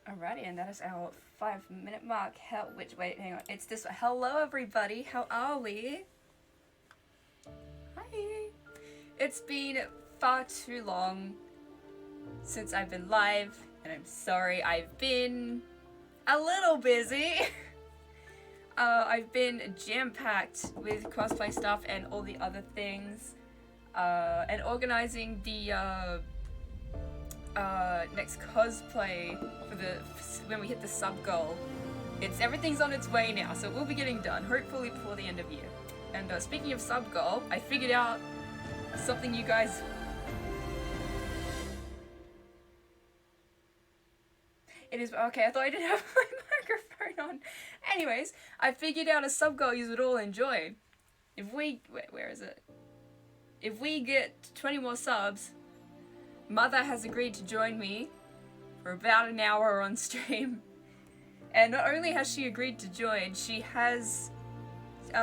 Alrighty, and that is our 5-minute mark. Wait, hang on. It's this one. Hello, everybody. How are we? Hi. It's been far too long since I've been live, and I'm sorry. I've been a little busy. I've been jam-packed with cosplay stuff and all the other things, and organizing the next cosplay for when we hit the sub goal. Everything's on its way now, so we'll be getting done hopefully before the end of year. And speaking of sub goal, I figured out something you guys. It is okay. I thought I didn't have my microphone on. Anyways, I figured out a sub goal you would all enjoy. Where is it? If we get 20 more subs, Mother has agreed to join me for about an hour on stream. And not only has she agreed to join, she has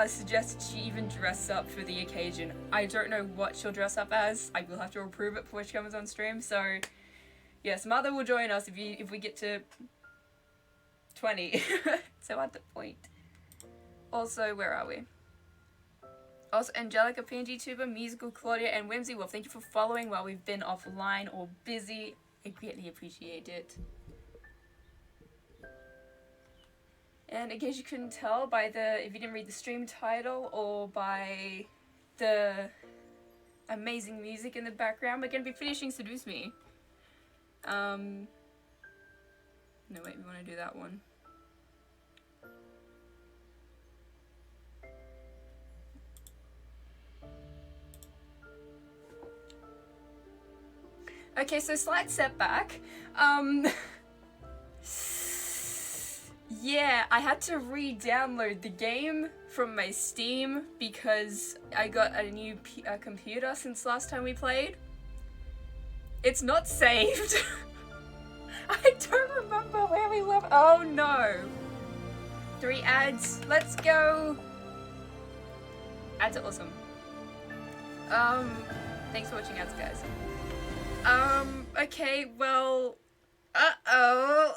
suggested she even dress up for the occasion. I don't know what she'll dress up as. I will have to approve it before she comes on stream. So, yes, Mother will join us if we get to 20. So at the point. Also, where are we? Also, Angelica, PNG Tuber, Musical Claudia, and Whimsy Wolf, thank you for following while we've been offline or busy. I greatly appreciate it. And in case you couldn't tell by if you didn't read the stream title or by the amazing music in the background, we're going to be finishing Seduce Me. No, wait, we want to do that one. Okay, so slight setback. Yeah, I had to re-download the game from my Steam because I got a new computer since last time we played. It's not saved. I don't remember where we left. Oh no. 3 ads. Let's go. Ads are awesome. Thanks for watching ads, guys. Okay, well, oh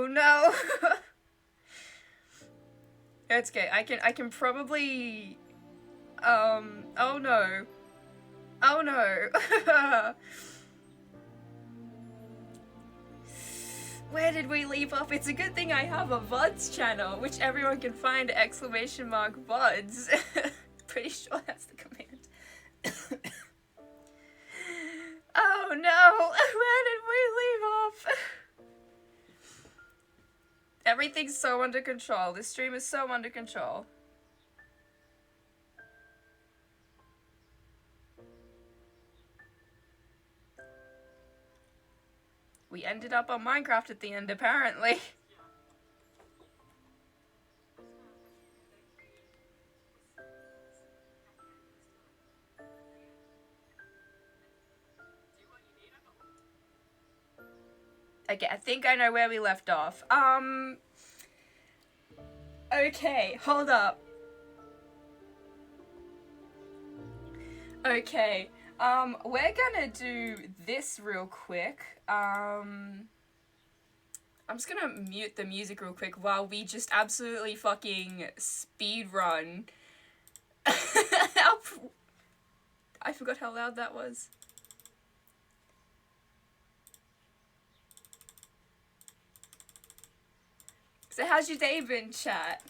no. It's okay, I can probably, oh no. Oh no. Where did we leave off? It's a good thing I have a VODs channel, which everyone can find, !VODs. Pretty sure that's the command. Oh no! Where did we leave off? Everything's so under control. This stream is so under control. We ended up on Minecraft at the end, apparently. Okay, I think I know where we left off. Okay, hold up. Okay, we're gonna do this real quick. I'm just gonna mute the music real quick while we just absolutely fucking speed run. I forgot how loud that was. So how's your day been, chat?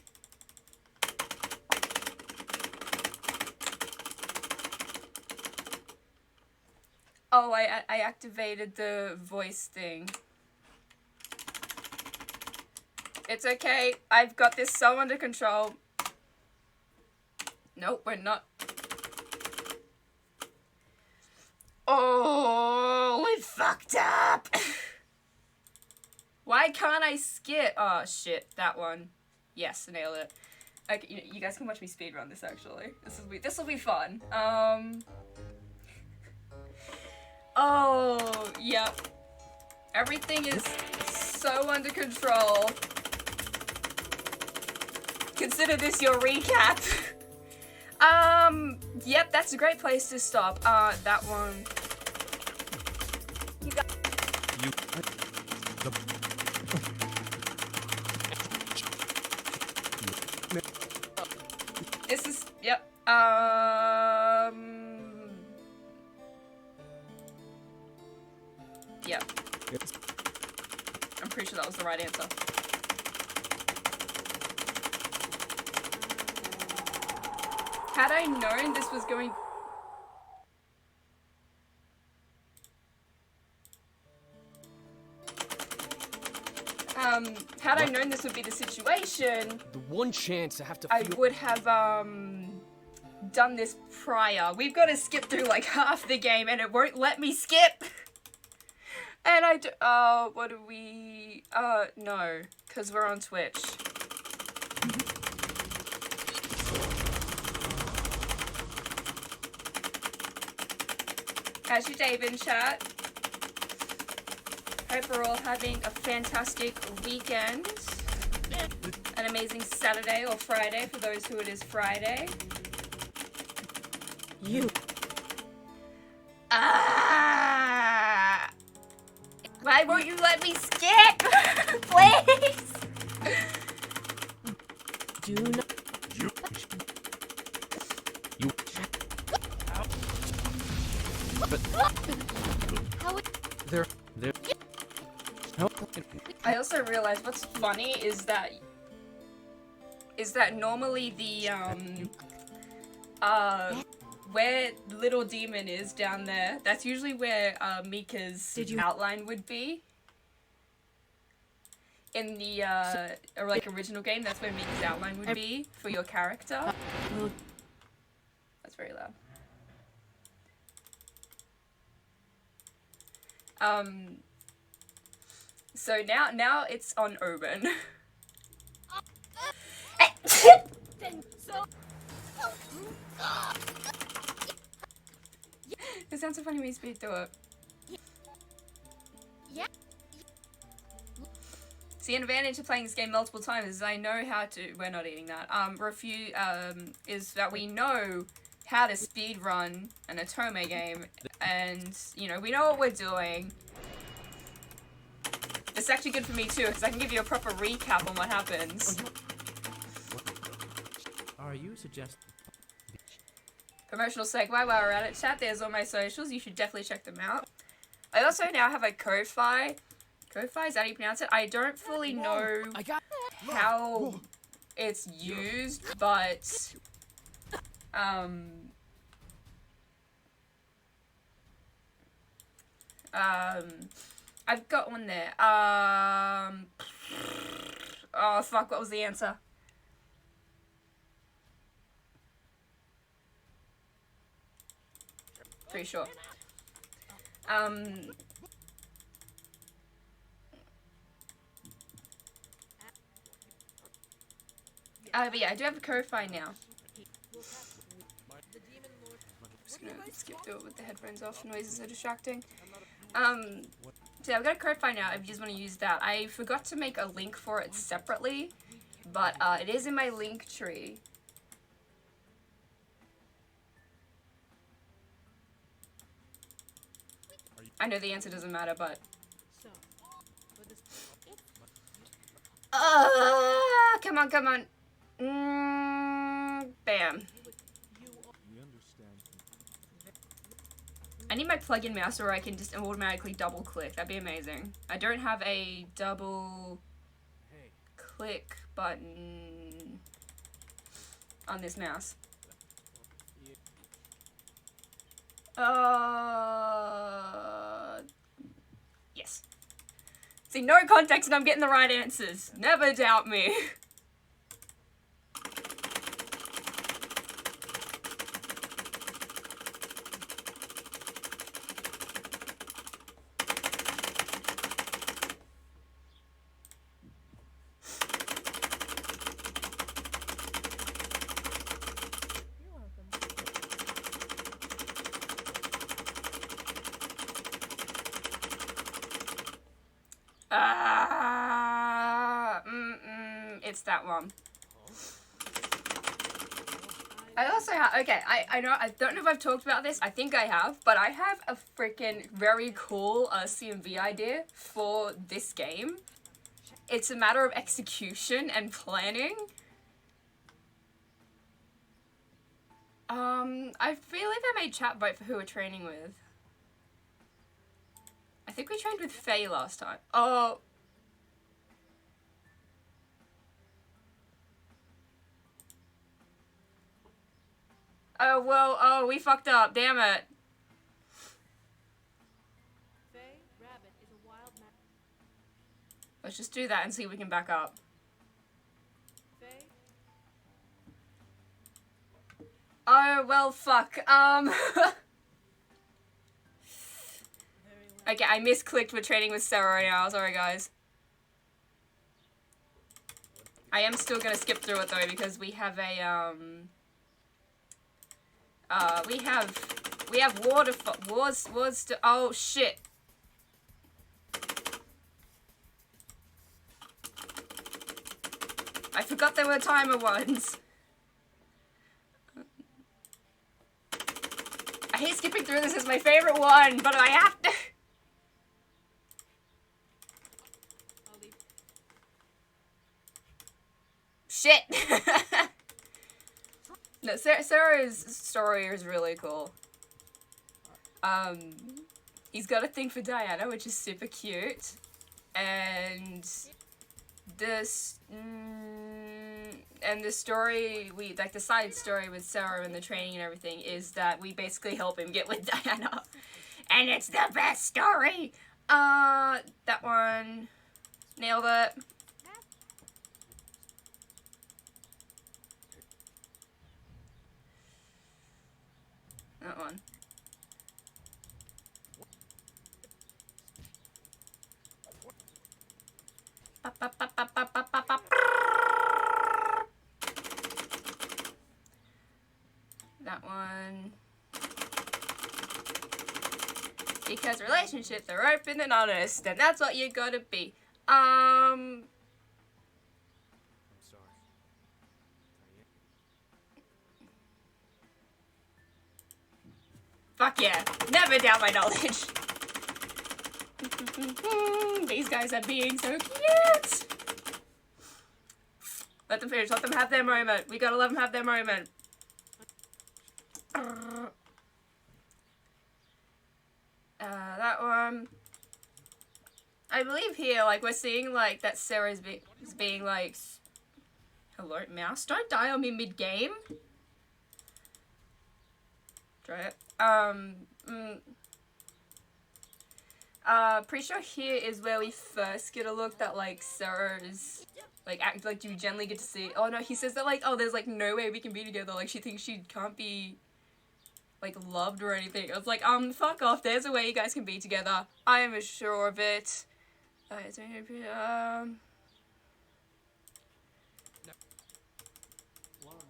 Oh, I activated the voice thing. It's okay. I've got this so under control. Nope, we're not. Oh, we fucked up. Why can't I skip? Oh shit, that one. Yes, nailed it. Okay, you guys can watch me speedrun this actually. This will be fun. Oh, yep. Everything is so under control. Consider this your recap. Yep, that's a great place to stop. That one. You. This is, yep. Yep. I'm pretty sure that was the right answer. Had I known this was going... had I known this would be the situation... The one chance I have to I would have, done this prior. We've got to skip through like half the game and it won't let me skip! And what do we... no. Because we're on Twitch. How's your day been, chat? Hope we're all having a fantastic weekend. An amazing Saturday or Friday for those who it is Friday. You. Why won't you let me skip? Please! Do not. You. But. How There. Help. I also realized what's funny is that normally the where little demon is down there, that's usually where Mika's outline would be. In the or like original game, that's where Mika's outline would be for your character. That's very loud. So now it's on Oben. It sounds so funny when you speak through it. Yeah. See, an advantage of playing this game multiple times is I know how to... We're not eating that. Is that we know how to speedrun an Otome game. And, you know, we know what we're doing. It's actually good for me too, because I can give you a proper recap on what happens. Are you suggesting? Promotional segue while we're at it. Chat, there's all my socials. You should definitely check them out. I also now have a Ko-Fi. Ko-Fi, is that how you pronounce it? I don't fully know how it's used, but... I've got one there. Oh, fuck, what was the answer? Pretty sure. But yeah, I do have a Ko-Fi now. Just gonna skip through it with the headphones off. Noises are distracting. So yeah, I've got a Ko-Fi now if you just want to use that. I forgot to make a link for it separately, but it is in my link tree. I know the answer doesn't matter, but... come on, come on. Bam. I need my plug-in mouse where I can just automatically double-click. That'd be amazing. I don't have a double-click button on this mouse. Yes. See, no context and I'm getting the right answers. Never doubt me. It's that one. I also have, okay, I don't know if I've talked about this, I think I have, but I have a freaking very cool CMV idea for this game. It's a matter of execution and planning. I feel like I made chat vote for who we're training with. I think we trained with Faye last time. Oh. Oh, well, oh, we fucked up, damn it. Let's just do that and see if we can back up. Oh, well, fuck. Okay, I misclicked with training with Sarah right now. Sorry, guys. I am still gonna skip through it, though, because we have a, we have wars to, oh, shit. I forgot there were timer ones. I hate skipping through this, it's my favorite one, but I have to. Shit. No, Sarah's story is really cool. He's got a thing for Diana, which is super cute. And this, and the story, like the side story with Sarah and the training and everything is that we basically help him get with Diana. And it's the best story! That one, nailed it. That one. That one. Because relationships are open and honest, and that's what you gotta be. I'm sorry. Fuck yeah. Never doubt my knowledge. These guys are being so cute. Let them finish. Let them have their moment. We gotta let them have their moment. That one. I believe here, like, we're seeing, like, that Sarah's being, like, hello, mouse, don't die on me mid-game. Try it. Pretty sure here is where we first get a look that, like, Sarah's, like, you gently get to see. Oh, no, he says that, like, oh, there's, like, no way we can be together. Like, she thinks she can't be, like, loved or anything. I was like, fuck off. There's a way you guys can be together. I am sure of it.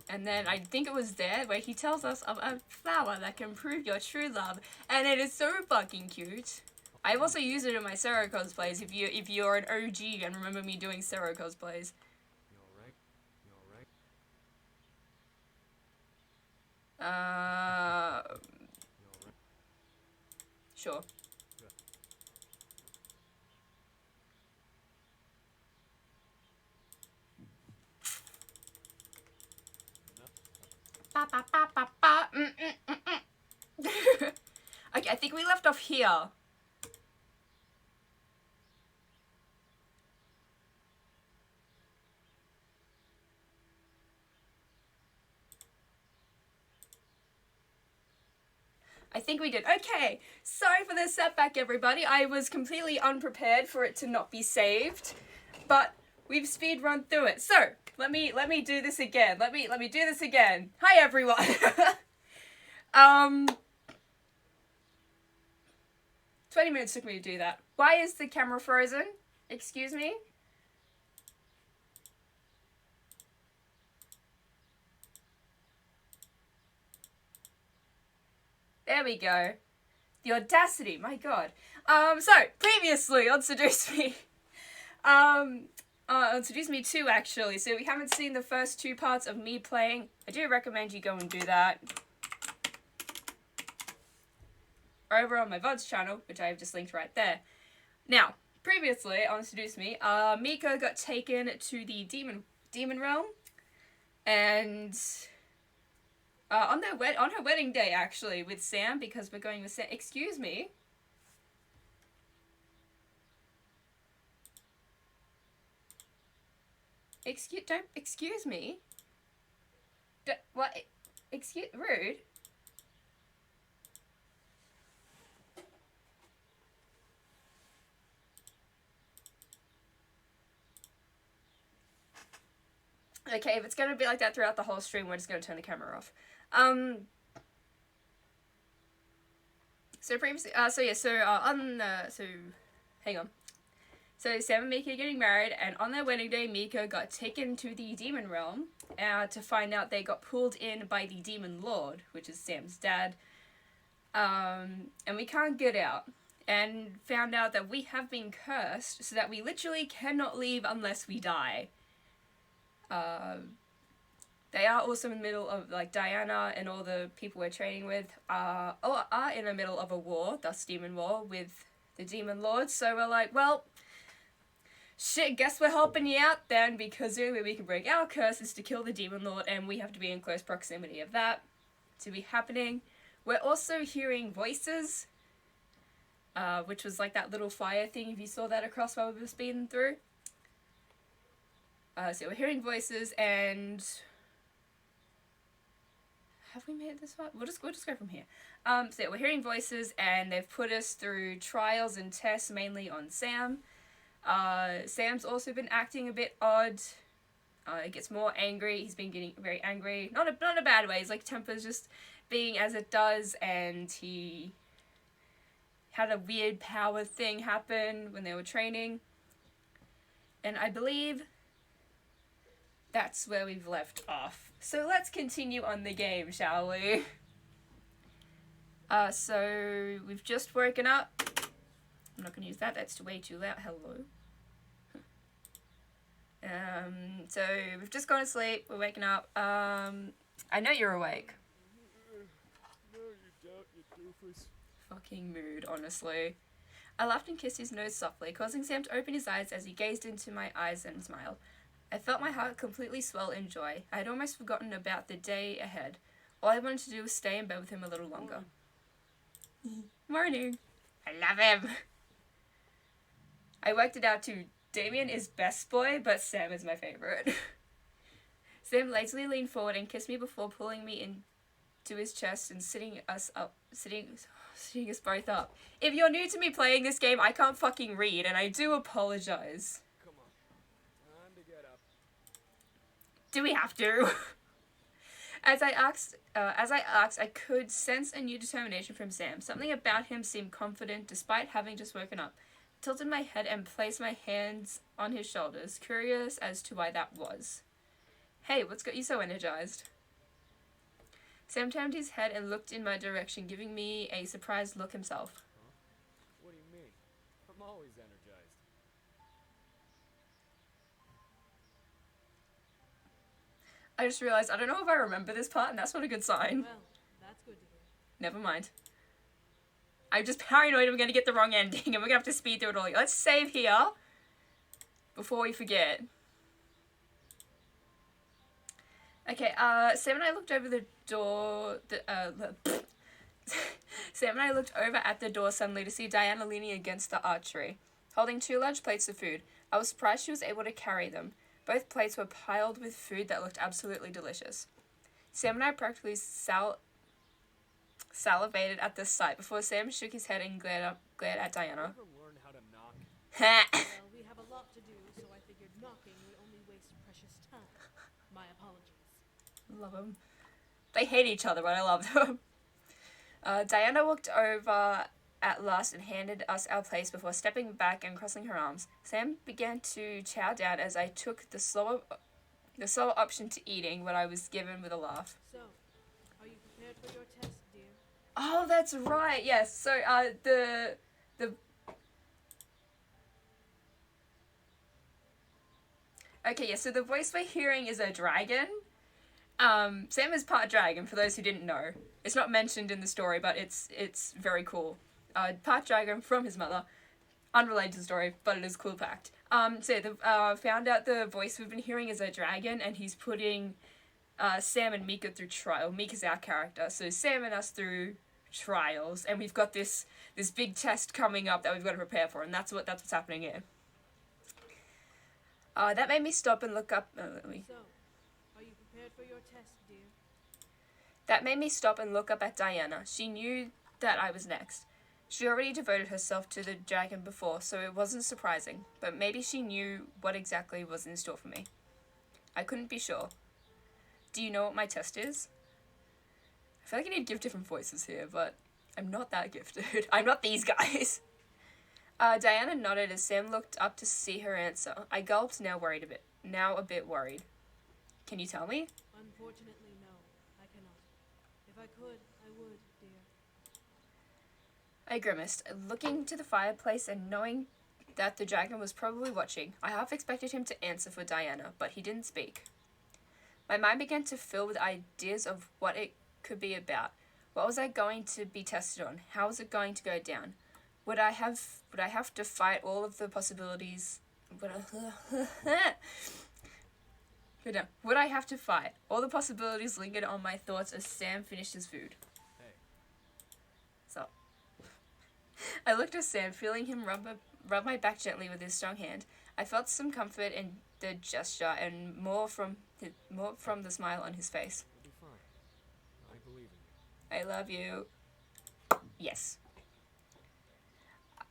And then I think it was there where he tells us of a flower that can prove your true love. And it is so fucking cute. I've also used it in my Sarah cosplays if you're an OG and remember me doing Sarah cosplays. You alright? You alright? Sure. Ba, ba, ba, ba, ba. Okay, I think we left off here. I think we did. Okay, sorry for the setback, everybody. I was completely unprepared for it to not be saved, but we've speed run through it. So let me do this again. Let me do this again. Hi, everyone. 20 minutes took me to do that. Why is the camera frozen? Excuse me. There we go. The audacity, my god. So, previously on Seduce Me, I Seduce Me 2, actually. So if you haven't seen the first 2 parts of me playing, I do recommend you go and do that. Over on my VOD's channel, which I have just linked right there. Now, previously on Seduce Me, Miko got taken to the demon realm, and on her wedding day, actually, with Sam, because we're going with Sam. Excuse me. Excuse me. What? Rude. Okay, if it's gonna be like that throughout the whole stream, we're just gonna turn the camera off. So previously, hang on. So Sam and Miko are getting married, and on their wedding day, Miko got taken to the demon realm, to find out they got pulled in by the demon lord, which is Sam's dad. And we can't get out, and found out that we have been cursed, so that we literally cannot leave unless we die. They are also in the middle of, like, Diana and all the people we're training with are in the middle of a war, thus demon war, with the demon lord. So we're like, well, shit, guess we're helping you out then, because the only way we can break our curse is to kill the demon lord, and we have to be in close proximity of that to be happening. We're also hearing voices, which was like that little fire thing, if you saw that across while we were speeding through. So we're hearing voices, and have we made it this far? We'll just go from here. So yeah, we're hearing voices, and they've put us through trials and tests, mainly on Sam. Sam's also been acting a bit odd. He gets more angry. He's been getting very angry. Not in a bad way. His, like, temper's just being as it does, and he had a weird power thing happen when they were training. And I believe that's where we've left off. So let's continue on the game, shall we? So we've just woken up. I'm not going to use that, that's way too loud. Hello. So we've just gone to sleep, we're waking up. I know you're awake. No, you don't, you doofus. Fucking mood, honestly. I laughed and kissed his nose softly, causing Sam to open his eyes as he gazed into my eyes and smiled. I felt my heart completely swell in joy. I had almost forgotten about the day ahead. All I wanted to do was stay in bed with him a little longer. Morning. I love him. I worked it out too. Damien is best boy, but Sam is my favorite. Sam lazily leaned forward and kissed me before pulling me into his chest and sitting us both up. If you're new to me playing this game, I can't fucking read, and I do apologize. Come on. Time to get up. Do we have to? As I asked, I could sense a new determination from Sam. Something about him seemed confident despite having just woken up. I tilted my head and placed my hands on his shoulders, curious as to why that was. Hey, what's got you so energized? Sam turned his head and looked in my direction, giving me a surprised look himself. Huh? What do you mean? I'm always energized. I just realized I don't know if I remember this part, and that's not a good sign. Well, that's good to hear. Never mind. I'm just paranoid I'm going to get the wrong ending, and we're going to have to speed through it all. Let's save here before we forget. Okay, Sam and I looked over the door. Sam and I looked over at the door suddenly to see Diana leaning against the archery, holding 2 large plates of food. I was surprised she was able to carry them. Both plates were piled with food that looked absolutely delicious. Sam and I practically salivated at the sight before Sam shook his head and glared at Diana. Ever learn how to knock? Well, we have a lot to do, so I figured knocking would only waste precious time. My apologies. Love them. They hate each other, but I love them. Diana walked over at last and handed us our plates before stepping back and crossing her arms. Sam began to chow down as I took the slower option to eating what I was given with a laugh. So, are you prepared for your test, dear? Oh, that's right. Yes. So, Okay, yeah, so the voice we're hearing is a dragon. Sam is part dragon, for those who didn't know. It's not mentioned in the story, but it's very cool. Part dragon from his mother. Unrelated to the story, but it is a cool fact. So the found out the voice we've been hearing is a dragon, and he's putting Sam and Mika through trial. Mika's our character, so Sam and us through trials, and we've got this big test coming up that we've got to prepare for, and that's what's happening here. That made me stop and look up. So, are you prepared for your test, dear? That made me stop and look up at Diana. She knew that I was next. She already devoted herself to the dragon before, so it wasn't surprising, but maybe she knew what exactly was in store for me. I couldn't be sure. Do you know what my test is? I feel like I need to give different voices here, but I'm not that gifted. I'm not these guys. Diana nodded as Sam looked up to see her answer. I gulped, now a bit worried. Can you tell me? Unfortunately, no. I cannot. If I could, I would, dear. I grimaced, looking to the fireplace and knowing that the dragon was probably watching. I half expected him to answer for Diana, but he didn't speak. My mind began to fill with ideas of what it could be about. What was I going to be tested on? How was it going to go down? Would I have to fight all of the possibilities? Would I have to fight? All the possibilities lingered on my thoughts as Sam finished his food. Hey. So, I looked at Sam, feeling him rub my back gently with his strong hand. I felt some comfort in the gesture and more from the smile on his face. You'll be fine. I believe in you. I love you. Yes.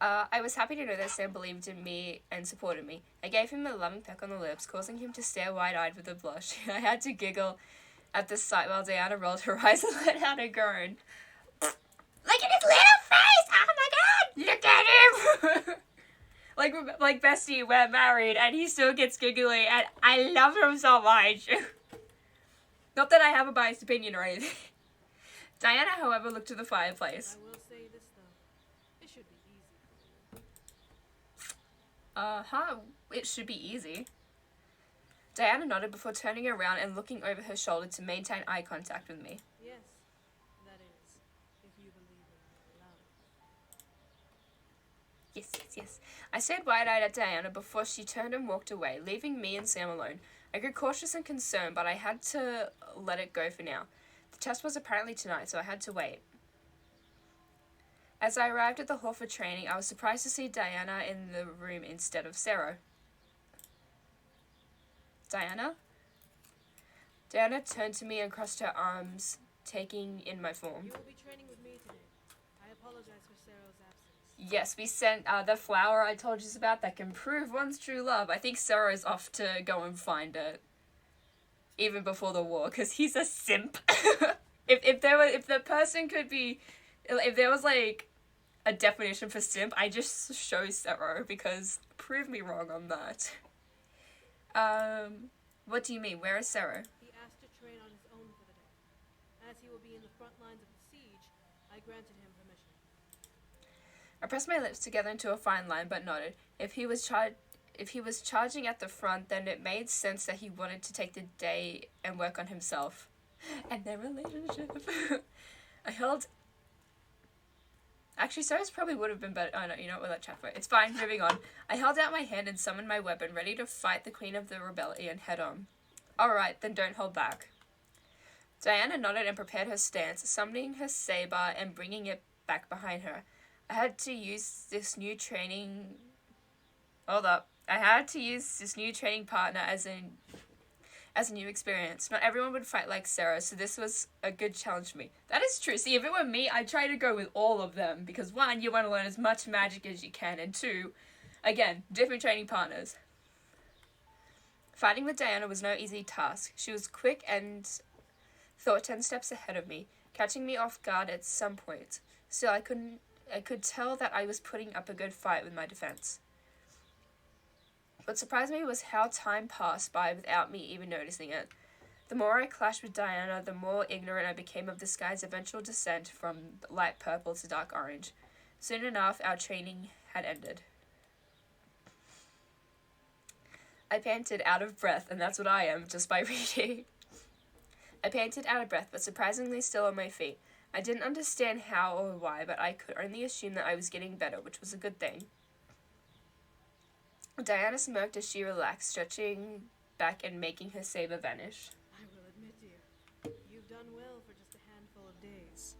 I was happy to know that Sam believed in me and supported me. I gave him a loving peck on the lips, causing him to stare wide-eyed with a blush. I had to giggle at the sight while Diana rolled her eyes and let out a groan. Look at his little face! Oh my god! Look at him! like bestie, we're married, and he still gets giggly, and I love him so much. Not that I have a biased opinion or anything. Diana, however, looked to the fireplace. I will say this, though. It should be easy. It should be easy. Diana nodded before turning around and looking over her shoulder to maintain eye contact with me. Yes, that is, if you believe in love. Yes. I stared wide-eyed at Diana before she turned and walked away, leaving me and Sam alone. I grew cautious and concerned, but I had to let it go for now. The test was apparently tonight, so I had to wait. As I arrived at the hall for training, I was surprised to see Diana in the room instead of Sarah. Diana? Diana turned to me and crossed her arms, taking in my form. You will be training with me today. I apologize for Sarah's absence. Yes, we sent the flower I told you about that can prove one's true love. I think Sarah is off to go and find it. Even before the war, because he's a simp. if there was like a definition for simp, I just show Sarah, because prove me wrong on that. What do you mean? Where is Sarah? He asked to train on his own for the day. As he will be in the front lines of the siege, I granted him permission. I pressed my lips together into a fine line, but nodded. If he was charging at the front, then it made sense that he wanted to take the day and work on himself and their relationship. I held. Actually, Sarah's probably would have been better. Oh no, you know what? We'll let chat for it. It's fine. Moving on. I held out my hand and summoned my weapon, ready to fight the Queen of the Rebellion head on. All right, then don't hold back. Diana nodded and prepared her stance, summoning her saber and bringing it back behind her. I had to use this new training partner as a new experience. Not everyone would fight like Sarah, so this was a good challenge for me. That is true. See, if it were me, I'd try to go with all of them, because one, you want to learn as much magic as you can, and two, again, different training partners. Fighting with Diana was no easy task. She was quick and thought 10 steps ahead of me, catching me off guard at some point. Still, I could tell that I was putting up a good fight with my defense. What surprised me was how time passed by without me even noticing it. The more I clashed with Diana, the more ignorant I became of the sky's eventual descent from light purple to dark orange. Soon enough, our training had ended. I panted out of breath, and that's what I am, just by reading. I panted out of breath, but surprisingly still on my feet. I didn't understand how or why, but I could only assume that I was getting better, which was a good thing. Diana smirked as she relaxed, stretching back and making her saber vanish. I will admit, dear, you've done well for just a handful of days.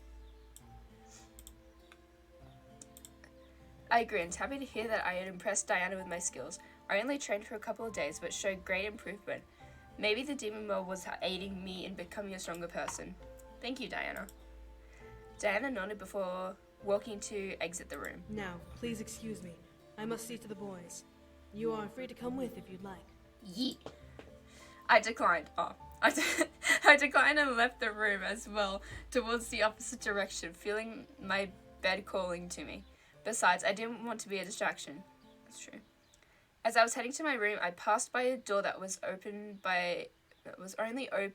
I grinned, happy to hear that I had impressed Diana with my skills. I only trained for a couple of days, but showed great improvement. Maybe the demon world was aiding me in becoming a stronger person. Thank you, Diana. Diana nodded before walking to exit the room. Now, please excuse me. I must see to the boys. You are free to come with if you'd like. Yeet. I declined. I declined and left the room as well, towards the opposite direction, feeling my bed calling to me. Besides, I didn't want to be a distraction. That's true. As I was heading to my room, I passed by a door that was only open.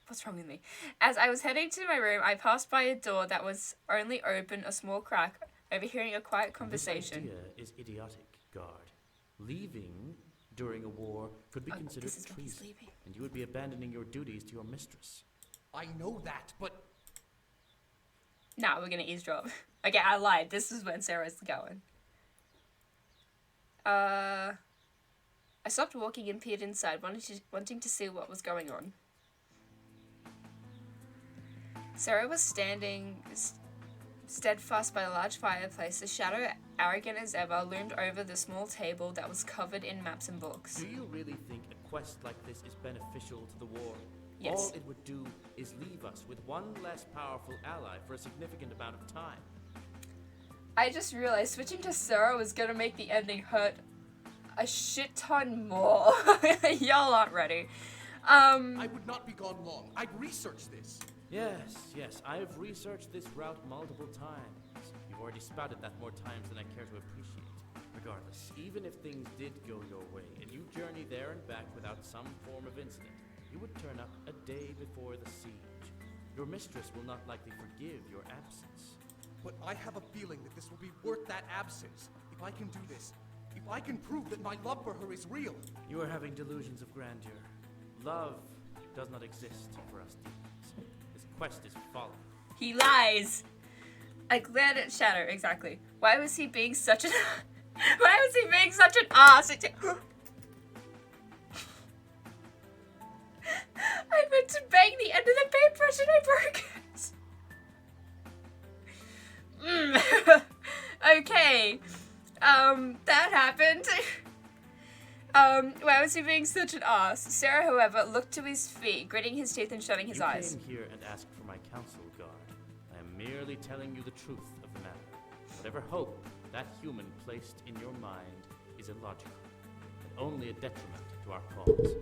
What's wrong with me? As I was heading to my room, I passed by a door that was only open a small crack, overhearing a quiet conversation. This idea is idiotic, guard. Leaving during a war could be considered treason, and you would be abandoning your duties to your mistress. I know that, but... Nah, we're gonna eavesdrop. Okay, I lied. This is when Sarah's going. I stopped walking and peered inside, wanting to see what was going on. Sarah was standing steadfast by a large fireplace. The shadow, arrogant as ever, loomed over the small table that was covered in maps and books. Do you really think a quest like this is beneficial to the war? Yes. All it would do is leave us with one less powerful ally for a significant amount of time. I just realized switching to Sarah was gonna make the ending hurt a shit ton more. Y'all aren't ready. I would not be gone long. I'd research this. Yes, I've researched this route multiple times. You've already spouted that more times than I care to appreciate. Regardless, even if things did go your way, and you journey there and back without some form of incident, you would turn up a day before the siege. Your mistress will not likely forgive your absence. But I have a feeling that this will be worth that absence. If I can do this, if I can prove that my love for her is real. You are having delusions of grandeur. Love does not exist for us demons. This quest is folly. He lies. I glared at Shadow. Exactly. Why was he being such an? Why was he being such an ass? I meant to bang the end of the paintbrush and I broke it. Okay. That happened. Why was he being such an ass? Sarah, however, looked to his feet, gritting his teeth and shutting his eyes. You came here and asked for my counsel, guard. I am merely telling you the truth of the matter. Whatever hope that human placed in your mind is illogical, and only a detriment to our cause.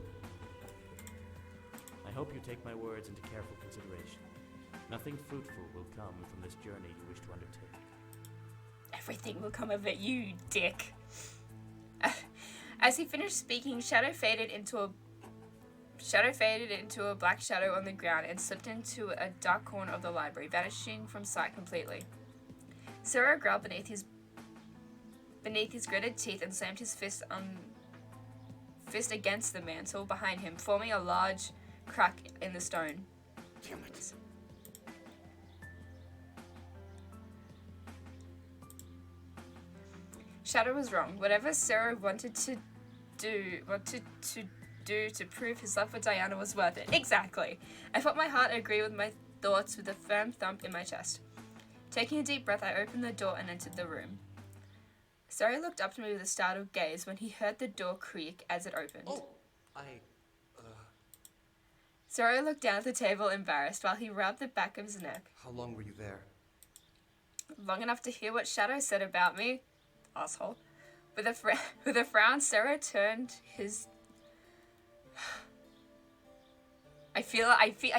I hope you take my words into careful consideration. Nothing fruitful will come from this journey you wish to undertake. Everything will come of it, you dick. As he finished speaking, Shadow faded into a black shadow on the ground and slipped into a dark corner of the library, vanishing from sight completely. Sarah growled beneath his gritted teeth and slammed his fist against the mantle behind him, forming a large crack in the stone. Damn it. Shadow was wrong. Whatever Sarah wanted to do to prove his love for Diana was worth it. Exactly. I felt my heart agree with my thoughts with a firm thump in my chest. Taking a deep breath, I opened the door and entered the room. Sarah looked up to me with a startled gaze when he heard the door creak as it opened. Oh, Sarah looked down at the table, embarrassed, while he rubbed the back of his neck. How long were you there? Long enough to hear what Shadow said about me. Asshole. With a frown, Sarah turned his... I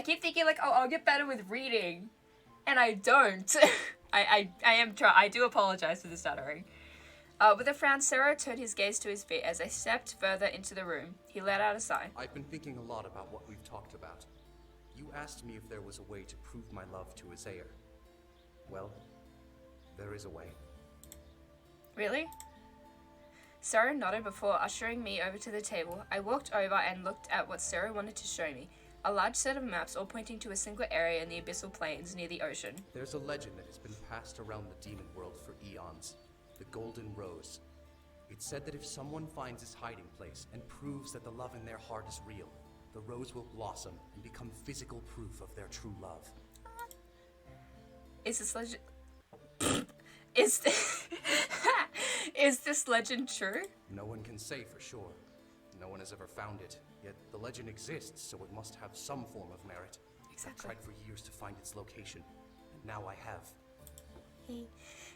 keep thinking like, oh, I'll get better with reading. And I don't. I do apologize for the stuttering. With a frown, Sarah turned his gaze to his feet as I stepped further into the room. He let out a sigh. I've been thinking a lot about what we've talked about. You asked me if there was a way to prove my love to Azair. Well, there is a way. Really? Sarah nodded before ushering me over to the table. I walked over and looked at what Sarah wanted to show me. A large set of maps all pointing to a single area in the abyssal plains near the ocean. There's a legend that has been passed around the demon world for eons. The Golden Rose. It's said that if someone finds its hiding place and proves that the love in their heart is real, the rose will blossom and become physical proof of their true love. Is this legend... is this legend true? No one can say for sure. No one has ever found it, yet the legend exists, so it must have some form of merit. Exactly. I've tried for years to find its location, and now I have.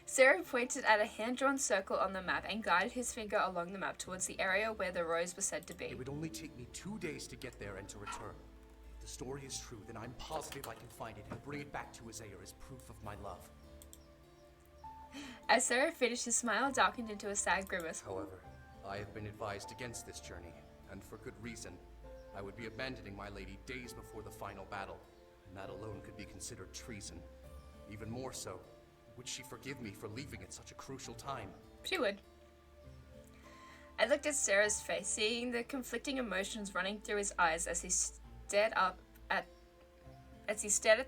Sarah pointed at a hand-drawn circle on the map and guided his finger along the map towards the area where the rose was said to be. It would only take me 2 days to get there and to return. If the story is true, then I'm positive I can find it and bring it back to Isaiah as proof of my love. As Sarah finished, his smile darkened into a sad grimace. However, I have been advised against this journey, and for good reason. I would be abandoning my lady days before the final battle, and that alone could be considered treason. Even more so, would she forgive me for leaving at such a crucial time? She would. I looked at Sarah's face, seeing the conflicting emotions running through his eyes as he stared at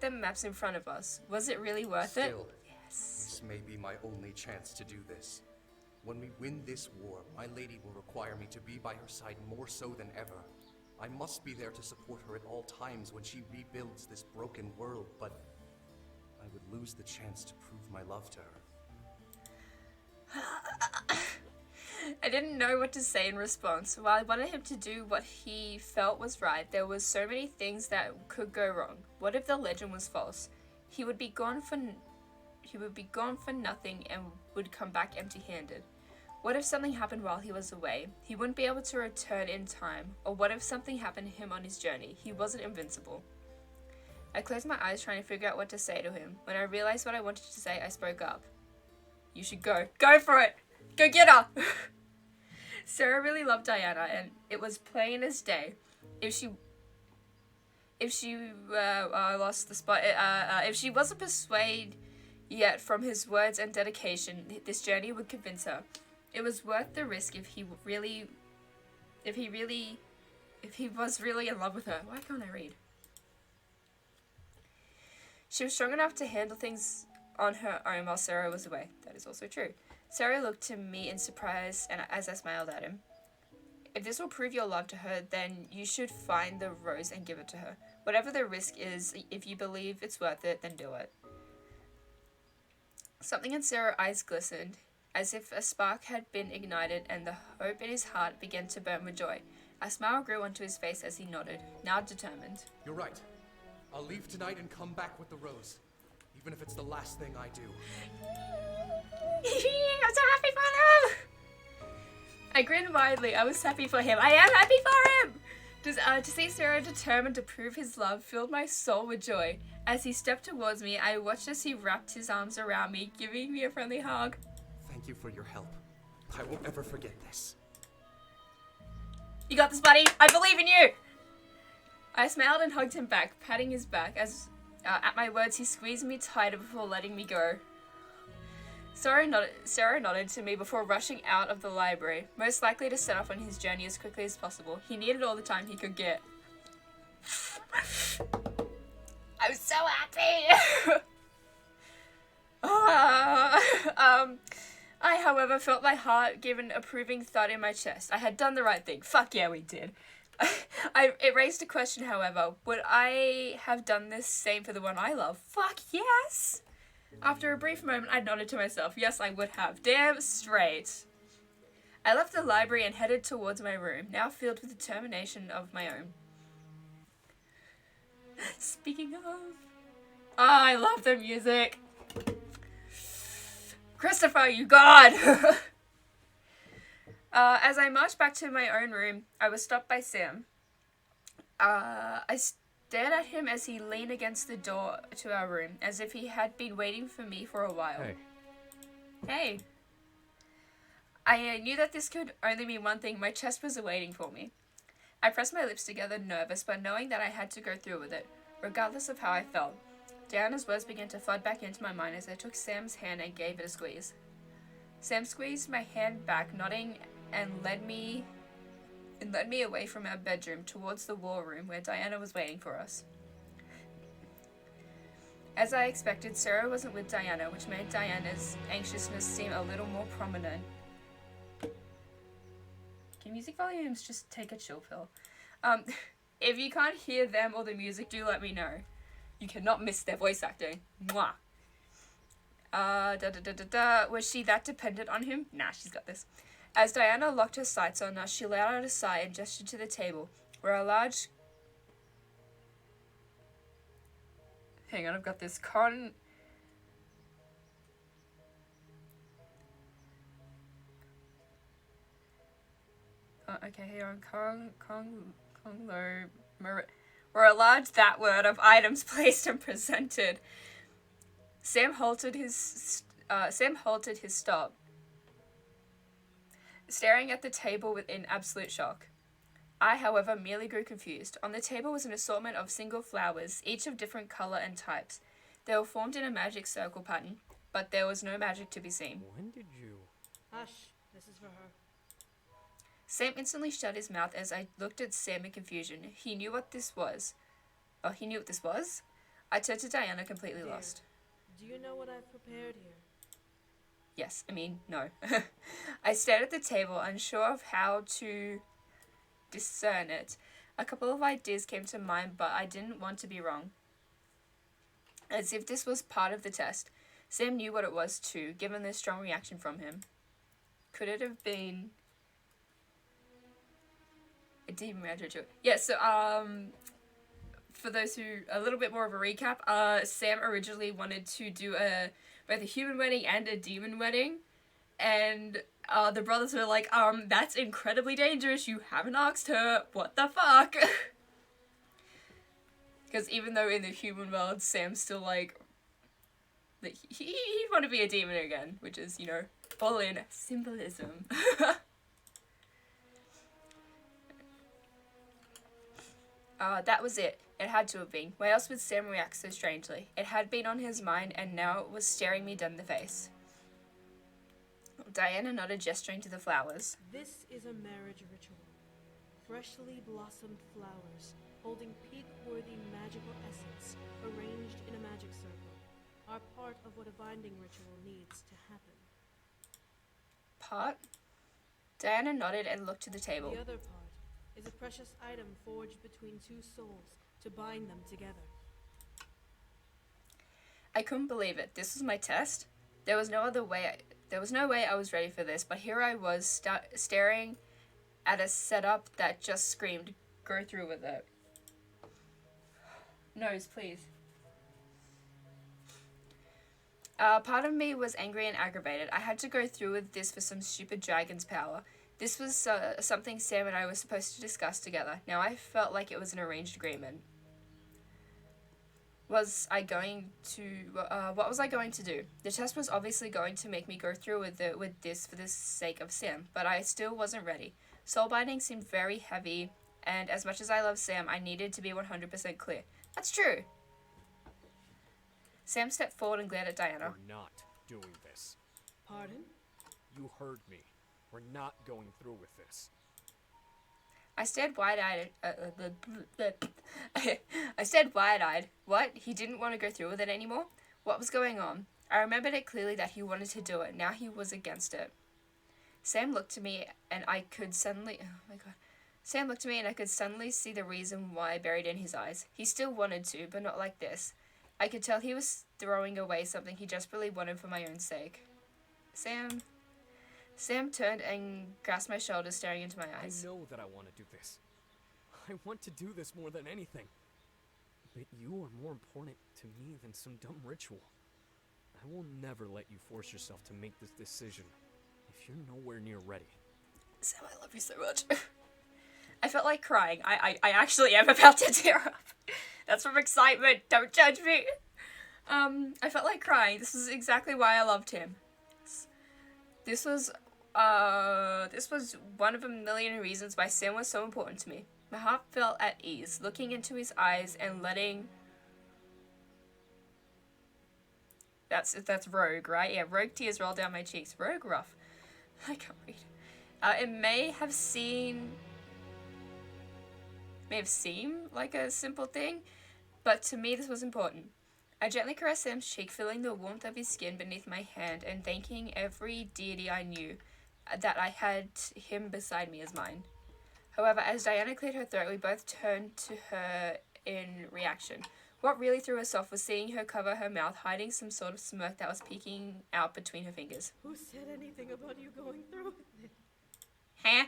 the maps in front of us. Was it really worth it? Still, Yes. this may be my only chance to do this. When we win this war, my lady will require me to be by her side more so than ever. I must be there to support her at all times when she rebuilds this broken world, but I would lose the chance to prove my love to her. I didn't know what to say in response. While I wanted him to do what he felt was right, there was so many things that could go wrong. What if the legend was false? He would be gone for nothing and would come back empty-handed. What if something happened while he was away? He wouldn't be able to return in time. Or what if something happened to him on his journey? He wasn't invincible. I closed my eyes trying to figure out what to say to him. When I realized what I wanted to say, I spoke up. You should go. Go for it! Go get her! Sarah really loved Diana, and it was plain as day. If she lost the spot. If she wasn't persuaded yet from his words and dedication, this journey would convince her. It was worth the risk if he was really in love with her. Why can't I read? She was strong enough to handle things on her own while Sarah was away. That is also true. Sarah looked to me in surprise and as I smiled at him. If this will prove your love to her, then you should find the rose and give it to her. Whatever the risk is, if you believe it's worth it, then do it. Something in Sarah's eyes glistened, as if a spark had been ignited, and the hope in his heart began to burn with joy. A smile grew onto his face as he nodded, now determined. You're right. I'll leave tonight and come back with the rose, even if it's the last thing I do. I'm so happy for them! I grinned widely. I was happy for him. I am happy for him! To see Sarah determined to prove his love filled my soul with joy. As he stepped towards me, I watched as he wrapped his arms around me, giving me a friendly hug. Thank you for your help. I won't ever forget this. You got this, buddy! I believe in you! I smiled and hugged him back, patting his back as, at my words, he squeezed me tighter before letting me go. Sarah nodded to me before rushing out of the library, most likely to set off on his journey as quickly as possible. He needed all the time he could get. I was so happy! I, however, felt my heart give an approving thud in my chest. I had done the right thing. Fuck yeah, we did. It raised a question, however. Would I have done this same for the one I love? Fuck yes! After a brief moment, I nodded to myself. Yes, I would have. Damn straight. I left the library and headed towards my room, now filled with determination of my own. Speaking of... I love the music! Christopher, you god! As I marched back to my own room, I was stopped by Sam. I stared at him as he leaned against the door to our room, as if he had been waiting for me for a while. Hey. Hey. I knew that this could only mean one thing. My chest was waiting for me. I pressed my lips together, nervous, but knowing that I had to go through with it, regardless of how I felt. Diana's words began to flood back into my mind as I took Sam's hand and gave it a squeeze. Sam squeezed my hand back, nodding and led me away from our bedroom towards the war room where Diana was waiting for us. As I expected, Sarah wasn't with Diana, which made Diana's anxiousness seem a little more prominent. Can music volumes just take a chill pill? If you can't hear them or the music, do let me know. You cannot miss their voice acting. Mwah. Was she that dependent on him? Nah, she's got this. As Diana locked her sights on us, she let out a sigh and gestured to the table, where a large... Hang on, I've got this okay, here on where a large that word of items placed and presented. Sam halted his stop, staring at the table in absolute shock. I, however, merely grew confused. On the table was an assortment of single flowers, each of different colour and types. They were formed in a magic circle pattern, but there was no magic to be seen. When did you... Hush, this is for her. Sam instantly shut his mouth as I looked at Sam in confusion. He knew what this was. Oh, he knew what this was? I turned to Diana, completely Dear, lost. do you know what I've prepared here? Yes, no. I stared at the table, unsure of how to discern it. A couple of ideas came to mind, but I didn't want to be wrong. As if this was part of the test. Sam knew what it was too, given the strong reaction from him. Could it have been a demon ritual? Yeah, so, for those who, a little bit more of a recap, Sam originally wanted to do both a human wedding and a demon wedding, and the brothers were like, that's incredibly dangerous, you haven't asked her, what the fuck? Because even though in the human world, Sam's still like he'd want to be a demon again, which is, you know, full in symbolism. That was it. It had to have been. Why else would Sam react so strangely? It had been on his mind, and now it was staring me dead in the face. Diana nodded, gesturing to the flowers. This is a marriage ritual. Freshly blossomed flowers, holding peak-worthy magical essence, arranged in a magic circle, are part of what a binding ritual needs to happen. Part? Diana nodded and looked to the table. The other part is a precious item forged between two souls to bind them together. I couldn't believe it. This was my test? There was no way I was ready for this, but here I was staring at a setup that just screamed, go through with it. Nose, please. Part of me was angry and aggravated. I had to go through with this for some stupid dragon's power. This was something Sam and I were supposed to discuss together. Now I felt like it was an arranged agreement. What was I going to do? The test was obviously going to make me go through with this for the sake of Sam, but I still wasn't ready. Soul binding seemed very heavy, and as much as I love Sam, I needed to be 100% clear. That's true. Sam stepped forward and glared at Diana. We're not doing this. Pardon? You heard me. We're not going through with this. I stared wide-eyed. I stared wide-eyed. What? He didn't want to go through with it anymore? What was going on? I remembered it clearly that he wanted to do it. Now he was against it. Sam looked at me, and I could suddenly... Oh my god. Sam looked at me, and I could suddenly see the reason why buried in his eyes. He still wanted to, but not like this. I could tell he was throwing away something he desperately wanted for my own sake. Sam turned and grasped my shoulder, staring into my eyes. I know that I want to do this. I want to do this more than anything. But you are more important to me than some dumb ritual. I will never let you force yourself to make this decision if you're nowhere near ready. Sam, I love you so much. I felt like crying. I actually am about to tear up. That's from excitement. Don't judge me. I felt like crying. This is exactly why I loved him. This was one of a million reasons why Sam was so important to me. My heart felt at ease, looking into his eyes and letting... That's rogue, right? Yeah, rogue tears roll down my cheeks. Rogue rough. I can't read. It may have seemed like a simple thing, but to me this was important. I gently caressed Sam's cheek, feeling the warmth of his skin beneath my hand and thanking every deity I knew that I had him beside me as mine. However, as Diana cleared her throat, we both turned to her in reaction. What really threw us off was seeing her cover her mouth, hiding some sort of smirk that was peeking out between her fingers. Who said anything about you going through with it? Huh?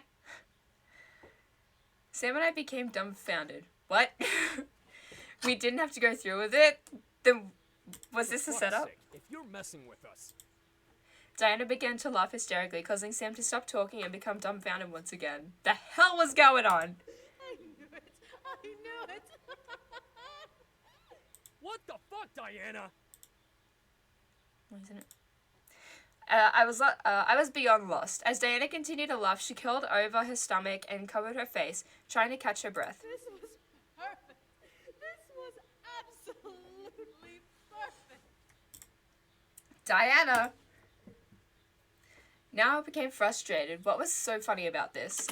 Sam and I became dumbfounded. What? We didn't have to go through with it? Then was this a For fuck's setup? sake, if you're messing with us. Diana began to laugh hysterically, causing Sam to stop talking and become dumbfounded once again. The hell was going on? I knew it! I knew it! What the fuck, Diana? Why isn't it? I was beyond lost. As Diana continued to laugh, she curled over her stomach and covered her face, trying to catch her breath. This was perfect! This was absolutely perfect! Diana! Now I became frustrated. What was so funny about this?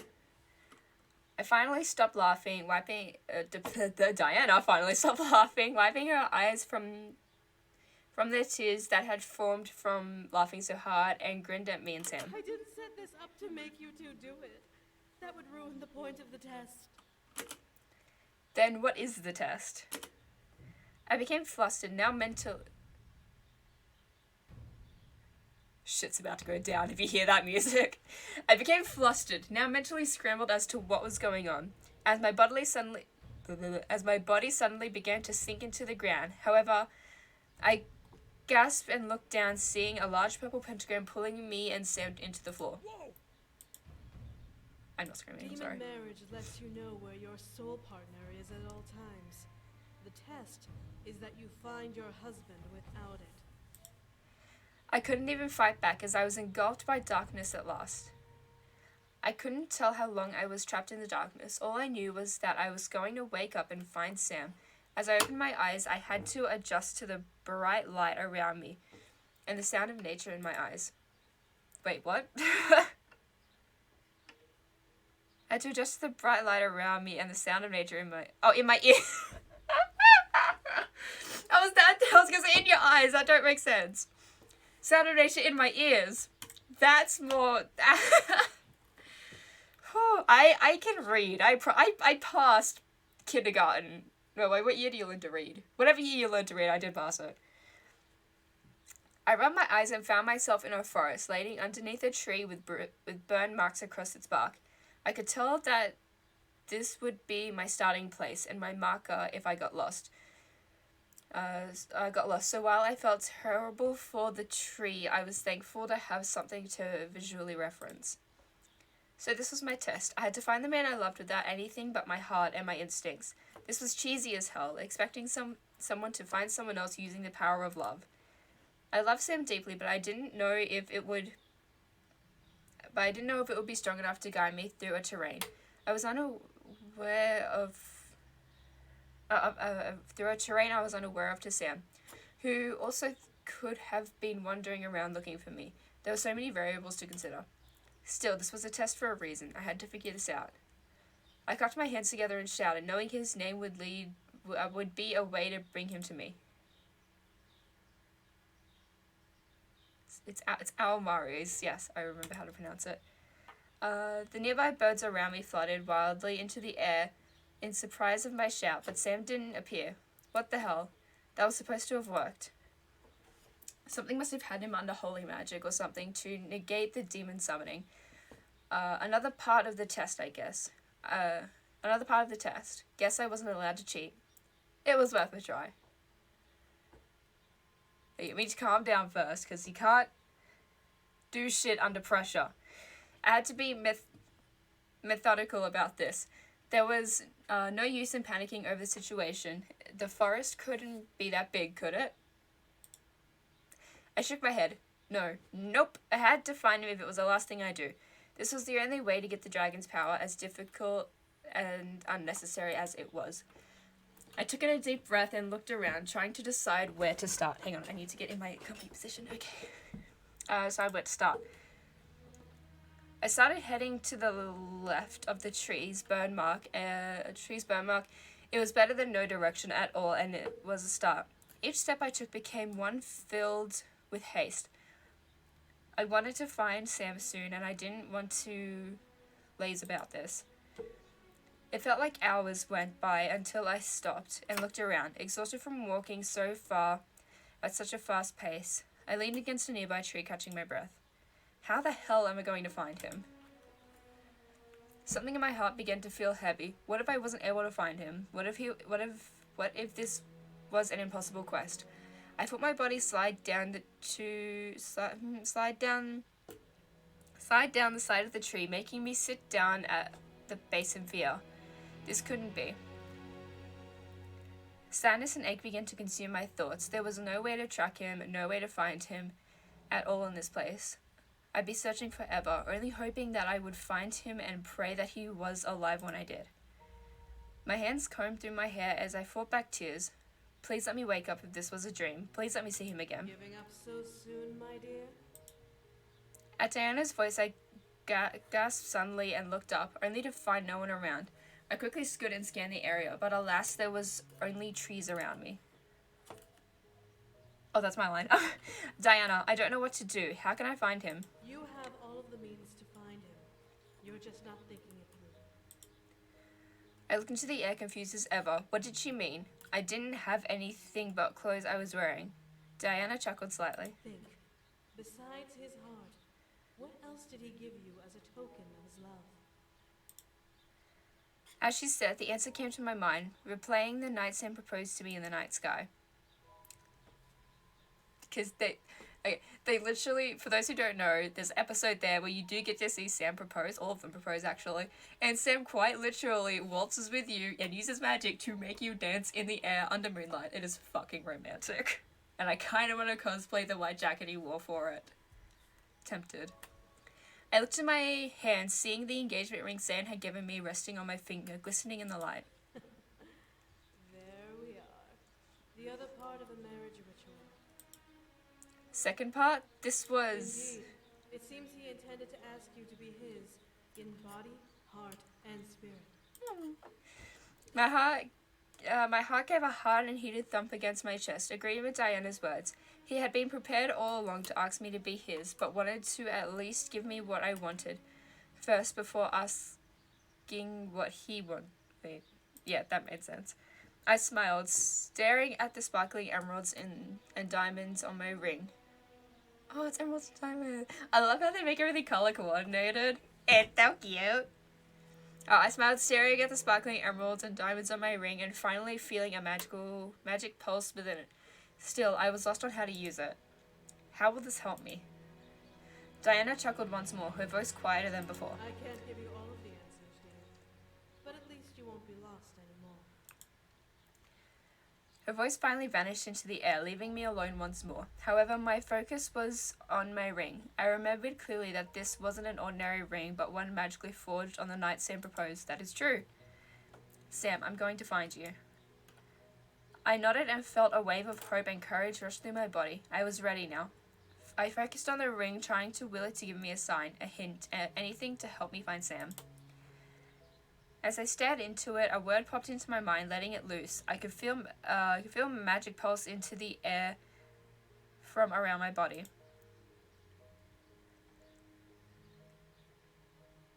I finally stopped laughing, Diana finally stopped laughing, wiping her eyes from the tears that had formed from laughing so hard, and grinned at me and Sam. I didn't set this up to make you two do it. That would ruin the point of the test. Then what is the test? I became flustered, now mental... Shit's about to go down if you hear that music. I became flustered, now mentally scrambled as to what was going on, as my body suddenly began to sink into the ground. However, I gasped and looked down, seeing a large purple pentagram pulling me and Sam into the floor. Whoa! I'm not screaming, I'm Demon sorry. marriage lets you know where your soul partner is at all times. The test is that you find your husband without it. I couldn't even fight back as I was engulfed by darkness at last. I couldn't tell how long I was trapped in the darkness. All I knew was that I was going to wake up and find Sam. As I opened my eyes, I had to adjust to the bright light around me and the sound of nature in my eyes. Wait, what? I had to adjust to the bright light around me and the sound of nature in my ear. I was gonna say in your eyes. That don't make sense. Sound of nature in my ears. That's more. I can read. I passed kindergarten. No, wait, what year do you learn to read? Whatever year you learn to read, I did pass it. I rubbed my eyes and found myself in a forest, laying underneath a tree with burn marks across its bark. I could tell that this would be my starting place and my marker if I got lost. So while I felt terrible for the tree, I was thankful to have something to visually reference. So this was my test. I had to find the man I loved without anything but my heart and my instincts. This was cheesy as hell, expecting someone to find someone else using the power of love. I loved Sam deeply, but I didn't know if it would be strong enough to guide me through a terrain. I was unaware of to Sam, who also could have been wandering around looking for me. There were so many variables to consider. Still, this was a test for a reason. I had to figure this out. I clapped my hands together and shouted, knowing his name would be a way to bring him to me. It's Almaris. Yes, I remember how to pronounce it. The nearby birds around me fluttered wildly into the air in surprise of my shout, but Sam didn't appear. What the hell? That was supposed to have worked. Something must have had him under holy magic or something to negate the demon summoning. Another part of the test, I guess. Guess I wasn't allowed to cheat. It was worth a try. You need to calm down first, because you can't do shit under pressure. I had to be methodical about this. There was no use in panicking over the situation. The forest couldn't be that big, could it? I shook my head. Nope. I had to find him if it was the last thing I do. This was the only way to get the dragon's power, as difficult and unnecessary as it was. I took in a deep breath and looked around, trying to decide where to start. Hang on, I need to get in my comfy position. Okay. Decide where to start. I started heading to the left of the tree's burn mark. It was better than no direction at all, and it was a start. Each step I took became one filled with haste. I wanted to find Sam soon, and I didn't want to laze about this. It felt like hours went by until I stopped and looked around, exhausted from walking so far at such a fast pace. I leaned against a nearby tree, catching my breath. How the hell am I going to find him? Something in my heart began to feel heavy. What if I wasn't able to find him? What if this was an impossible quest? I felt my body slide down the side of the tree, making me sit down at the base in fear. This couldn't be. Sadness and ache began to consume my thoughts. There was no way to track him, no way to find him at all in this place. I'd be searching forever, only hoping that I would find him and pray that he was alive when I did. My hands combed through my hair as I fought back tears. Please let me wake up if this was a dream. Please let me see him again. Giving up so soon, my dear? At Diana's voice, I gasped suddenly and looked up, only to find no one around. I quickly scooted and scanned the area, but alas, there was only trees around me. Oh, that's my line. Diana, I don't know what to do. How can I find him? You have all of the means to find him. You're just not thinking it through. I looked into the air, confused as ever. What did she mean? I didn't have anything but clothes I was wearing. Diana chuckled slightly. Think. Besides his heart, what else did he give you as a token of his love? As she said, the answer came to my mind, replaying the night Sam proposed to me in the night sky. Because they literally, for those who don't know, there's an episode there where you do get to see Sam propose, all of them propose actually, and Sam quite literally waltzes with you and uses magic to make you dance in the air under moonlight. It is fucking romantic. And I kind of want to cosplay the white jacket he wore for it. Tempted. I looked at my hand, seeing the engagement ring Sam had given me resting on my finger, glistening in the light. There we are. The other part of a marriage ritual. Second part, this was... Indeed. It seems he intended to ask you to be his in body, heart, and spirit. My heart gave a hard and heated thump against my chest, agreeing with Diana's words. He had been prepared all along to ask me to be his, but wanted to at least give me what I wanted first before asking what he wanted. Yeah, that made sense. I smiled, staring at the sparkling emeralds and diamonds on my ring. Oh, it's emeralds and diamonds. I love how they make everything color coordinated. It's so cute. I smiled, staring at the sparkling emeralds and diamonds on my ring, and finally feeling a magic pulse within it. Still, I was lost on how to use it. How will this help me? Diana chuckled once more, her voice quieter than before. I can't give you all of the answers, dear. But at least you won't be lost anymore. Her voice finally vanished into the air, leaving me alone once more. However, my focus was on my ring. I remembered clearly that this wasn't an ordinary ring, but one magically forged on the night Sam proposed. That is true. Sam, I'm going to find you. I nodded and felt a wave of hope and courage rush through my body. I was ready now. I focused on the ring, trying to will it to give me a sign, a hint, anything to help me find Sam. As I stared into it, a word popped into my mind, letting it loose. I could feel magic pulse into the air from around my body.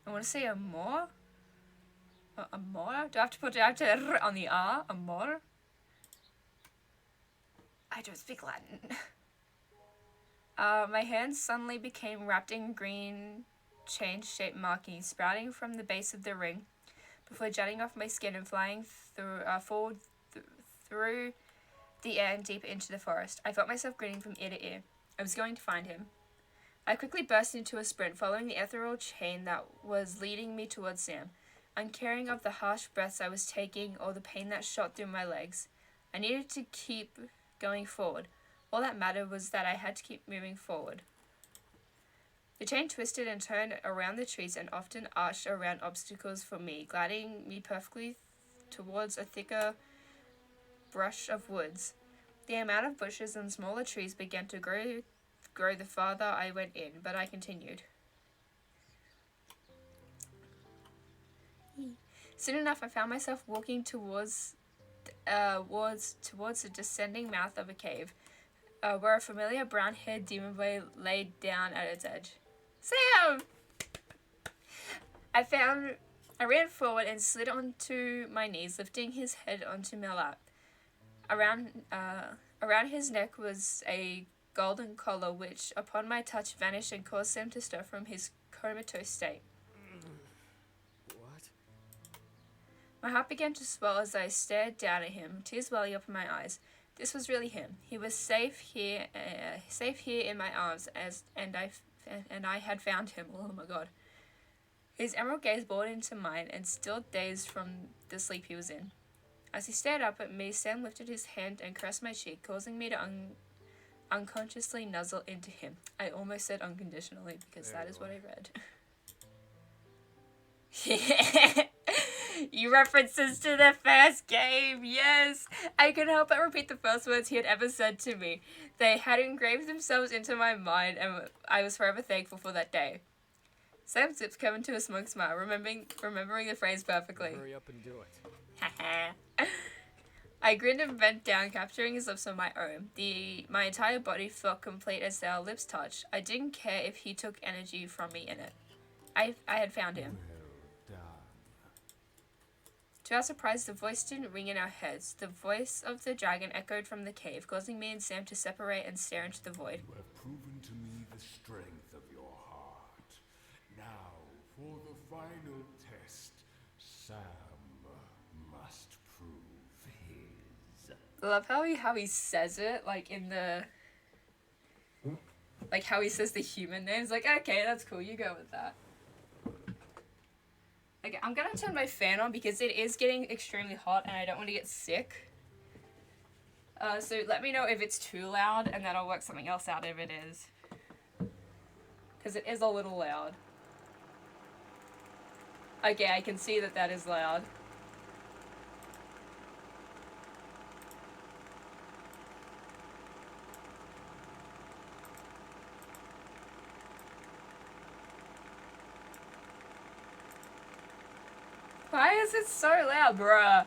I want to say amor? Amor? Do I have to put R on the R? Amor? I don't speak Latin. My hands suddenly became wrapped in green change-shaped markings sprouting from the base of the ring before jutting off my skin and flying forward through the air and deep into the forest. I felt myself grinning from ear to ear. I was going to find him. I quickly burst into a sprint, following the ethereal chain that was leading me towards Sam, uncaring of the harsh breaths I was taking or the pain that shot through my legs. I needed to keep going forward. All that mattered was that I had to keep moving forward. The chain twisted and turned around the trees and often arched around obstacles for me, gliding me perfectly towards a thicker brush of woods. The amount of bushes and smaller trees began to grow the farther I went in, but I continued. Soon enough, I found myself walking towards the descending mouth of a cave, where a familiar brown-haired demon boy laid down at its edge. Sam! I ran forward and slid onto my knees, lifting his head onto my lap. Around his neck was a golden collar, which, upon my touch, vanished and caused Sam to stir from his comatose state. What? My heart began to swell as I stared down at him, tears welling up in my eyes. This was really him. He was safe here in my arms, and I had found him. Oh my god. His emerald gaze bored into mine, and still dazed from the sleep he was in. As he stared up at me, Sam lifted his hand and caressed my cheek, causing me to unconsciously nuzzle into him. I almost said unconditionally, because that is what I read. You references to the first game, yes! I couldn't help but repeat the first words he had ever said to me. They had engraved themselves into my mind, and I was forever thankful for that day. Sam's lips curved into a smug smile, remembering the phrase perfectly. Hurry up and do it. I grinned and bent down, capturing his lips on my own. My entire body felt complete as our lips touched. I didn't care if he took energy from me in it. I had found him. Well done. To our surprise, the voice didn't ring in our heads. The voice of the dragon echoed from the cave, causing me and Sam to separate and stare into the void. You have proven to me the strength of your heart. Now, for the final test, Sam must prove his. I love how he says it, like in the... Like how he says the human names. Like, okay, that's cool, you go with that. Okay, I'm gonna turn my fan on because it is getting extremely hot and I don't want to get sick. So let me know if it's too loud and then I'll work something else out if it is. Because it is a little loud. Okay, I can see that is loud. Why is it so loud, bruh?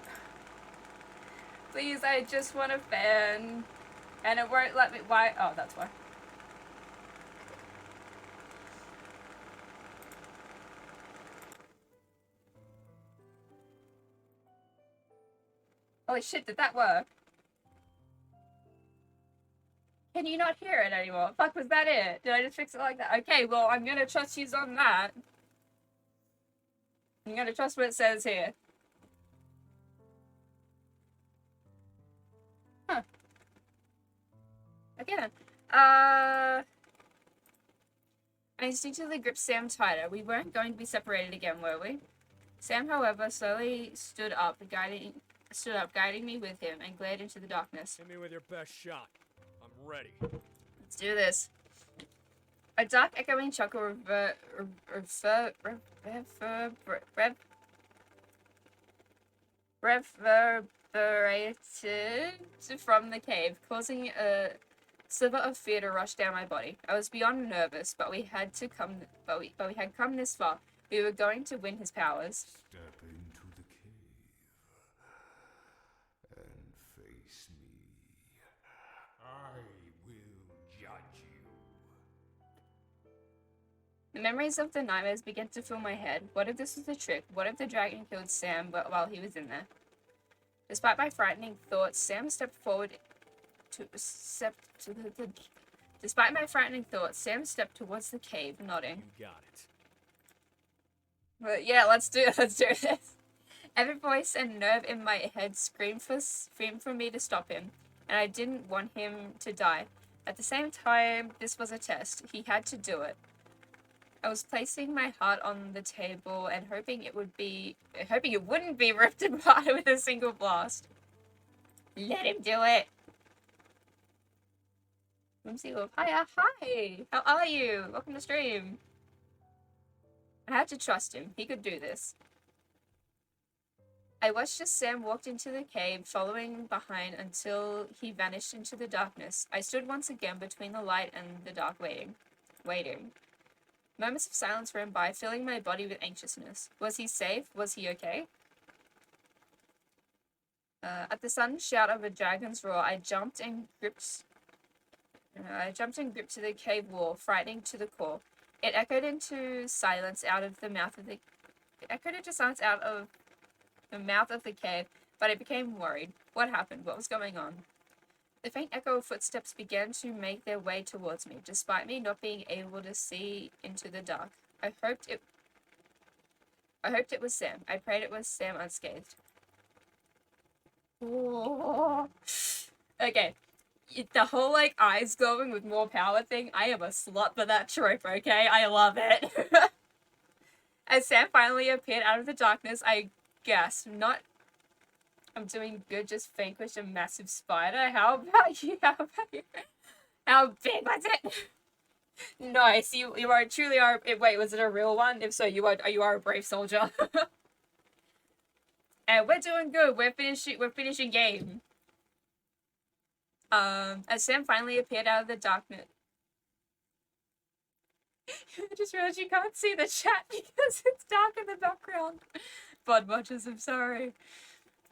Please, I just want a fan. And it won't let me. Why? Oh, that's why. Holy shit, did that work? Can you not hear it anymore? Fuck, was that it? Did I just fix it like that? Okay, well, I'm gonna trust you on that. I'm gonna trust what it says here. Huh. Okay then. I instinctively gripped Sam tighter. We weren't going to be separated again, were we? Sam, however, slowly stood up, guiding me with him, and glared into the darkness. Hit me with your best shot. I'm ready. Let's do this. A dark echoing chuckle reverberated from the cave, causing a sliver of fear to rush down my body. I was beyond nervous, but we had come this far. We were going to win his powers. Step into the cave and face me. I will judge you. The memories of the nightmares began to fill my head. What if this was a trick? What if the dragon killed Sam while he was in there? Despite my frightening thoughts, Sam stepped forward Despite my frightening thoughts, Sam stepped towards the cave, nodding. You got it. But yeah, let's do this. Every voice and nerve in my head screamed for me to stop him, and I didn't want him to die. At the same time, this was a test. He had to do it. I was placing my heart on the table and hoping it wouldn't be ripped apart with a single blast. Let him do it. Whimsy Wolf. Hiya, hi. How are you? Welcome to stream. I had to trust him. He could do this. I watched as Sam walked into the cave, following behind until he vanished into the darkness. I stood once again between the light and the dark, waiting. Moments of silence ran by, filling my body with anxiousness. Was he safe? Was he okay? At the sudden shout of a dragon's roar, I jumped and gripped to the cave wall, frightening to the core. It echoed into silence out of the mouth of the cave, but I became worried. What happened? What was going on? The faint echo of footsteps began to make their way towards me, despite me not being able to see into the dark. I hoped it was Sam. I prayed it was Sam unscathed. Oh. Okay. The whole, like, eyes glowing with more power thing, I am a slut for that trope, okay? I love it. As Sam finally appeared out of the darkness, I gasped. Not, I'm doing good, just vanquished a massive spider. How about you? How about you? How big was it? Nice. You are truly are. Wait, was it a real one? If so, you are a brave soldier. And we're doing good. We're finishing game. As Sam finally appeared out of the darkness. I just realized you can't see the chat because it's dark in the background. VOD watchers, I'm sorry.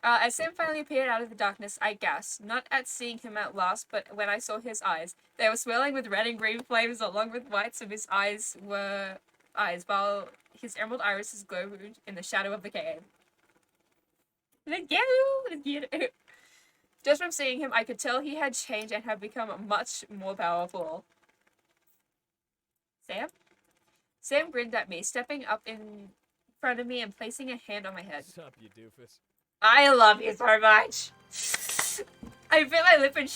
As Sam finally appeared out of the darkness, I gasped, not at seeing him at last, but when I saw his eyes. They were swirling with red and green flames along with whites of his eyes, while his emerald irises glowed in the shadow of the cave. Let's get. Just from seeing him, I could tell he had changed and had become much more powerful. Sam? Sam grinned at me, stepping up in front of me and placing a hand on my head. What's up, you doofus? I love you so much! I bit my lip and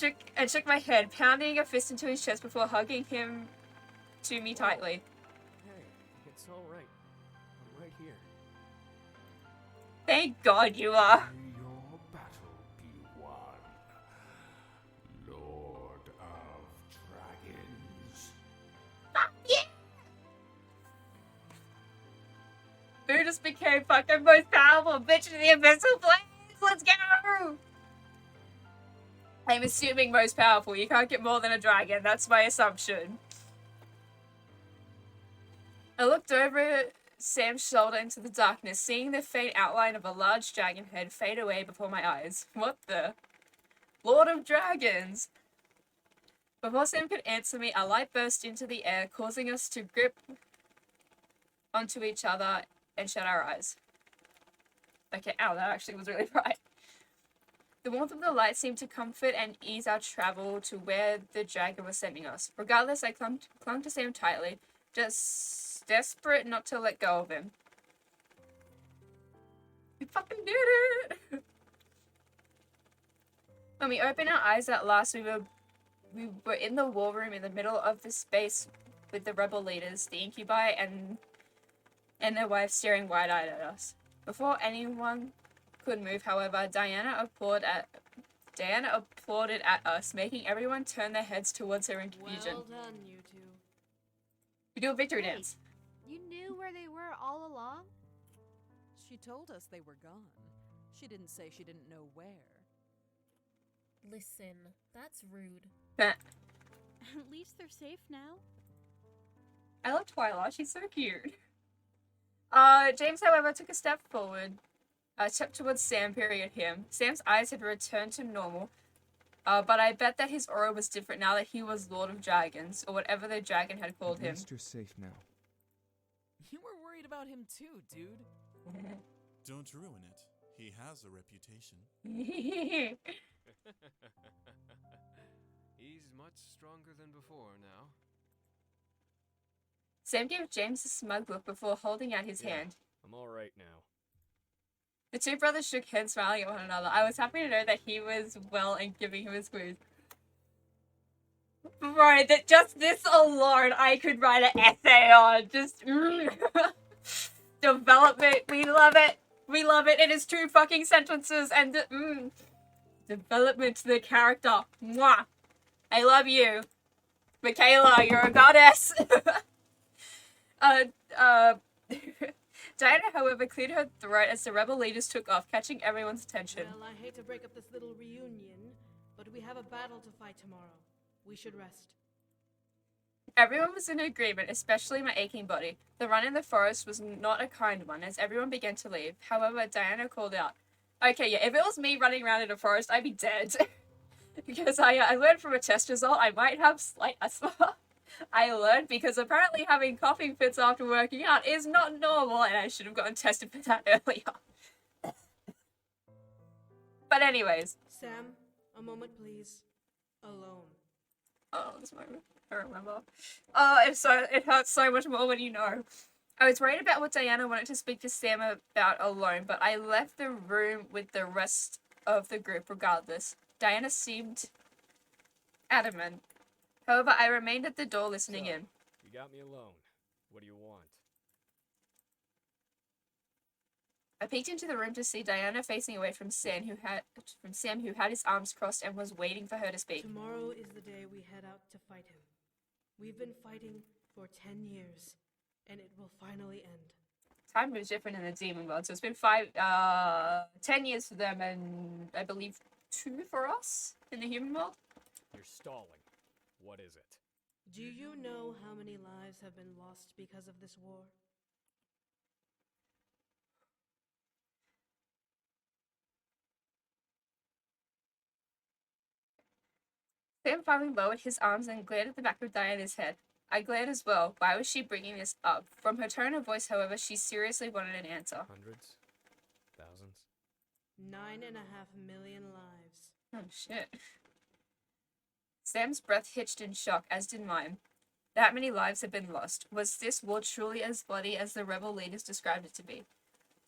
shook my head, pounding a fist into his chest before hugging him to me tightly. Hey, it's alright. I'm right here. Thank God you are. May your battle be won, Lord of Dragons. Yeah! Who just became fucking most powerful bitch in the Abyssal Blades? Let's go! I'm assuming most powerful. You can't get more than a dragon. That's my assumption. I looked over Sam's shoulder into the darkness, seeing the faint outline of a large dragon head fade away before my eyes. What the? Lord of Dragons! Before Sam could answer me, a light burst into the air, causing us to grip onto each other and shut our eyes. Okay, ow, that actually was really bright. The warmth of the light seemed to comfort and ease our travel to where the dragon was sending us. Regardless, I clung to Sam tightly, just desperate not to let go of him. We fucking did it! When we opened our eyes at last, we were in the war room in the middle of the space with the rebel leaders, the incubi, and their wives staring wide-eyed at us. Before anyone could move, however, Diana applauded at us, making everyone turn their heads towards her in confusion. Well done, you two. We do a victory Wait. dance. You knew where they were all along? She told us they were gone. She didn't say she didn't know where. Listen, that's rude. At least they're safe now. I love Twyla, she's so cute. James, however, took a step forward, stepped towards Sam, peering at him. Sam's eyes had returned to normal, but I bet that his aura was different now that he was Lord of Dragons, or whatever the dragon had called him. At least you're safe now. You were worried about him too, dude. Don't ruin it. He has a reputation. He's much stronger than before now. Sam gave James a smug look before holding out his hand. I'm alright now. The two brothers shook hands, smiling at one another. I was happy to know that he was well and giving him a squeeze. Right, that just this alone I could write an essay on. Just development. We love it. We love it. It is 2 fucking sentences and development to the character. Mwah. I love you. Michaela, you're a goddess. Diana, however, cleared her throat as the rebel leaders took off, catching everyone's attention. Well, I hate to break up this little reunion, but we have a battle to fight tomorrow. We should rest. Everyone was in agreement, especially my aching body. The run in the forest was not a kind one, as everyone began to leave. However, Diana called out, "Okay, yeah, if it was me running around in a forest, I'd be dead." Because I learned from a test result I might have slight asthma. I learned because apparently having coughing fits after working out is not normal, and I should have gotten tested for that earlier. But anyways. Sam, a moment please. Alone. Oh, this moment. I remember. Oh, it hurts so much more when you know. I was worried about what Diana wanted to speak to Sam about alone, but I left the room with the rest of the group regardless. Diana seemed adamant. However, I remained at the door listening in. You got me alone. What do you want? I peeked into the room to see Diana facing away from Sam, who had his arms crossed and was waiting for her to speak. Tomorrow is the day we head out to fight him. We've been fighting for 10 years, and it will finally end. Time moves different in the demon world, so it's been 10 years for them, and I believe 2 for us in the human world. You're stalling. What is it? Do you know how many lives have been lost because of this war? Sam finally lowered his arms and glared at the back of Diana's head. I glared as well. Why was she bringing this up? From her tone of voice, however, she seriously wanted an answer. Hundreds? Thousands? 9.5 million lives. Oh, shit. Sam's breath hitched in shock, as did mine. That many lives had been lost. Was this war truly as bloody as the rebel leaders described it to be?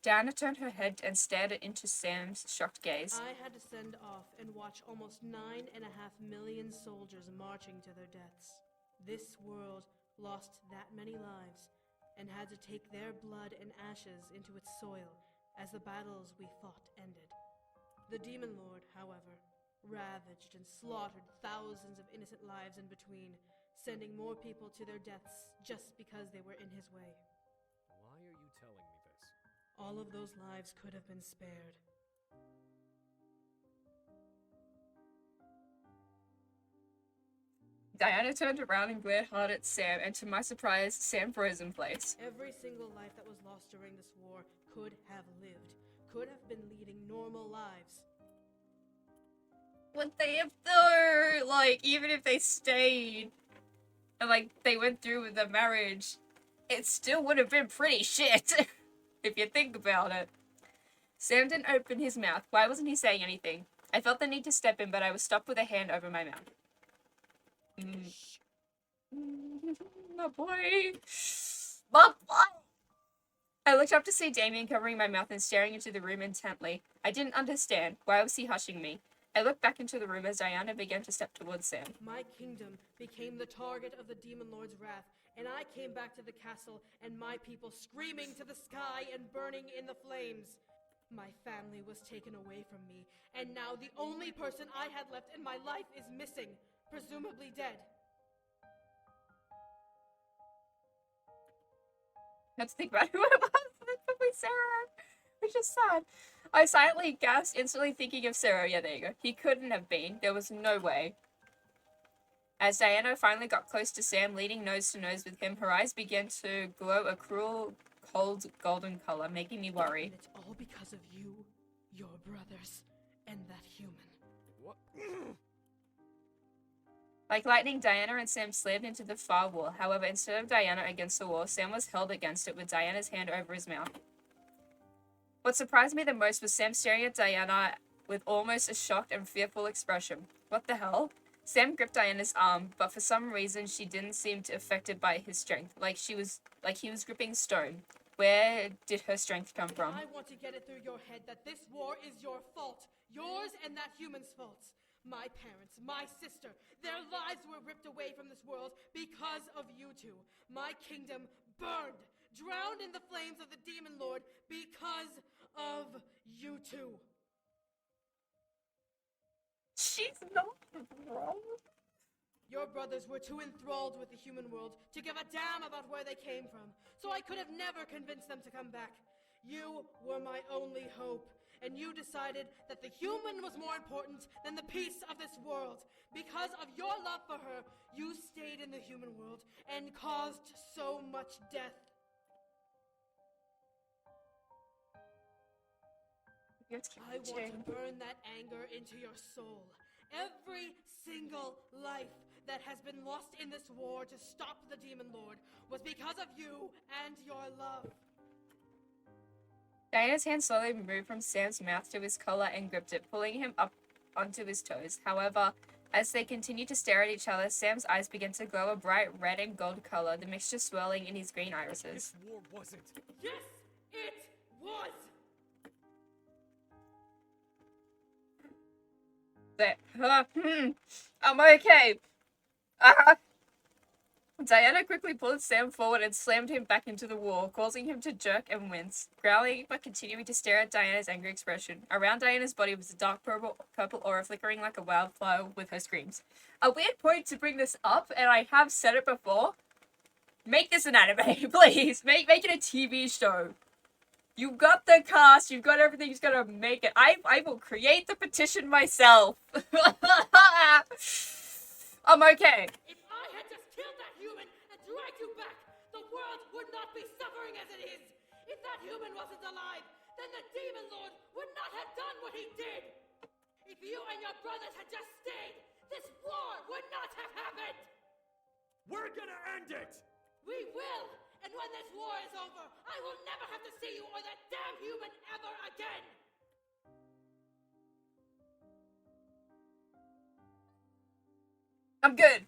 Diana turned her head and stared into Sam's shocked gaze. I had to send off and watch almost 9.5 million soldiers marching to their deaths. This world lost that many lives and had to take their blood and ashes into its soil as the battles we fought ended. The Demon Lord, however, ravaged and slaughtered thousands of innocent lives in between, sending more people to their deaths just because they were in his way. Why are you telling me this? All of those lives could have been spared. Diana turned around and glared hard at Sam, and to my surprise, Sam froze in place. Every single life that was lost during this war could have lived, could have been leading normal lives. Would they have though? Like, even if they stayed and like they went through with the marriage, it still would have been pretty shit. If you think about it. Sam didn't open his mouth. Why wasn't he saying anything? I felt the need to step in, but I was stopped with a hand over my mouth. My boy. My boy. I looked up to see Damien covering my mouth and staring into the room intently. I didn't understand. Why was he hushing me? I looked back into the room as Diana began to step towards Sam. My kingdom became the target of the Demon Lord's wrath, and I came back to the castle and my people screaming to the sky and burning in the flames. My family was taken away from me, and now the only person I had left in my life is missing, presumably dead. I had to think about who it was. Probably Sarah. Which is sad. I silently gasped, instantly thinking of Sarah. Yeah, there you go. He couldn't have been. There was no way. As Diana finally got close to Sam, leaning nose to nose with him, her eyes began to glow a cruel, cold, golden color, making me worry. And it's all because of you, your brothers, and that human. What? Like lightning, Diana and Sam slammed into the far wall. However, instead of Diana against the wall, Sam was held against it with Diana's hand over his mouth. What surprised me the most was Sam staring at Diana with almost a shocked and fearful expression. What the hell? Sam gripped Diana's arm, but for some reason she didn't seem affected by his strength, like he was gripping stone. Where did her strength come from? I want to get it through your head that this war is your fault. Yours and that human's faults. My parents, my sister, their lives were ripped away from this world because of you two. My kingdom burned, drowned in the flames of the Demon Lord because of you two. She's not wrong. Your brothers were too enthralled with the human world to give a damn about where they came from, so I could have never convinced them to come back. You were my only hope, and you decided that the human was more important than the peace of this world. Because of your love for her, you stayed in the human world and caused so much death. I want to burn that anger into your soul. Every single life that has been lost in this war to stop the Demon Lord was because of you and your love. Diana's hand slowly moved from Sam's mouth to his collar and gripped it, pulling him up onto his toes. However, as they continued to stare at each other, Sam's eyes began to glow a bright red and gold color, the mixture swirling in his green irises. This war wasn't. Yes, it was! I'm okay. Diana quickly pulled Sam forward and slammed him back into the wall, causing him to jerk and wince, growling but continuing to stare at Diana's angry expression. Around Diana's body was a dark purple aura flickering like a wildfire with her screams. A weird point to bring this up, and I have said it before, make this an anime, please. Make it a TV show. You've got the cast, you've got everything, you've got to make it. I will create the petition myself. I'm okay. If I had just killed that human and dragged you back, the world would not be suffering as it is. If that human wasn't alive, then the Demon Lord would not have done what he did. If you and your brothers had just stayed, this war would not have happened. We're gonna end it! We will! And when this war is over, I will never have to see you or that damn human ever again! I'm good.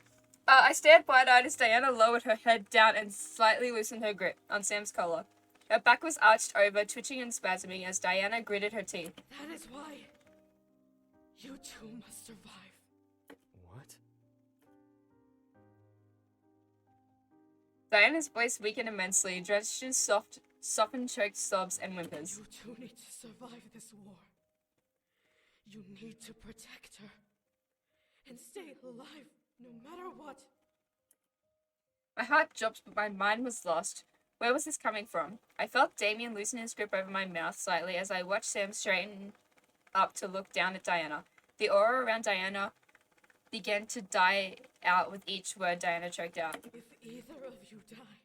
I stared wide-eyed as Diana lowered her head down and slightly loosened her grip on Sam's collar. Her back was arched over, twitching and spasming as Diana gritted her teeth. That is why you two must survive. What? Diana's voice weakened immensely, drenched in softened choked sobs and whimpers. You two need to survive this war. You need to protect her and stay alive no matter what. My heart dropped, but my mind was lost. Where was this coming from? I felt Damien loosen his grip over my mouth slightly as I watched Sam straighten up to look down at Diana. The aura around Diana began to die out with each word Diana choked out. If either of you die,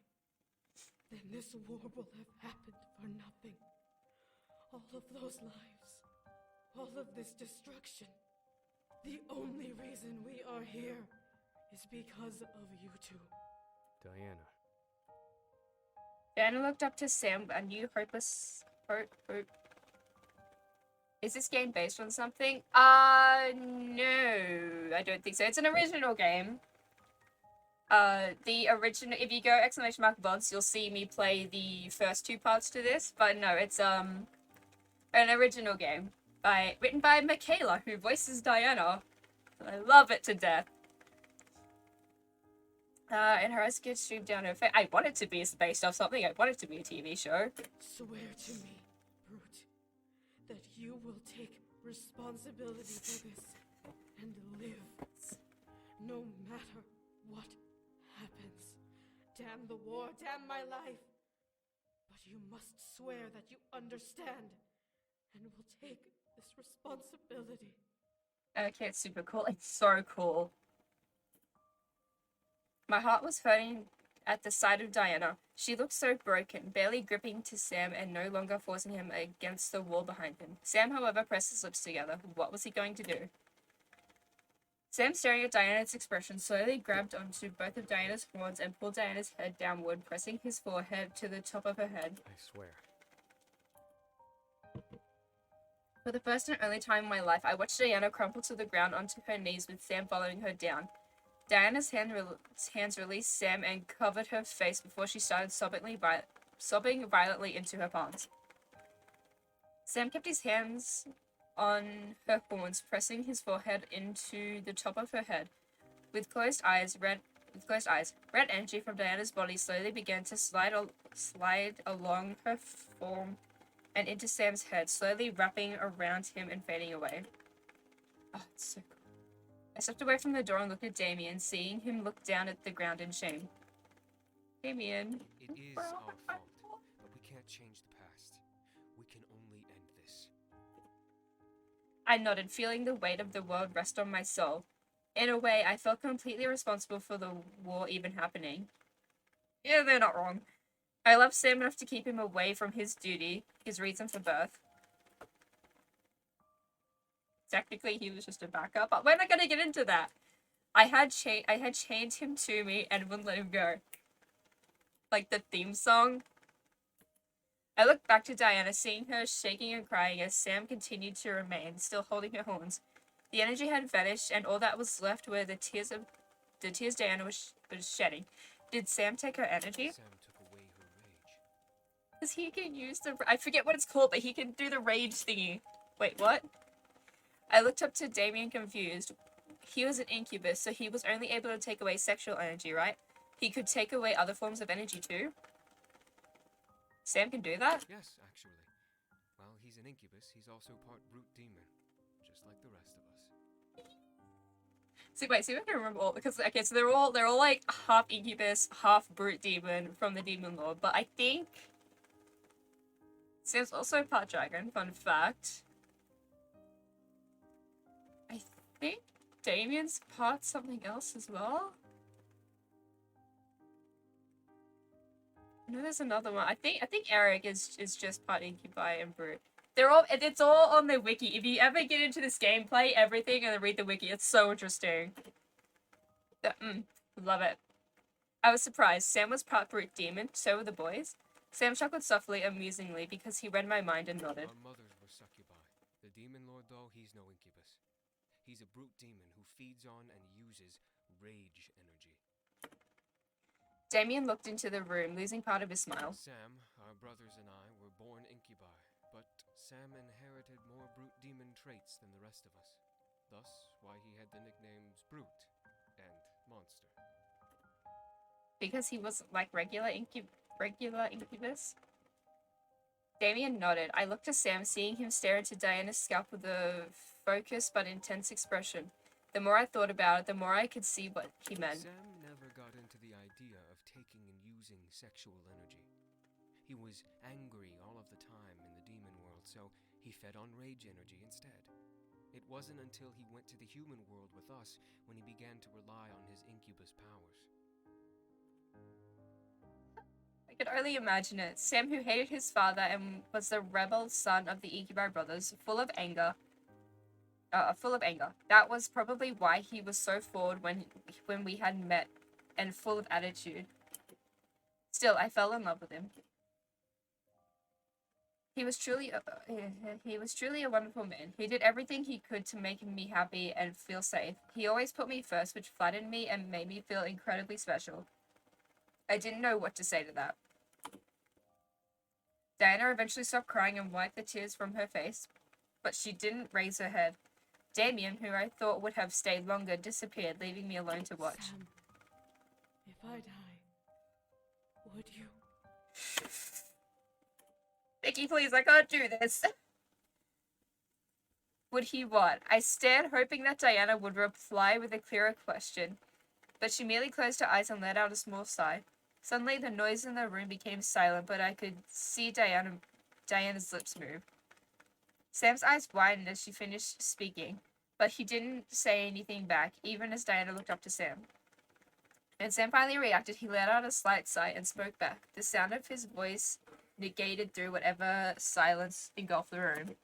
then this war will have happened for nothing. All of those lives, all of this destruction. The only reason we are here is because of you two. Diana. Diana looked up to Sam, a new hopeless hope. Is this game based on something? No, I don't think so. It's an original game. The original, if you go !VODs, you'll see me play the first two parts to this, but no, it's an original game written by Michaela, who voices Diana. I love it to death. And her eyes get streamed down her face. I want it to be based off something. I want it to be a TV show. Swear to me, Brute, that you will take responsibility for this and live, no matter what happens. Damn the war, damn my life. But you must swear that you understand and will take this responsibility. Okay, it's super cool. It's so cool. My heart was hurting at the sight of Diana. She looked so broken, barely gripping to Sam and no longer forcing him against the wall behind him. Sam, however, pressed his lips together. What was he going to do? Sam, staring at Diana's expression, slowly grabbed onto both of Diana's horns and pulled Diana's head downward, pressing his forehead to the top of her head. I swear. For the first and only time in my life, I watched Diana crumple to the ground onto her knees with Sam following her down. Diana's hands released Sam and covered her face before she started sobbing violently into her palms. Sam kept his hands on her horns, pressing his forehead into the top of her head. With closed eyes, red energy from Diana's body slowly began to slide along her form and into Sam's head, slowly wrapping around him and fading away. Oh, it's so cool. I stepped away from the door and looked at Damien, seeing him look down at the ground in shame. Damien. It is our fault, but we can't change the past. We can only end this. I nodded, feeling the weight of the world rest on my soul. In a way, I felt completely responsible for the war even happening. Yeah, they're not wrong. I loved Sam enough to keep him away from his duty, his reason for birth. Technically, he was just a backup, but we're not gonna get into that. I had chained him to me and wouldn't let him go. Like the theme song. I looked back to Diana, seeing her shaking and crying as Sam continued to remain, still holding her horns. The energy had vanished, and all that was left were the tears Diana was shedding. Did Sam take her energy? Sam took away her rage. Because he can use the... I forget what it's called, but he can do the rage thingy. Wait, what? I looked up to Damien confused. He was an incubus, so he was only able to take away sexual energy, right? He could take away other forms of energy too? Sam can do that? Yes, actually. While he's an incubus, he's also part brute demon, just like the rest of us. See if I can remember all, because, okay, so they're all like half incubus, half brute demon from the Demon Lord, but I think Sam's also part dragon, fun fact. I think Damien's part something else as well. No, there's another one. I think Eric is just part incubi and brute. It's all on the wiki. If you ever get into this game, play everything and then read the wiki. It's so interesting. Love it. I was surprised. Sam was part brute demon, so were the boys. Sam chuckled softly, amusingly, because he read my mind and nodded. Our mothers were succubi. The demon lord, though, he's no incubus. He's a brute demon who feeds on and uses rage energy. Damien looked into the room, losing part of his smile. Sam, our brothers and I were born incubi, but Sam inherited more brute demon traits than the rest of us. Thus, why he had the nicknames Brute and Monster. Because he wasn't like regular incubus? Damien nodded. I looked to Sam, seeing him stare into Diana's scalp with a focused but intense expression. The more I thought about it, the more I could see what he meant. Sam never got into the idea of taking and using sexual energy. He was angry all of the time in the demon world, so he fed on rage energy instead. It wasn't until he went to the human world with us when he began to rely on his incubus powers. I could only imagine it. Sam, who hated his father and was the rebel son of the Incubi brothers, full of anger. That was probably why he was so forward when we had met, and full of attitude. Still, I fell in love with him. He was truly a wonderful man. He did everything he could to make me happy and feel safe. He always put me first, which flattered me and made me feel incredibly special. I didn't know what to say to that. Diana eventually stopped crying and wiped the tears from her face, but she didn't raise her head. Damien, who I thought would have stayed longer, disappeared, leaving me alone to watch. Sam, if I die, would you? Vicky, please, I can't do this. Would he what? I stared, hoping that Diana would reply with a clearer question, but she merely closed her eyes and let out a small sigh. Suddenly, the noise in the room became silent, but I could see Diana's lips move. Sam's eyes widened as she finished speaking, but he didn't say anything back, even as Diana looked up to Sam. When Sam finally reacted, he let out a slight sigh and spoke back. The sound of his voice negated through whatever silence engulfed the room.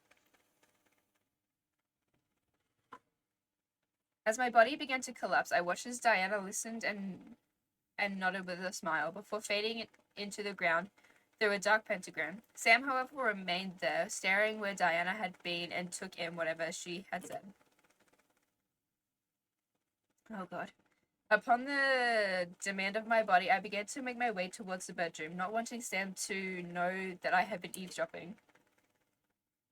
As my body began to collapse, I watched as Diana listened and nodded with a smile before fading into the ground through a dark pentagram. Sam, however, remained there, staring where Diana had been and took in whatever she had said. Oh god. Upon the demand of my body, I began to make my way towards the bedroom, not wanting Sam to know that I had been eavesdropping.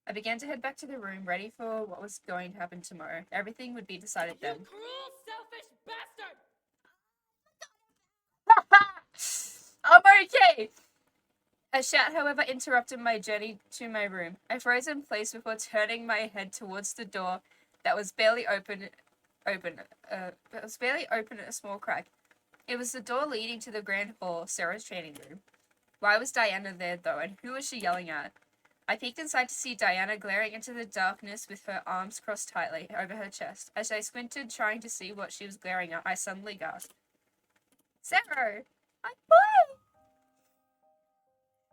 I began to head back to the room, ready for what was going to happen tomorrow. Everything would be decided then. You cruel, selfish bastard! I'm okay! A shout, however, interrupted my journey to my room. I froze in place before turning my head towards the door that was barely open at a small crack. It was the door leading to the grand hall, Sarah's training room. Why was Diana there, though, and who was she yelling at? I peeked inside to see Diana glaring into the darkness with her arms crossed tightly over her chest. As I squinted, trying to see what she was glaring at, I suddenly gasped. Sarah! My boy!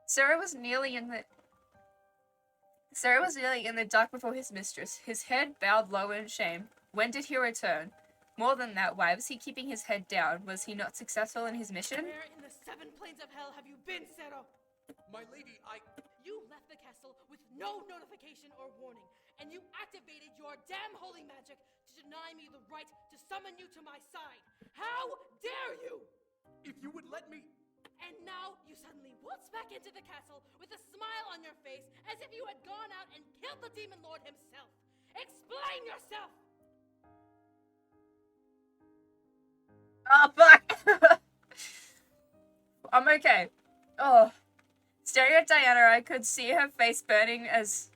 Sarah was kneeling in the dark before his mistress, his head bowed low in shame. When did he return? More than that, why was he keeping his head down? Was he not successful in his mission? Where in the 7 planes of hell have you been, Zero? My lady, You left the castle with no notification or warning, and you activated your damn holy magic to deny me the right to summon you to my side. How dare you! If you would let me... And now you suddenly waltz back into the castle with a smile on your face as if you had gone out and killed the Demon Lord himself. Explain yourself! Oh, fuck! I'm okay. Oh. Staring at Diana, I could see her face burning as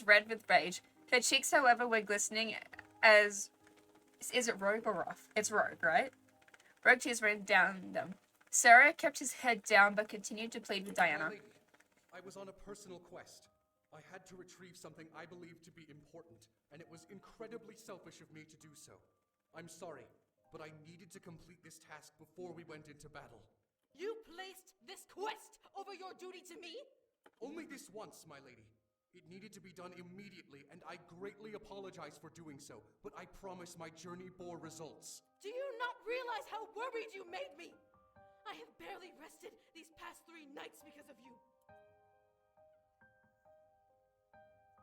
red with rage. Her cheeks, however, were glistening as... Is it Rogue or Roth? It's Rogue, right? Rogue tears ran down them. Sarah kept his head down but continued to plead with Diana. My lady, I was on a personal quest. I had to retrieve something I believed to be important, and it was incredibly selfish of me to do so. I'm sorry, but I needed to complete this task before we went into battle. You placed this quest over your duty to me? Only this once, my lady. It needed to be done immediately, and I greatly apologize for doing so, but I promise my journey bore results. Do you not realize how worried you made me? I have barely rested these past 3 nights because of you.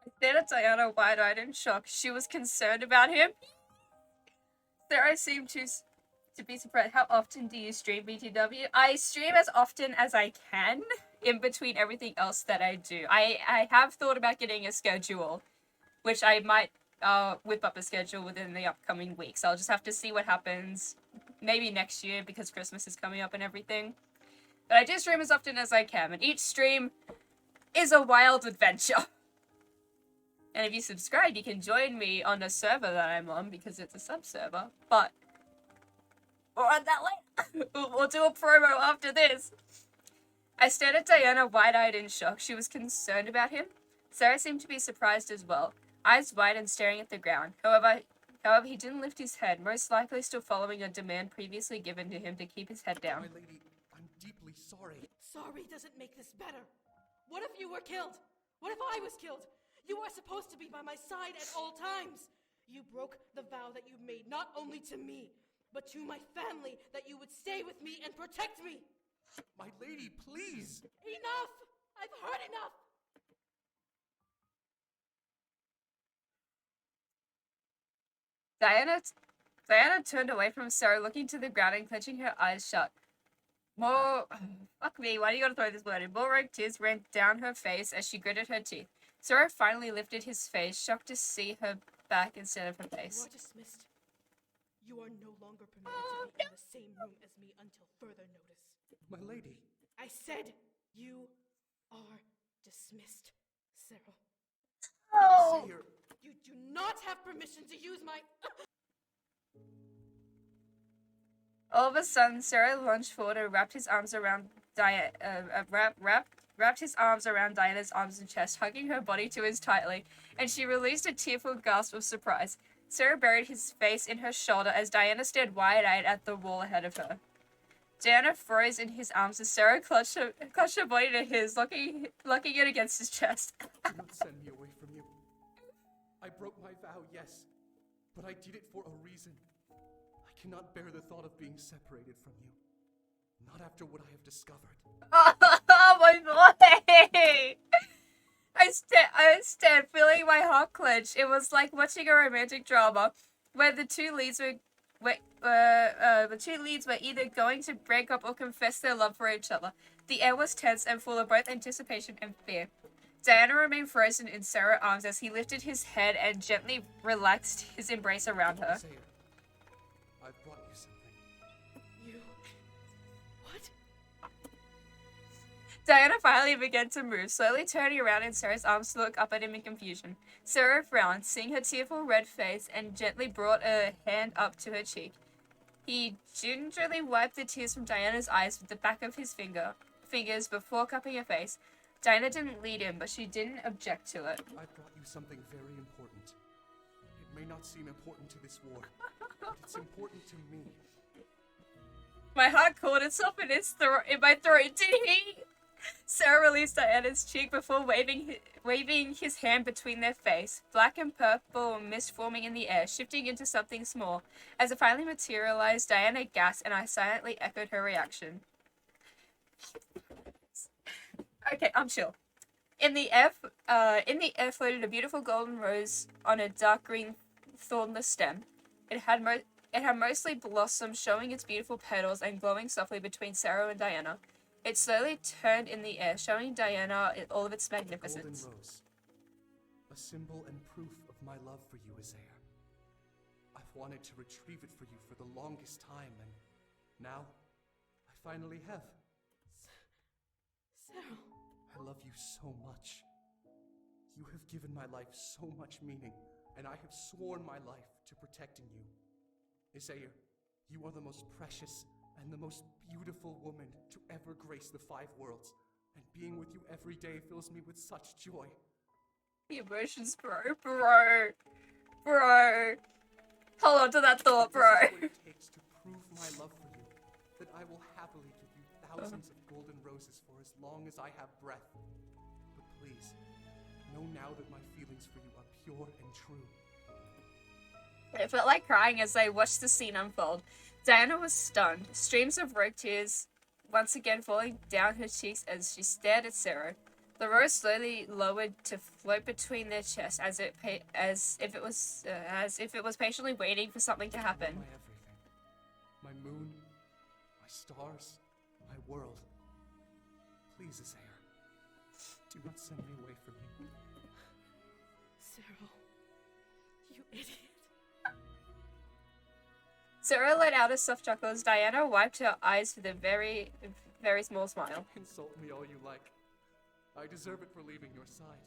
I stared at Diana wide-eyed in shock. She was concerned about him. Sarah seemed to be surprised. How often do you stream BTW? I stream as often as I can in between everything else that I do. I have thought about getting a schedule, which I might whip up a schedule within the upcoming weeks. I'll just have to see what happens. Maybe next year because Christmas is coming up and everything. But I do stream as often as I can, and each stream is a wild adventure. And if you subscribe, you can join me on a server that I'm on because it's a sub-server. But more on that later. We'll do a promo after this. I stared at Diana wide-eyed in shock. She was concerned about him. Sarah seemed to be surprised as well, eyes wide and staring at the ground. However, he didn't lift his head, most likely still following a demand previously given to him to keep his head down. My lady, I'm deeply sorry. Sorry doesn't make this better. What if you were killed? What if I was killed? You are supposed to be by my side at all times. You broke the vow that you made not only to me, but to my family, that you would stay with me and protect me. My lady, please! Enough! I've heard enough! Diana turned away from Sarah, looking to the ground and clenching her eyes shut. More... Fuck me, why do you gotta throw this word in? More red tears ran down her face as she gritted her teeth. Sarah finally lifted his face, shocked to see her back instead of her face. You are dismissed. You are no longer permitted to be in the same room as me until further notice. My lady. I said you are dismissed, Sarah. Oh! Say your... You do not have permission to use my... All of a sudden, Sarah lunged forward and wrapped his arms around wrapped his arms around Diana's arms and chest, hugging her body to his tightly, and she released a tearful gasp of surprise. Sarah buried his face in her shoulder as Diana stared wide-eyed at the wall ahead of her. Diana froze in his arms as Sarah clutched her body to his, locking it against his chest. Do not send me away from you. I broke my vow, yes, but I did it for a reason. I cannot bear the thought of being separated from you. Not after what I have discovered. Oh my boy! I stared, feeling my heart clench. It was like watching a romantic drama where the two leads were either going to break up or confess their love for each other. The air was tense and full of both anticipation and fear. Diana remained frozen in Sarah's arms as he lifted his head and gently relaxed his embrace around her. Say it. I've brought you something. You... What? Diana finally began to move, slowly turning around in Sarah's arms to look up at him in confusion. Sarah frowned, seeing her tearful red face, and gently brought a hand up to her cheek. He gingerly wiped the tears from Diana's eyes with the back of his fingers before cupping her face. Diana didn't lead in, but she didn't object to it. I brought you something very important. It may not seem important to this war, but it's important to me. My heart caught itself in my throat. Did he? Sarah released Diana's cheek before waving his hand between their face. Black and purple mist forming in the air, shifting into something small. As it finally materialized, Diana gasped, and I silently echoed her reaction. Okay, I'm chill. In the air floated a beautiful golden rose on a dark green thornless stem. It had mostly blossomed, showing its beautiful petals and glowing softly between Sarah and Diana. It slowly turned in the air, showing Diana in all of its magnificence. Golden rose. A symbol and proof of my love for you, Isaiah. I've wanted to retrieve it for you for the longest time, and now I finally have. Sarah. I love you so much. You have given my life so much meaning, and I have sworn my life to protecting you. Isaiah, you are the most precious and the most beautiful woman to ever grace the 5 worlds, and being with you every day fills me with such joy. The emotions, bro. Hold on to that thought, bro. This is what it takes to prove my love for you, that I will happily give you thousands of golden roses for as long as I have breath. But please, know now that my feelings for you are pure and true. It felt like crying as I watched the scene unfold. Diana was stunned, streams of rose tears once again falling down her cheeks as she stared at Sarah. The rose slowly lowered to float between their chests as if it was patiently waiting for something to happen. My everything. My moon, my stars, my world. Please, Isaiah, do not send me away from you. Sarah, you idiot. Sarah let out a soft chuckle as Diana wiped her eyes with a very, very small smile. Insult me all you like. I deserve it for leaving your side.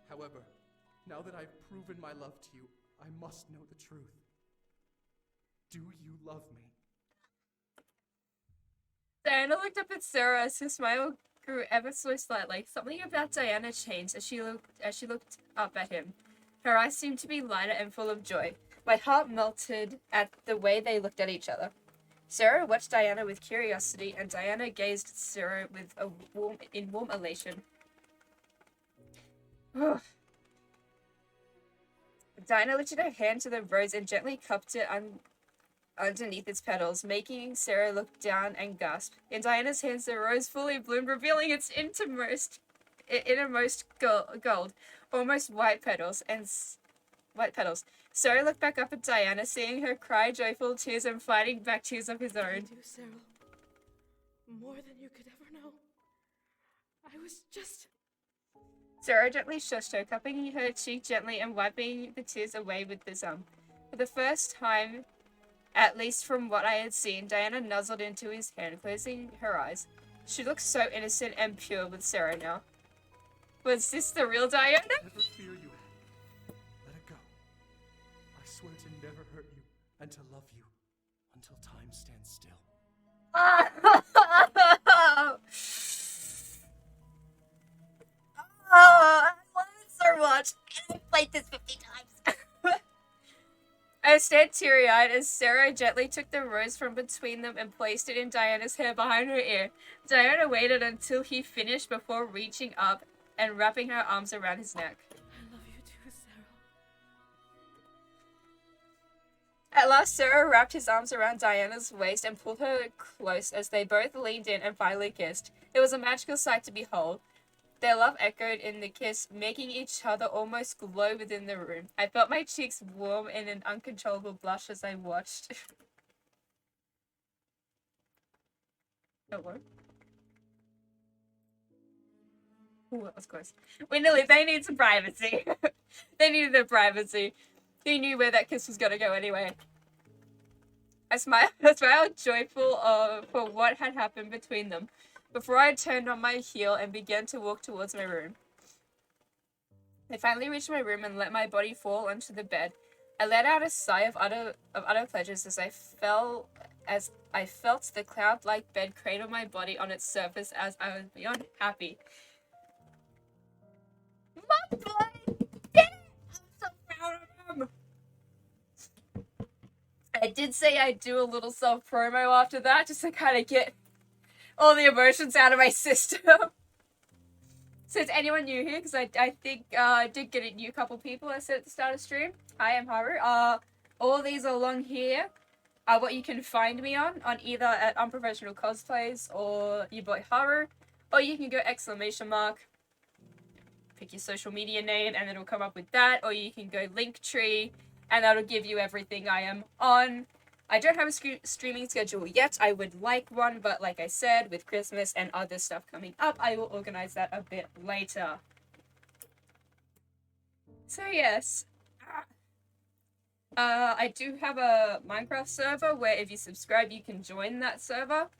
However, now that I've proven my love to you, I must know the truth. Do you love me? Diana looked up at Sarah as her smile grew ever so slightly. Something about Diana changed as she looked up at him. Her eyes seemed to be lighter and full of joy. My heart melted at the way they looked at each other. Sarah watched Diana with curiosity, and Diana gazed at Sarah with warm elation. Diana lifted her hand to the rose and gently cupped it underneath its petals, making Sarah look down and gasp. In Diana's hands, the rose fully bloomed, revealing its innermost gold, almost white petals. Sarah looked back up at Diana, seeing her cry joyful tears and fighting back tears of his I own. do, Sarah. More than you could ever know. I was just... Sarah gently shushed her, cupping her cheek gently and wiping the tears away with his arm. For the first time, at least from what I had seen, Diana nuzzled into his hand, closing her eyes. She looked so innocent and pure with Sarah now. Was this the real Diana? Never fear you. Let it go. I swear to never hurt you and to love you until time stands still. I love it so much. I've played this 50 times. I stared teary-eyed as Sarah gently took the rose from between them and placed it in Diana's hair behind her ear. Diana waited until he finished before reaching up and wrapping her arms around his neck. I love you too, Sarah. At last, Sarah wrapped his arms around Diana's waist and pulled her close as they both leaned in and finally kissed. It was a magical sight to behold. Their love echoed in the kiss, making each other almost glow within the room. I felt my cheeks warm in an uncontrollable blush as I watched. Hello? Ooh, that was close. They need some privacy. They needed their privacy. He knew where that kiss was gonna go anyway. I smiled joyful for what had happened between them, before I turned on my heel and began to walk towards my room. I finally reached my room and let my body fall onto the bed. I let out a sigh of utter pleasures as I felt the cloud-like bed cradle my body on its surface as I was beyond happy. My boy did it! I'm so proud of him! I did say I'd do a little self-promo after that, just to kind of get all the emotions out of my system. So is anyone new here? Because I think I did get a new couple people I said at the start of the stream. Hi, I'm Haru. All these along here are what you can find me on either at Unprofessional Cosplays or your boy Haru, or you can go exclamation mark, pick your social media name, and it'll come up with that, or you can go Linktree, and that'll give you everything I am on. I don't have a streaming schedule yet. I would like one, but like I said, with Christmas and other stuff coming up, I will organize that a bit later. So yes, I do have a Minecraft server where if you subscribe, you can join that server,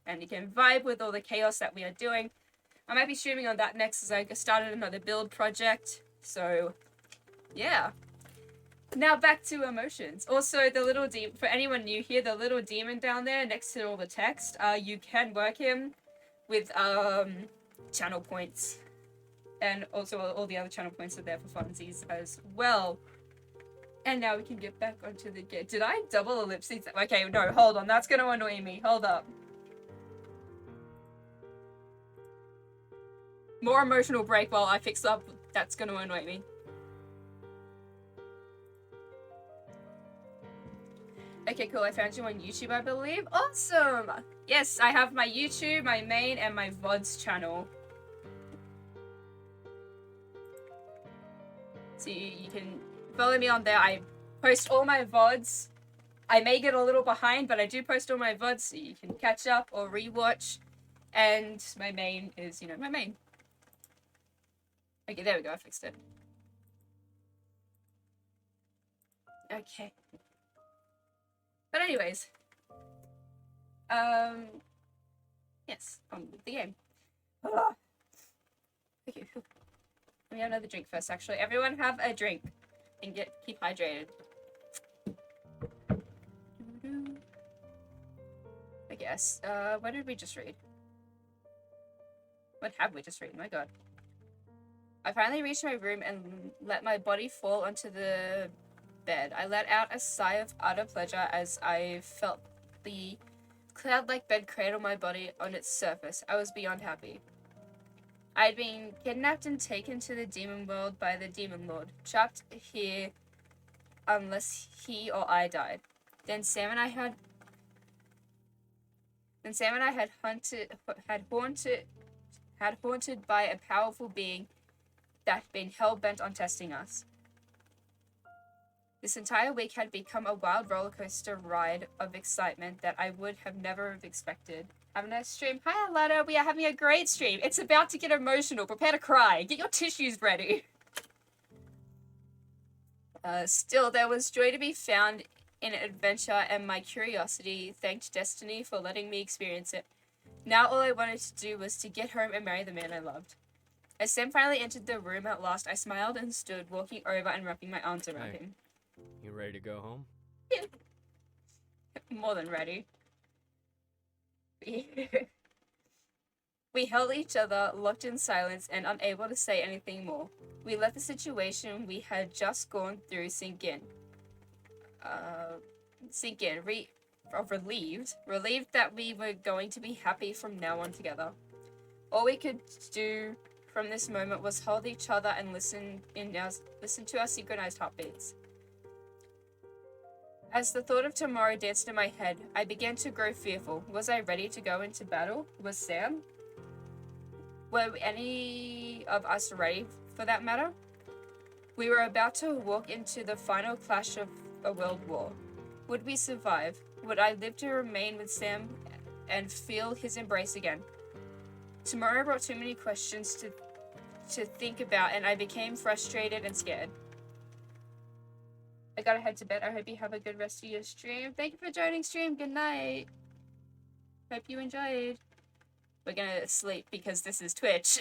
and you can vibe with all the chaos that we are doing. I might be streaming on that next as I started another build project, so yeah. Now back to emotions. Also, the little for anyone new here, the little demon down there next to all the text, you can work him with channel points, and also all the other channel points are there for funsies as well. And now we can get back onto the game. Did I double ellipses? Okay, no, hold on. That's gonna annoy me. Hold up. More emotional break while I fix up. That's gonna annoy me. Okay, cool. I found you on YouTube, I believe. Awesome! Yes, I have my YouTube, my main, and my VODs channel. So you can follow me on there. I post all my VODs. I may get a little behind, but I do post all my VODs so you can catch up or rewatch. And my main is, you know, my main. Okay, there we go. I fixed it. Okay. But anyways. Yes, on with the game. Ah. Okay, let me have another drink first, actually. Everyone have a drink. And keep hydrated. I guess. What did we just read? What have we just read? My god. I finally reached my room and let my body fall onto the bed. I let out a sigh of utter pleasure as I felt the cloud-like bed cradle my body on its surface. I was beyond happy. I had been kidnapped and taken to the demon world by the demon lord, trapped here unless he or I died. Then Sam and I had haunted by a powerful being that had been hell-bent on testing us. This entire week had become a wild rollercoaster ride of excitement that I would have never expected. Have a nice stream. Hi, Alana. We are having a great stream. It's about to get emotional. Prepare to cry. Get your tissues ready. Still, there was joy to be found in adventure, and my curiosity thanked destiny for letting me experience it. Now all I wanted to do was to get home and marry the man I loved. As Sam finally entered the room at last, I smiled and stood, walking over and wrapping my arms around him. You ready to go home? Yeah. More than ready. We held each other, locked in silence, and unable to say anything more. We let the situation we had just gone through sink in. Relieved that we were going to be happy from now on together. All we could do from this moment was hold each other and listen to our synchronized heartbeats. As the thought of tomorrow danced in my head, I began to grow fearful. Was I ready to go into battle? Was Sam? Were any of us ready, for that matter? We were about to walk into the final clash of a world war. Would we survive? Would I live to remain with Sam and feel his embrace again? Tomorrow brought too many questions to think about, and I became frustrated and scared. I gotta head to bed. I hope you have a good rest of your stream. Thank you for joining stream. Good night. Hope you enjoyed. We're gonna sleep because this is Twitch.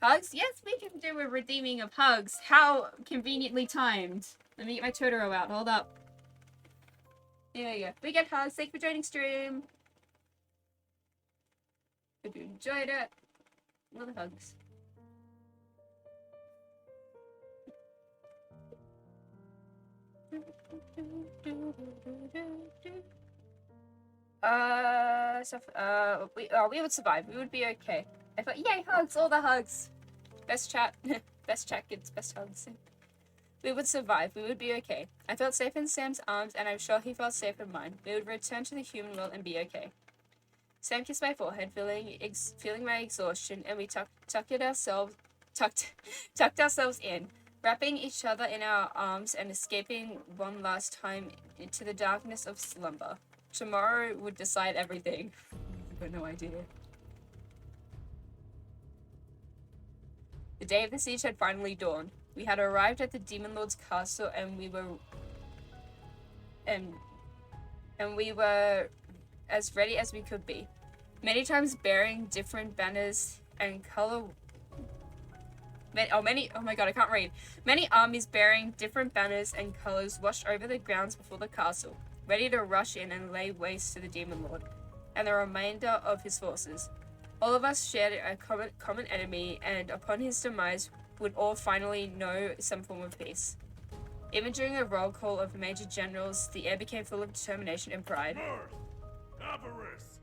Hugs? Yes, we can do a redeeming of hugs. How conveniently timed. Let me get my Totoro out. Hold up. There you go. We get hugs. Thank you for joining stream. Hope you enjoyed it. Love the hugs. We would survive. We would be okay. I thought, yay, hugs, all the hugs. Best chat, best chat kids, best hugs. We would survive. We would be okay. I felt safe in Sam's arms, and I'm sure he felt safe in mine. We would return to the human world and be okay. Sam kissed my forehead, feeling my exhaustion, and we tucked ourselves in, wrapping each other in our arms and escaping one last time into the darkness of slumber. Tomorrow would decide everything. I've got no idea. The day of the siege had finally dawned. We had arrived at the Demon Lord's castle, and we were as ready as we could be. Many times bearing different banners and color. Oh my god, I can't read. Many armies bearing different banners and colors washed over the grounds before the castle, ready to rush in and lay waste to the Demon Lord and the remainder of his forces. All of us shared a common enemy, and upon his demise, would all finally know some form of peace. Even during a roll call of major generals, the air became full of determination and pride. Mirth, Avarice,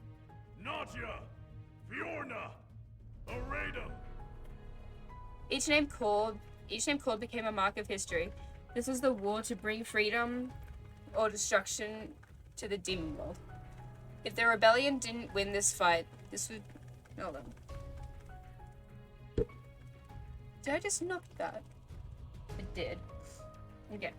Nadia, Fiorna, Aradum. Each name called became a mark of history. This was the war to bring freedom or destruction to the Demon World. If the rebellion didn't win this fight, this would... Hold on. Did I just knock that? It did. Okay.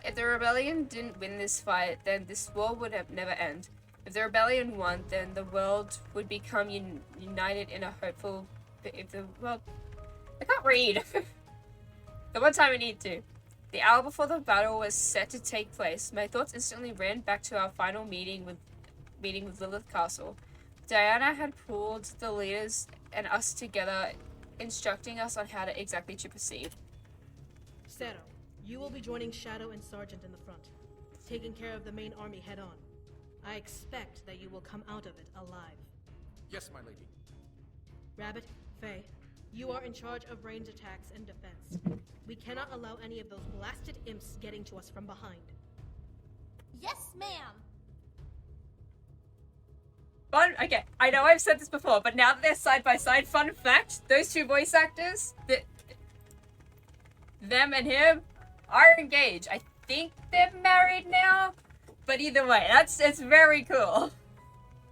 If the rebellion didn't win this fight, then this war would have never end. If the rebellion won, then the world would become united in a hopeful... If the world... I can't read! The one time I need to. The hour before the battle was set to take place, my thoughts instantly ran back to our final meeting with Lilith Castle. Diana had pulled the leaders and us together, instructing us on how to exactly to proceed. Zero, you will be joining Shadow and Sergeant in the front, taking care of the main army head on. I expect that you will come out of it alive. Yes, my lady. Rabbit, Faye, you are in charge of range attacks and defense. We cannot allow any of those blasted imps getting to us from behind. Yes, ma'am. Fun. Okay, I know I've said this before, but now that they're side by side, fun fact: those two voice actors, them and him, are engaged. I think they're married now, but either way, it's very cool.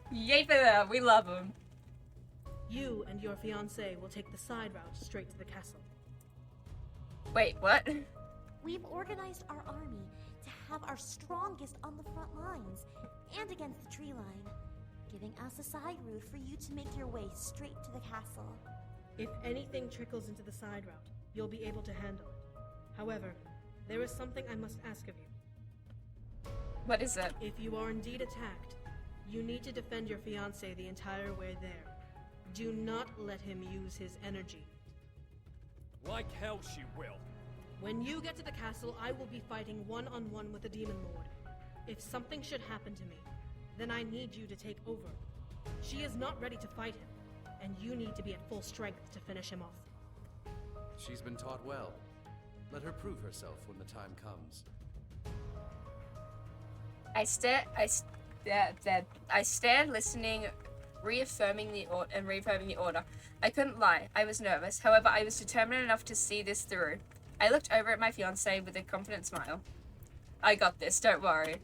Yay for them. We love them. You and your fiancé will take the side route straight to the castle. Wait, what? We've organized our army to have our strongest on the front lines and against the tree line, giving us a side route for you to make your way straight to the castle. If anything trickles into the side route, you'll be able to handle it. However, there is something I must ask of you. What is it? If you are indeed attacked, you need to defend your fiancé the entire way there. Do not let him use his energy. Like hell she will. When you get to the castle, I will be fighting one-on-one with the Demon Lord. If something should happen to me, then I need you to take over. She is not ready to fight him, and you need to be at full strength to finish him off. She's been taught well. Let her prove herself when the time comes. I stared, listening, reaffirming the order. I couldn't lie. I was nervous. However, I was determined enough to see this through. I looked over at my fiancé with a confident smile. I got this, don't worry.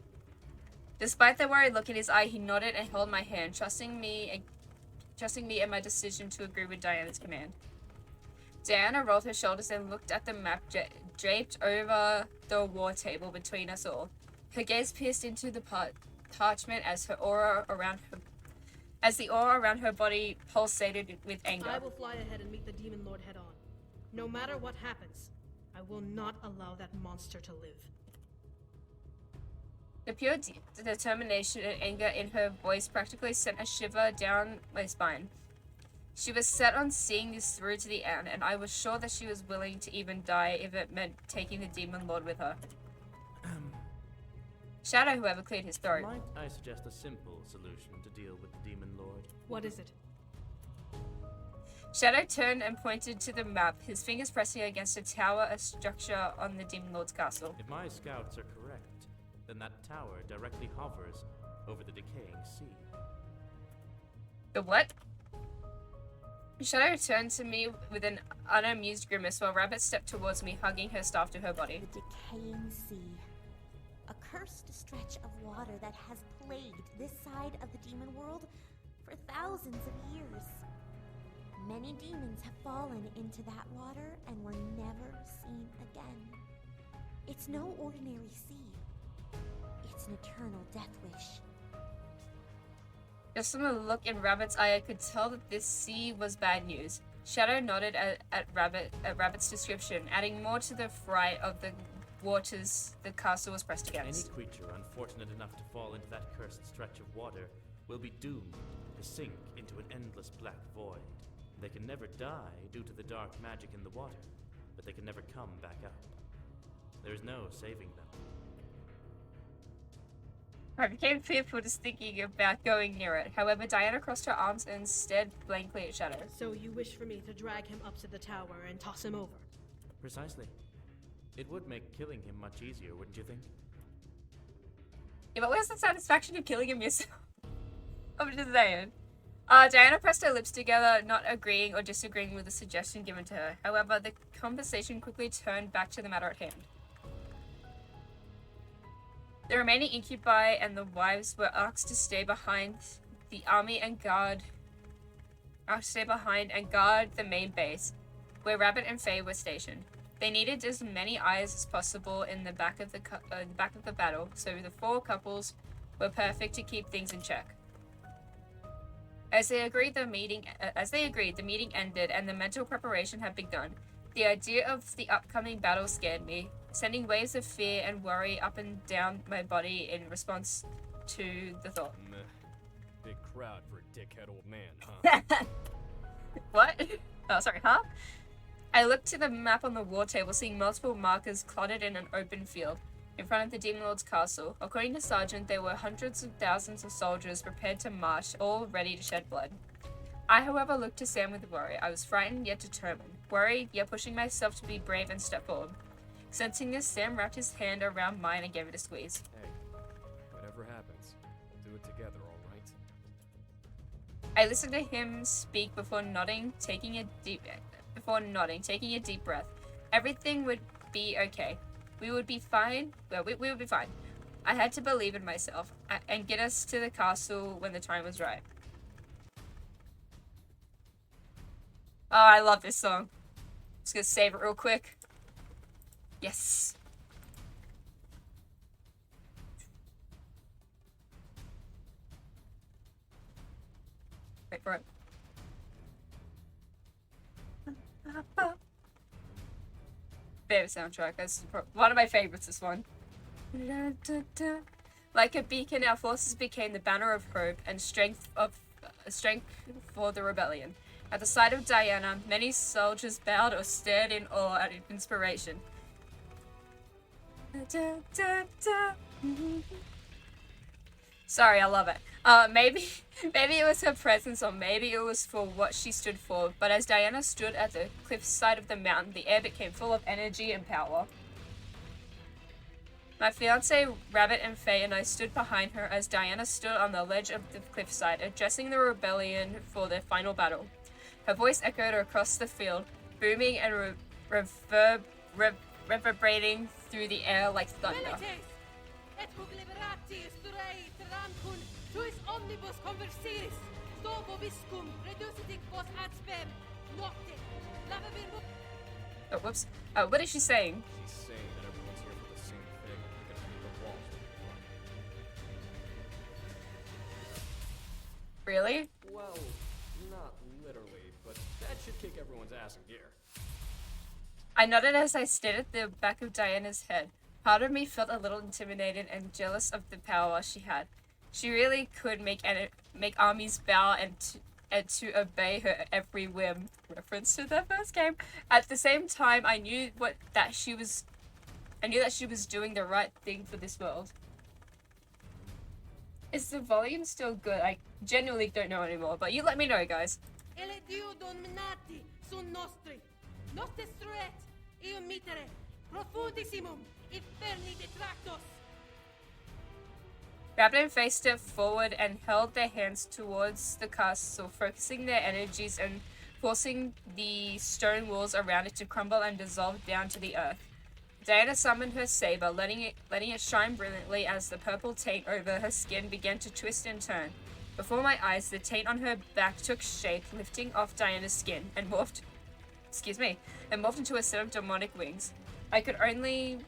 Despite the worried look in his eye, he nodded and held my hand, trusting me in my decision to agree with Diana's command. Diana rolled her shoulders and looked at the map draped over the war table between us all. Her gaze pierced into the parchment as the aura around her body pulsated with anger. I will fly ahead and meet the Demon Lord head on. No matter what happens, I will not allow that monster to live. The pure determination and anger in her voice practically sent a shiver down my spine. She was set on seeing this through to the end, and I was sure that she was willing to even die if it meant taking the Demon Lord with her. Shadow, whoever cleared his throat. Might I suggest a simple solution to deal with the Demon Lord? What is it? Shadow turned and pointed to the map, his fingers pressing against a tower, a structure on the Demon Lord's castle. If my scouts are correct, then that tower directly hovers over the decaying sea. The what? Shadow turned to me with an unamused grimace while Rabbit stepped towards me, hugging her staff to her body. The decaying sea. A cursed stretch of water that has plagued this side of the demon world for thousands of years. Many demons have fallen into that water and were never seen again. It's no ordinary sea. It's an eternal death wish. Just from a look in Rabbit's eye, I could tell that this sea was bad news. Shadow nodded at Rabbit's description, adding more to the fright of the waters the castle was pressed against. Any creature unfortunate enough to fall into that cursed stretch of water will be doomed to sink into an endless black void. They can never die due to the dark magic in the water, but they can never come back up. There is no saving them. I became fearful just thinking about going near it. However, Diana crossed her arms and stared blankly at Shadow. So you wish for me to drag him up to the tower and toss him over? Precisely. It would make killing him much easier, wouldn't you think? Yeah, but where's the satisfaction of killing him yourself? I'm just saying. Diana pressed her lips together, not agreeing or disagreeing with the suggestion given to her. However, the conversation quickly turned back to the matter at hand. The remaining incubi and the wives were asked to stay behind the army and guard the main base, where Rabbit and Faye were stationed. They needed as many eyes as possible in the back of the battle, so the four couples were perfect to keep things in check. As they agreed, the meeting ended and the mental preparation had begun. The idea of the upcoming battle scared me, sending waves of fear and worry up and down my body in response to the thought. Meh. Big crowd for a dickhead old man, huh? What? Oh, sorry, huh? I looked to the map on the war table, seeing multiple markers cluttered in an open field in front of the Demon Lord's castle. According to Sergeant, there were hundreds of thousands of soldiers prepared to march, all ready to shed blood. I, however, looked to Sam with worry. I was frightened yet determined, worried yet pushing myself to be brave and step forward. Sensing this, Sam wrapped his hand around mine and gave it a squeeze. Hey, whatever happens, we'll do it together, all right? I listened to him speak before nodding, taking a deep breath. Everything would be okay. We would be fine. Well, we would be fine. I had to believe in myself and get us to the castle when the time was right. Oh, I love this song. Just gonna save it real quick. Yes. Wait for it. Favorite soundtrack. That's one of my favorites, this one. Like a beacon, our forces became the banner of hope and strength for the rebellion. At the sight of Diana, many soldiers bowed or stared in awe at inspiration. Sorry, I love it. Maybe it was her presence or maybe it was for what she stood for, but as Diana stood at the cliffside of the mountain, the air became full of energy and power. My fiance, Rabbit, and Faye and I stood behind her as Diana stood on the ledge of the cliffside, addressing the rebellion for their final battle. Her voice echoed across the field, booming and reverberating through the air like thunder. Oh, whoops. What is she saying? She's saying that everyone's here for the same thing. We're gonna need the walls. Really? Well, not literally, but that should kick everyone's ass in gear. I nodded as I stared at the back of Diana's head. Part of me felt a little intimidated and jealous of the power she had. She really could make armies bow and to obey her every whim. Reference to the first game. At the same time, I knew that she was doing the right thing for this world. Is the volume still good? I genuinely don't know anymore, but you let me know, guys. ele Dio dominati sun nostri. Nos destruet, eum mitere, profundissimum, inferni detractos. Rabbit and Faye stepped forward and held their hands towards the castle, focusing their energies and forcing the stone walls around it to crumble and dissolve down to the earth. Diana summoned her saber, letting it shine brilliantly as the purple taint over her skin began to twist and turn. Before my eyes, the taint on her back took shape, lifting off Diana's skin and morphed into a set of demonic wings. I could only...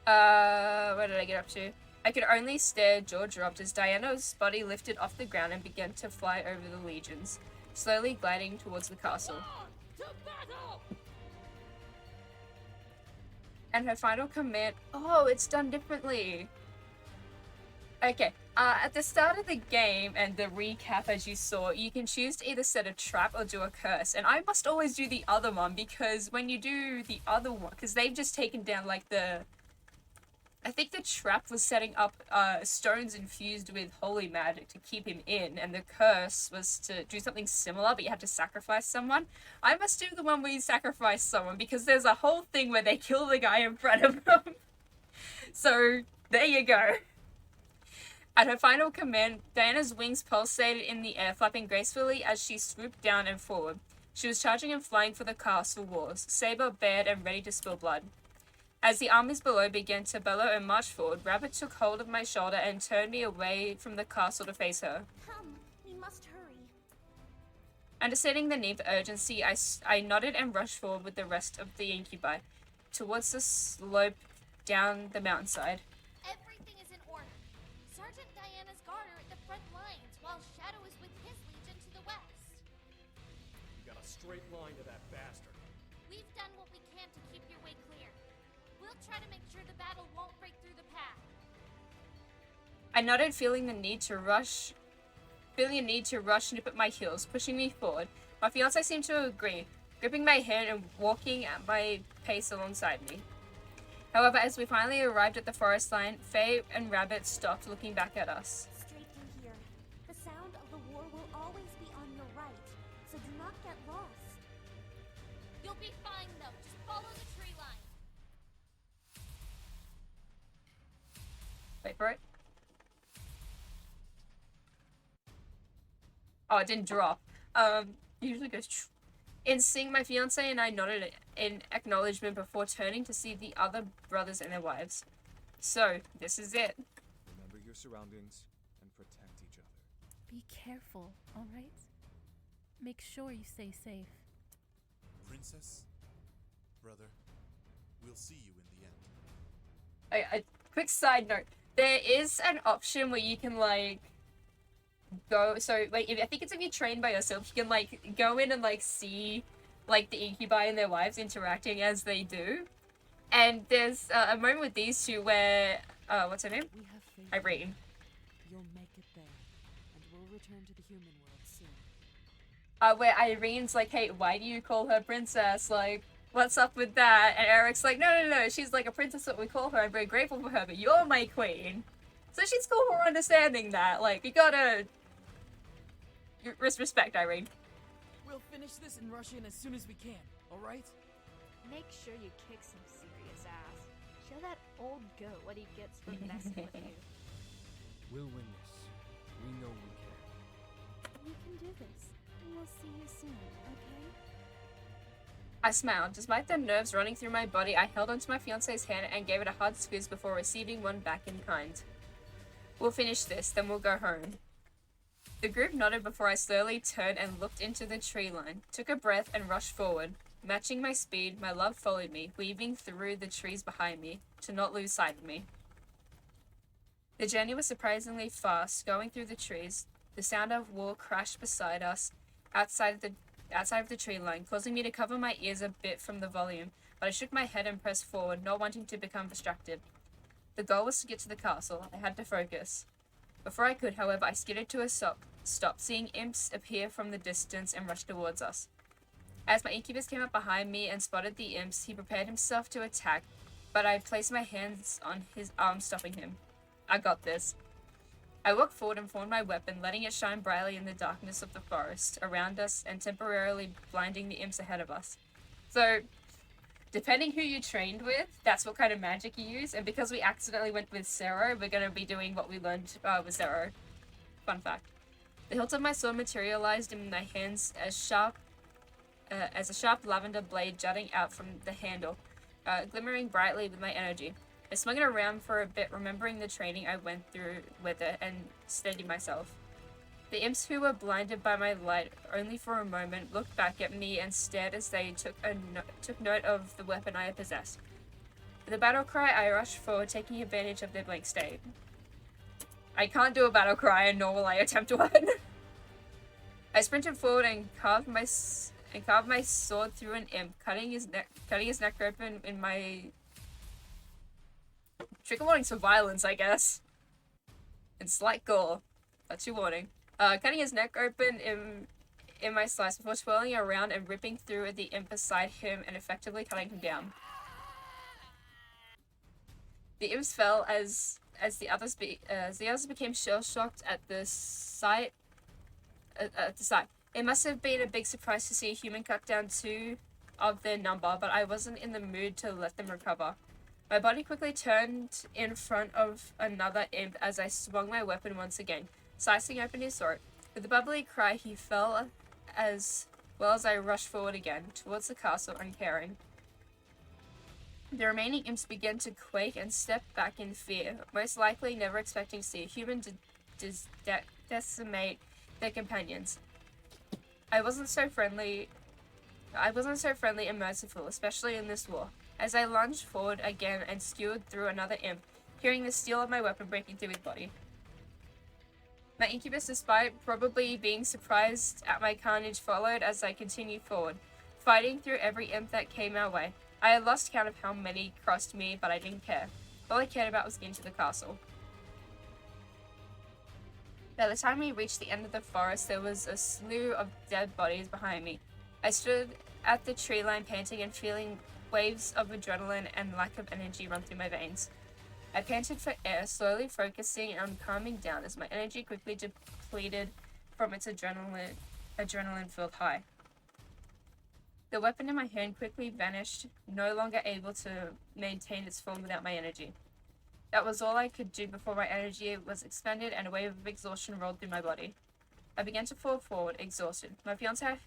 where did I get up to? I could only stare, jaw dropped, as Diana's body lifted off the ground and began to fly over the legions, slowly gliding towards the castle. And her final command... Oh, it's done differently. Okay, at the start of the game and the recap, as you saw, you can choose to either set a trap or do a curse. And I must always do the other one, because when you do the other one, because they've just taken down, like, the... I think the trap was setting up stones infused with holy magic to keep him in, and the curse was to do something similar, but you had to sacrifice someone. I must do the one where you sacrifice someone, because there's a whole thing where they kill the guy in front of them. So, there you go. At her final command, Diana's wings pulsated in the air, flapping gracefully as she swooped down and forward. She was charging and flying for the castle walls, saber bared and ready to spill blood. As the armies below began to bellow and march forward, Rabbit took hold of my shoulder and turned me away from the castle to face her. Come, we must hurry. Understanding the need for urgency, I nodded and rushed forward with the rest of the incubi, towards the slope down the mountainside. Everything is in order. Sergeant Diana's guard are at the front lines, while Shadow is with his legion to the west. You got a straight line to that bastard. We've done what we can to keep your way clear. We'll try to make sure the battle won't break through the path. I nodded, feeling the need to rush nip at my heels, pushing me forward. My fiancé seemed to agree, gripping my hand and walking at my pace alongside me. However, as we finally arrived at the forest line, Faye and Rabbit stopped, looking back at us. Straight through here. The sound of the war will always be on your right, so do not get lost. You'll be fine, though. Just follow the tree line. Wait for it. Oh, it didn't drop. Usually goes... In sync, my fiancé and I nodded in acknowledgement before turning to see the other brothers and their wives. So, this is it. Remember your surroundings and protect each other. Be careful, alright? Make sure you stay safe. Princess, brother, we'll see you in the end. A quick side note. There is an option where you can, like, go... So, like, I think it's if you train by yourself, you can, like, go in and, like, see, like, the incubi and their wives interacting as they do. And there's a moment with these two where... what's her name? We have faith. Irene. You'll make it there, and we'll return to the human world soon. Where Irene's like, hey, why do you call her princess? Like, what's up with that? And Eric's like, no, she's like a princess, what we call her. I'm very grateful for her, but you're my queen. So she's cool for understanding that. Like, you gotta... respect, Irene. We'll finish this and rush in as soon as we can, alright? Make sure you kick some serious ass. Show that old goat what he gets for messing with you. We'll win this. We know we can. You can do this, and we'll see you soon, okay? I smiled. Despite the nerves running through my body, I held onto my fiancé's hand and gave it a hard squeeze before receiving one back in kind. We'll finish this, then we'll go home. The group nodded before I slowly turned and looked into the tree line, took a breath and rushed forward. Matching my speed, my love followed me, weaving through the trees behind me, to not lose sight of me. The journey was surprisingly fast, going through the trees. The sound of war crashed beside us, outside of the tree line, causing me to cover my ears a bit from the volume, but I shook my head and pressed forward, not wanting to become distracted. The goal was to get to the castle. I had to focus. Before I could, however, I skidded to a stop, seeing imps appear from the distance and rush towards us. As my incubus came up behind me and spotted the imps, he prepared himself to attack, but I placed my hands on his arm, stopping him. I got this. I walked forward and formed my weapon, letting it shine brightly in the darkness of the forest around us and temporarily blinding the imps ahead of us. So, depending who you trained with, that's what kind of magic you use, and because we accidentally went with Zero, we're going to be doing what we learned with Zero. Fun fact. The hilt of my sword materialized in my hands as a sharp lavender blade jutting out from the handle, glimmering brightly with my energy. I swung it around for a bit, remembering the training I went through with it, and steadied myself. The imps who were blinded by my light only for a moment looked back at me and stared as they took note of the weapon I had possessed. With a battle cry, I rushed forward, taking advantage of their blank state. I can't do a battle cry, and nor will I attempt one. I sprinted forward and carved my sword through an imp, cutting his neck open in my trigger warnings for violence, I guess, and slight gore. That's your warning. Cutting his neck open in my slice before swirling around and ripping through the imp beside him and effectively cutting him down. The imps fell as the others became shell-shocked at the sight. It must have been a big surprise to see a human cut down 2 of their number, but I wasn't in the mood to let them recover. My body quickly turned in front of another imp as I swung my weapon once again, slicing open his throat. With a bubbly cry, he fell as well as I rushed forward again, towards the castle, uncaring. The remaining imps began to quake and step back in fear, most likely never expecting to see a human decimate their companions. I wasn't so friendly and merciful, especially in this war. As I lunged forward again and skewered through another imp, hearing the steel of my weapon breaking through his body. My incubus, despite probably being surprised at my carnage, followed as I continued forward, fighting through every imp that came our way. I had lost count of how many crossed me, but I didn't care. All I cared about was getting to the castle. By the time we reached the end of the forest, there was a slew of dead bodies behind me. I stood at the tree line panting and feeling waves of adrenaline and lack of energy run through my veins. I panted for air, slowly focusing on calming down as my energy quickly depleted from its adrenaline-filled high. The weapon in my hand quickly vanished, no longer able to maintain its form without my energy. That was all I could do before my energy was expended and a wave of exhaustion rolled through my body. I began to fall forward, exhausted. My fiancé,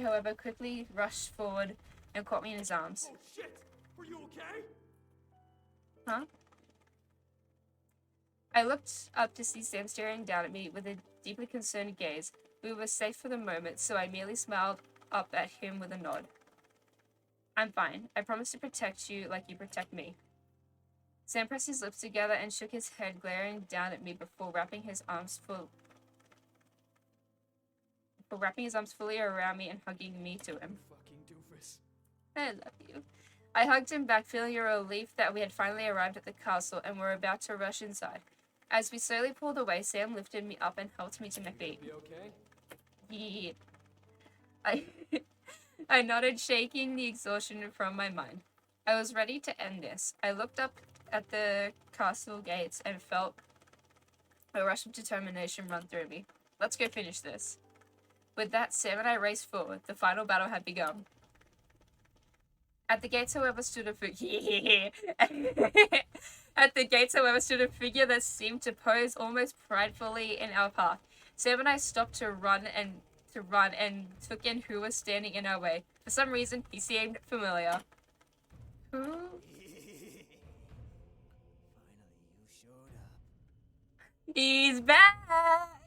however, quickly rushed forward and caught me in his arms. Oh shit! Are you okay? Huh? I looked up to see Sam staring down at me with a deeply concerned gaze. We were safe for the moment, so I merely smiled up at him with a nod. I'm fine. I promise to protect you like you protect me. Sam pressed his lips together and shook his head, glaring down at me before wrapping his arms fully around me and hugging me to him. Fucking doofus. I love you. I hugged him back, feeling a relief that we had finally arrived at the castle and were about to rush inside. As we slowly pulled away, Sam lifted me up and helped me to my feet. You okay? Yeah. I nodded, shaking the exhaustion from my mind. I was ready to end this. I looked up at the castle gates and felt a rush of determination run through me. Let's go finish this. With that, Sam and I raced forward. The final battle had begun. At the gates, however, stood a figure that seemed to pose almost pridefully in our path. Sam and I stopped to run and took in who was standing in our way. For some reason, he seemed familiar. Who? Finally, you showed up. He's back!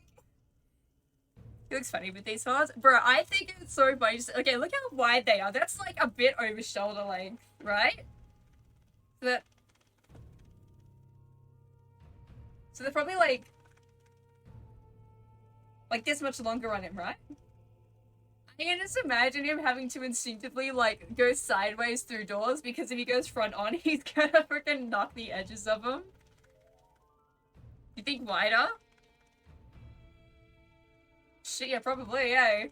He looks funny with these swords. Bro, I think it's so funny. Just, okay, look how wide they are. That's like a bit over shoulder length, right? So they're probably like this much longer on him, right? I can just imagine him having to instinctively like go sideways through doors because if he goes front on, he's gonna freaking knock the edges of them. You think wider? Shit, yeah, probably, yeah.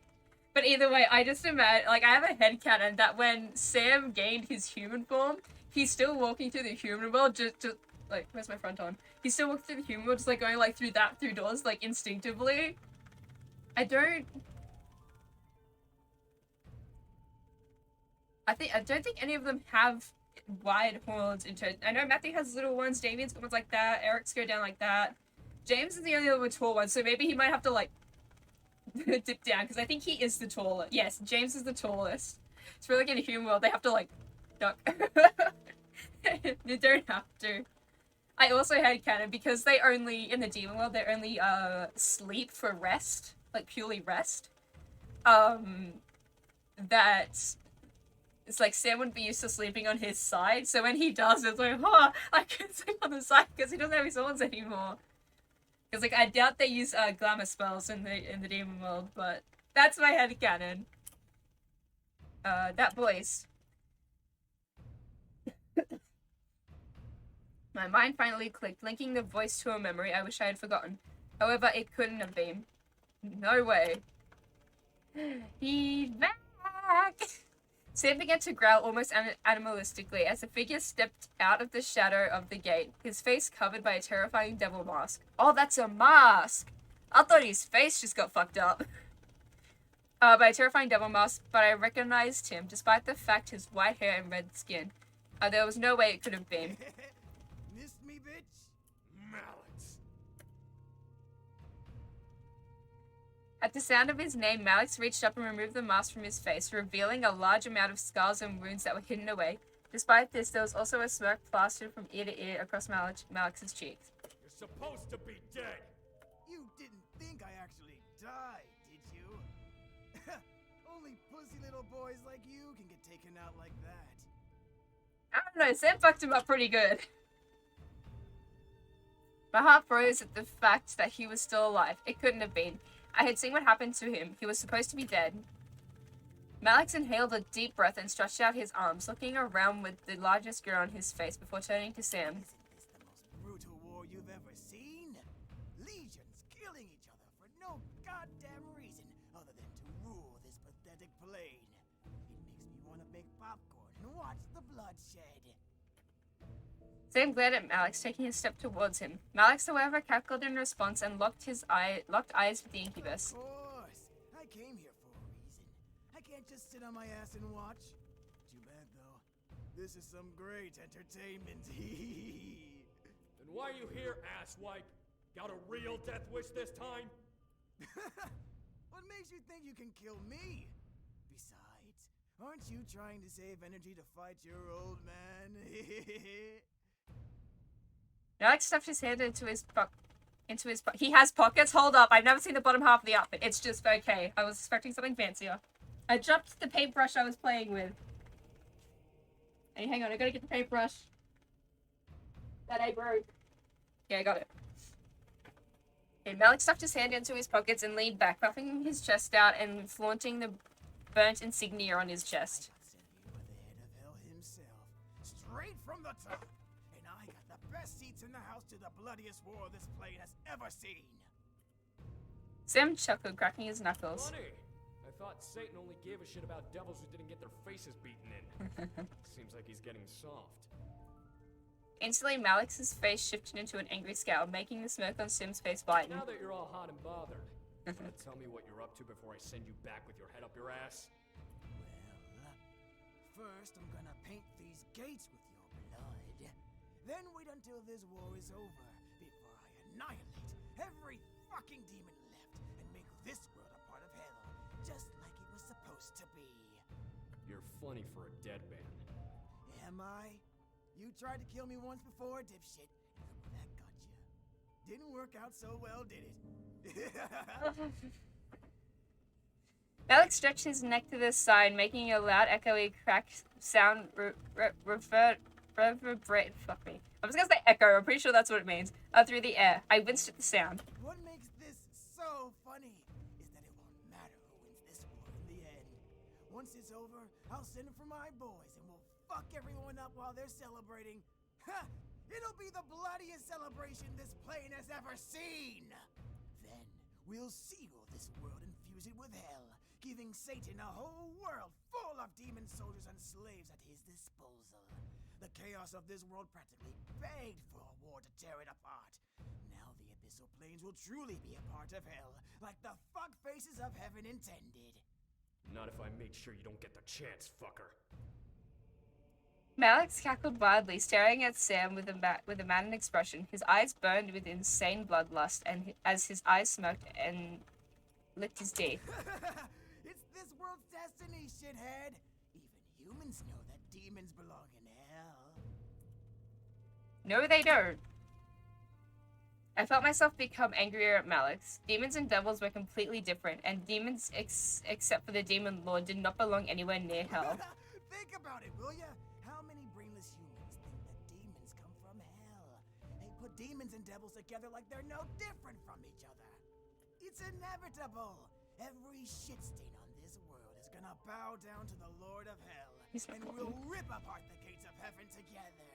But either way, I just imagine, like, I have a headcanon that when Sam gained his human form, he's still walking through the human world, like, where's my front on? He still walks through the human world, just like going like through doors, like instinctively. I don't think any of them have wide horns into. I know Matthew has little ones, Damien's got ones like that, Eric's go down like that. James is the only one with tall ones, so maybe he might have to like dip down, because I think he is the tallest. Yes, James is the tallest. So like in a human world, they have to like duck. They don't have to. I also had canon because they only, in the demon world, they only sleep for rest, like purely rest. That it's like Sam would be used to sleeping on his side, so when he does, it's like, oh, I can sleep on the side because he doesn't have his horns anymore. Because like I doubt they use glamour spells in the demon world, but that's my headcanon. That voice. My mind finally clicked, linking the voice to a memory I wish I had forgotten. However, it couldn't have been. No way. He's back! Sam began to growl almost animalistically as the figure stepped out of the shadow of the gate, his face covered by a terrifying devil mask. Oh, that's a mask! I thought his face just got fucked up. By a terrifying devil mask, but I recognized him, despite the fact his white hair and red skin. There was no way it could have been. Missed me, bitch? Mallets. At the sound of his name, Malix reached up and removed the mask from his face, revealing a large amount of scars and wounds that were hidden away. Despite this, there was also a smirk plastered from ear to ear across Malix's cheeks. You're supposed to be dead! You didn't think I actually died, did you? Only pussy little boys like you can get taken out like that. I don't know, Sam fucked him up pretty good. My heart froze at the fact that he was still alive. It couldn't have been. I had seen what happened to him. He was supposed to be dead. Malix inhaled a deep breath and stretched out his arms, looking around with the largest grin on his face before turning to Sam. Isn't this the most brutal war you've ever seen? Legions killing each other for no goddamn reason other than to rule this pathetic plane. It makes me want to make popcorn and watch the bloodshed. Sam glared at Malix, taking a step towards him. Malix, however, cackled in response and locked eyes with the incubus. Of course. I came here for a reason. I can't just sit on my ass and watch. Too bad, though. This is some great entertainment. Then why are you here, asswipe? Got a real death wish this time? What makes you think you can kill me? Besides, aren't you trying to save energy to fight your old man? Malix stuffed his hand into his He has pockets? Hold up, I've never seen the bottom half of the outfit. It's just okay. I was expecting something fancier. I dropped the paintbrush I was playing with. Hey, hang on, I gotta get the paintbrush. That ain't broke. Okay, I got it. Okay, Malix stuffed his hand into his pockets and leaned back, puffing his chest out and flaunting the burnt insignia on his chest. I got sent here by the head of hell himself, straight from the top. And I got the best seats in the house to the bloodiest war this plane has ever seen. Sam chuckled, cracking his knuckles. Funny! I thought Satan only gave a shit about devils who didn't get their faces beaten in. Seems like he's getting soft. Instantly, Malix's face shifted into an angry scowl, making the smirk on Sim's face whiten. Now that you're all hot and bothered, tell me what you're up to before I send you back with your head up your ass. Well, first I'm gonna paint these gates with your blood. Then wait until this war is over before I annihilate every fucking demon left and make this world a part of hell, just like it was supposed to be. You're funny for a dead man. Am I? You tried to kill me once before, dipshit. Look where that got you. Didn't work out so well, did it? Malix stretched his neck to the side, making a loud, echoey crack sound reverberate. Fuck me. I was gonna say echo. I'm pretty sure that's what it means. Through the air. I winced at the sound. What makes this so funny is that it won't matter who wins this war in the end. Once it's over, I'll send it for my boys and we'll fuck everyone up while they're celebrating. Ha! It'll be the bloodiest celebration this plane has ever seen! Then we'll seal this world and fuse it with hell, giving Satan a whole world full of demon soldiers and slaves at his disposal. The chaos of this world practically begged for a war to tear it apart. Now the abyssal planes will truly be a part of hell, like the fuck faces of heaven intended. Not if I make sure you don't get the chance, fucker. Malix cackled wildly, staring at Sam with a maddened expression. His eyes burned with insane bloodlust, and as his eyes smoked and licked his teeth. It's this world's destiny, shithead. Even humans know that demons belong in hell. No, they don't. I felt myself become angrier at Malix. Demons and devils were completely different, and demons, except for the demon lord, did not belong anywhere near hell. Think about it, will ya? How many brainless humans think that demons come from hell? They put demons and devils together like they're no different from each other. It's inevitable. Every shit stain on this world is gonna bow down to the Lord of Hell, and we'll rip apart the gates of heaven together.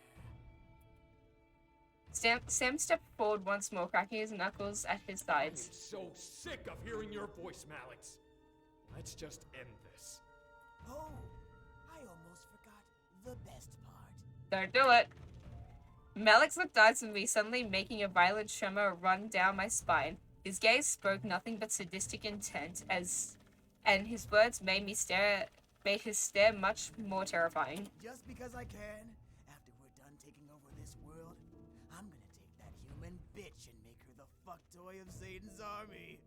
Sam stepped forward once more, cracking his knuckles at his sides. I'm so sick of hearing your voice, Malix. Let's just end this. Oh, I almost forgot the best part. Don't do it. Malix looked eyes at me, suddenly making a violent tremor run down my spine. His gaze spoke nothing but sadistic intent, and his words made his stare much more terrifying. Just because I can, after we're done taking over this world, I'm gonna take that human bitch and make her the fuck toy of Satan's army.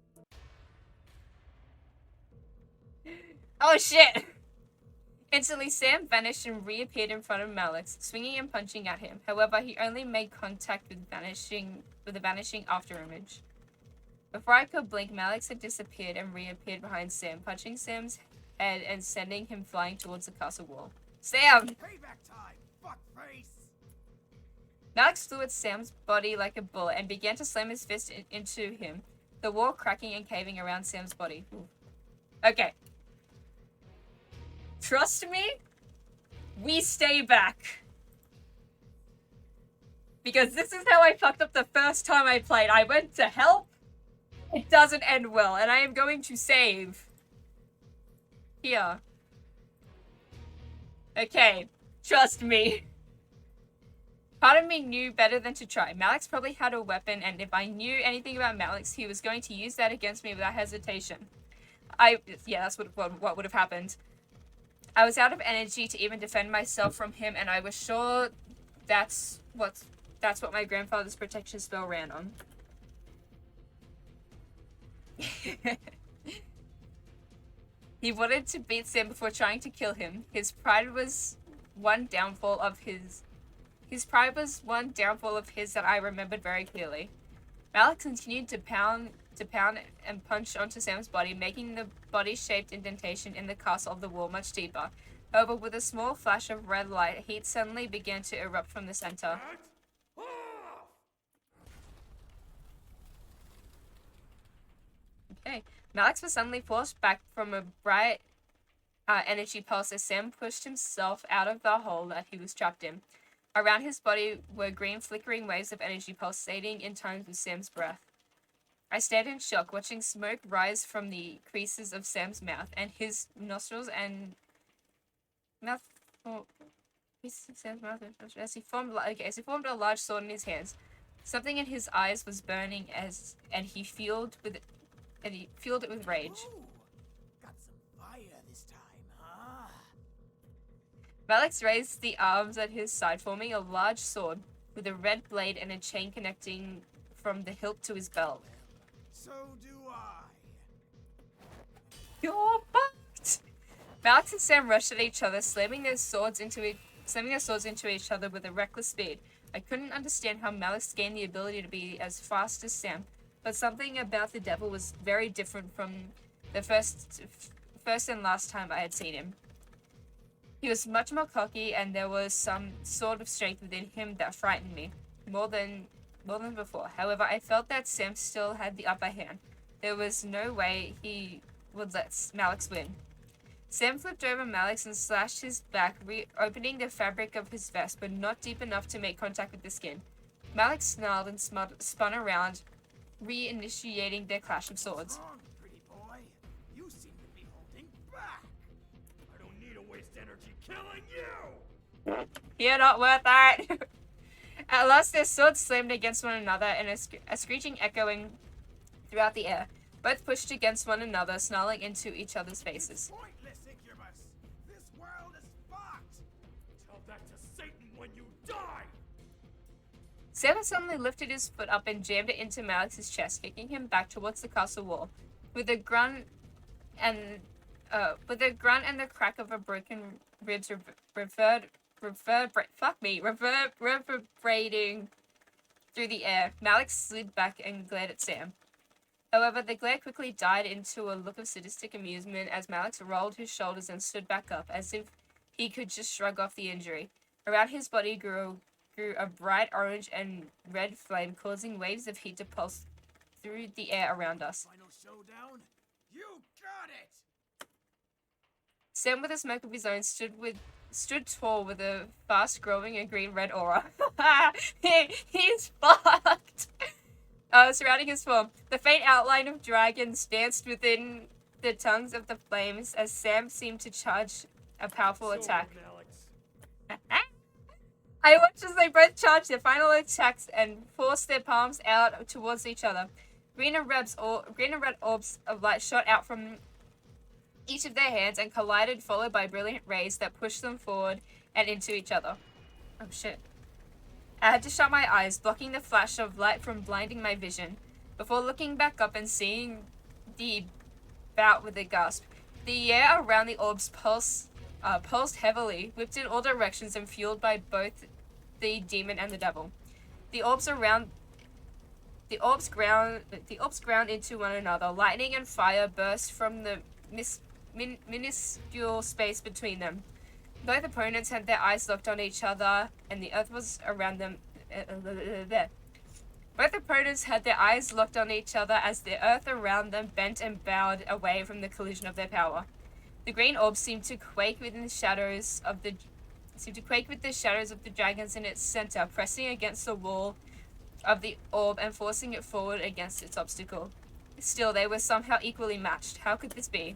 Oh shit! Instantly, Sam vanished and reappeared in front of Malix, swinging and punching at him. However, he only made contact with the vanishing afterimage. Before I could blink, Malix had disappeared and reappeared behind Sam, punching Sam's head and sending him flying towards the castle wall. Sam! Payback time, fuckface! Malix flew at Sam's body like a bullet and began to slam his fist into him, the wall cracking and caving around Sam's body. Ooh. Okay. Trust me, we stay back. Because this is how I fucked up the first time I played. I went to help. It doesn't end well, and I am going to save. Here. Okay, trust me. Part of me knew better than to try. Malix probably had a weapon, and if I knew anything about Malix, he was going to use that against me without hesitation. Yeah, that's what would have happened. I was out of energy to even defend myself from him, and I was sure that's what my grandfather's protection spell ran on. He wanted to beat Sam before trying to kill him. His pride was one downfall of his that I remembered very clearly. Malix continued to pound and punch onto Sam's body, making the body-shaped indentation in the castle of the wall much deeper. However, with a small flash of red light, heat suddenly began to erupt from the center. Okay. Malix was suddenly forced back from a bright energy pulse as Sam pushed himself out of the hole that he was trapped in. Around his body were green flickering waves of energy pulsating in time with Sam's breath. I stared in shock, watching smoke rise from the creases of Sam's mouth and his nostrils and mouth. Creases of Sam's mouth as he formed a large sword in his hands. Something in his eyes was burning and he fueled it with rage. Ooh, got some fire this time, huh? Malix raised the arms at his side, forming a large sword with a red blade and a chain connecting from the hilt to his belt. So do I. You're fucked! Malix and Sam rushed at each other, slamming their swords into each other with a reckless speed. I couldn't understand how Malix gained the ability to be as fast as Sam, but something about the devil was very different from the first and last time I had seen him. He was much more cocky, and there was some sort of strength within him that frightened me, more than before. However, I felt that Sam still had the upper hand. There was no way he would let Malix win. Sam flipped over Malix and slashed his back, reopening the fabric of his vest, but not deep enough to make contact with the skin. Malix snarled and spun around, reinitiating their clash of swords. Wrong, pretty boy. You seem to be holding back. I don't need to waste energy killing you! You're not worth it. At last, their swords slammed against one another, and a screeching echoing throughout the air. Both pushed against one another, snarling into each other's faces. Pointless, Incubus! This world is fucked! Tell that to Satan when you die! Sam suddenly lifted his foot up and jammed it into Malix's chest, kicking him back towards the castle wall. With a grunt and the crack of a broken ribs reverberating through the air, Malix slid back and glared at Sam. However, the glare quickly died into a look of sadistic amusement as Malix rolled his shoulders and stood back up, as if he could just shrug off the injury. Around his body grew a bright orange and red flame, causing waves of heat to pulse through the air around us. Final showdown? You got it! Sam, with a smoke of his own, stood tall with a fast-growing and green-red aura. He's fucked! Surrounding his form, the faint outline of dragons danced within the tongues of the flames as Sam seemed to charge a powerful attack. I watched as they both charged their final attacks and forced their palms out towards each other. Green and red orbs of light shot out from each of their hands and collided, followed by brilliant rays that pushed them forward and into each other. Oh shit. I had to shut my eyes, blocking the flash of light from blinding my vision, before looking back up and seeing the bout with a gasp. The air around the orbs pulsed heavily, whipped in all directions and fueled by both the demon and the devil. The orbs ground into one another. Lightning and fire burst from the minuscule space between them. Both opponents had their eyes locked on each other, and the earth was around them. Both opponents had their eyes locked on each other as the earth around them bent and bowed away from the collision of their power. The green orb seemed to quake with the shadows of the dragons in its center, pressing against the wall of the orb and forcing it forward against its obstacle. Still, they were somehow equally matched. How could this be?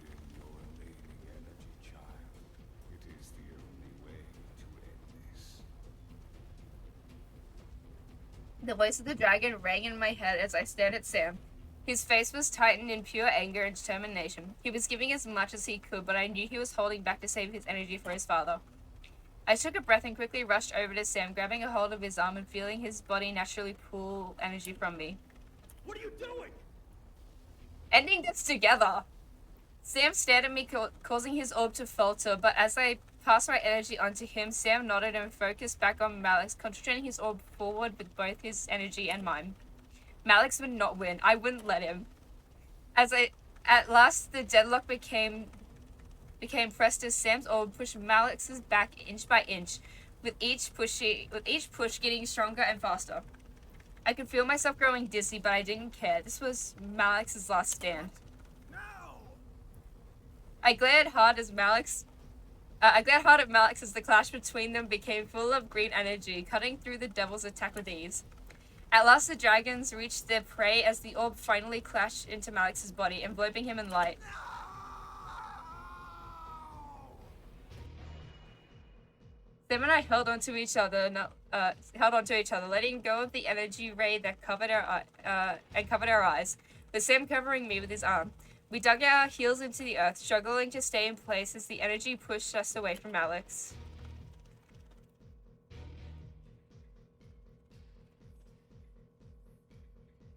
The voice of the dragon rang in my head as I stared at Sam. His face was tightened in pure anger and determination. He was giving as much as he could, but I knew he was holding back to save his energy for his father. I took a breath and quickly rushed over to Sam, grabbing a hold of his arm and feeling his body naturally pull energy from me. What are you doing? Ending this together! Sam stared at me, causing his orb to falter, but as I passed my energy onto him, Sam nodded and focused back on Malix, concentrating his orb forward with both his energy and mine. Malix would not win. I wouldn't let him. At last, the deadlock became pressed as Sam's orb pushed Malix's back inch by inch, with each push getting stronger and faster. I could feel myself growing dizzy, but I didn't care. This was Malix's last stand. No! I glared hard at Malix as the clash between them became full of green energy, cutting through the devil's attack with ease. At last, the dragons reached their prey as the orb finally clashed into Malix's body, enveloping him in light. Sam and I held onto each other, letting go of the energy ray that covered our eyes, with Sam covering me with his arm. We dug our heels into the earth, struggling to stay in place as the energy pushed us away from Malix.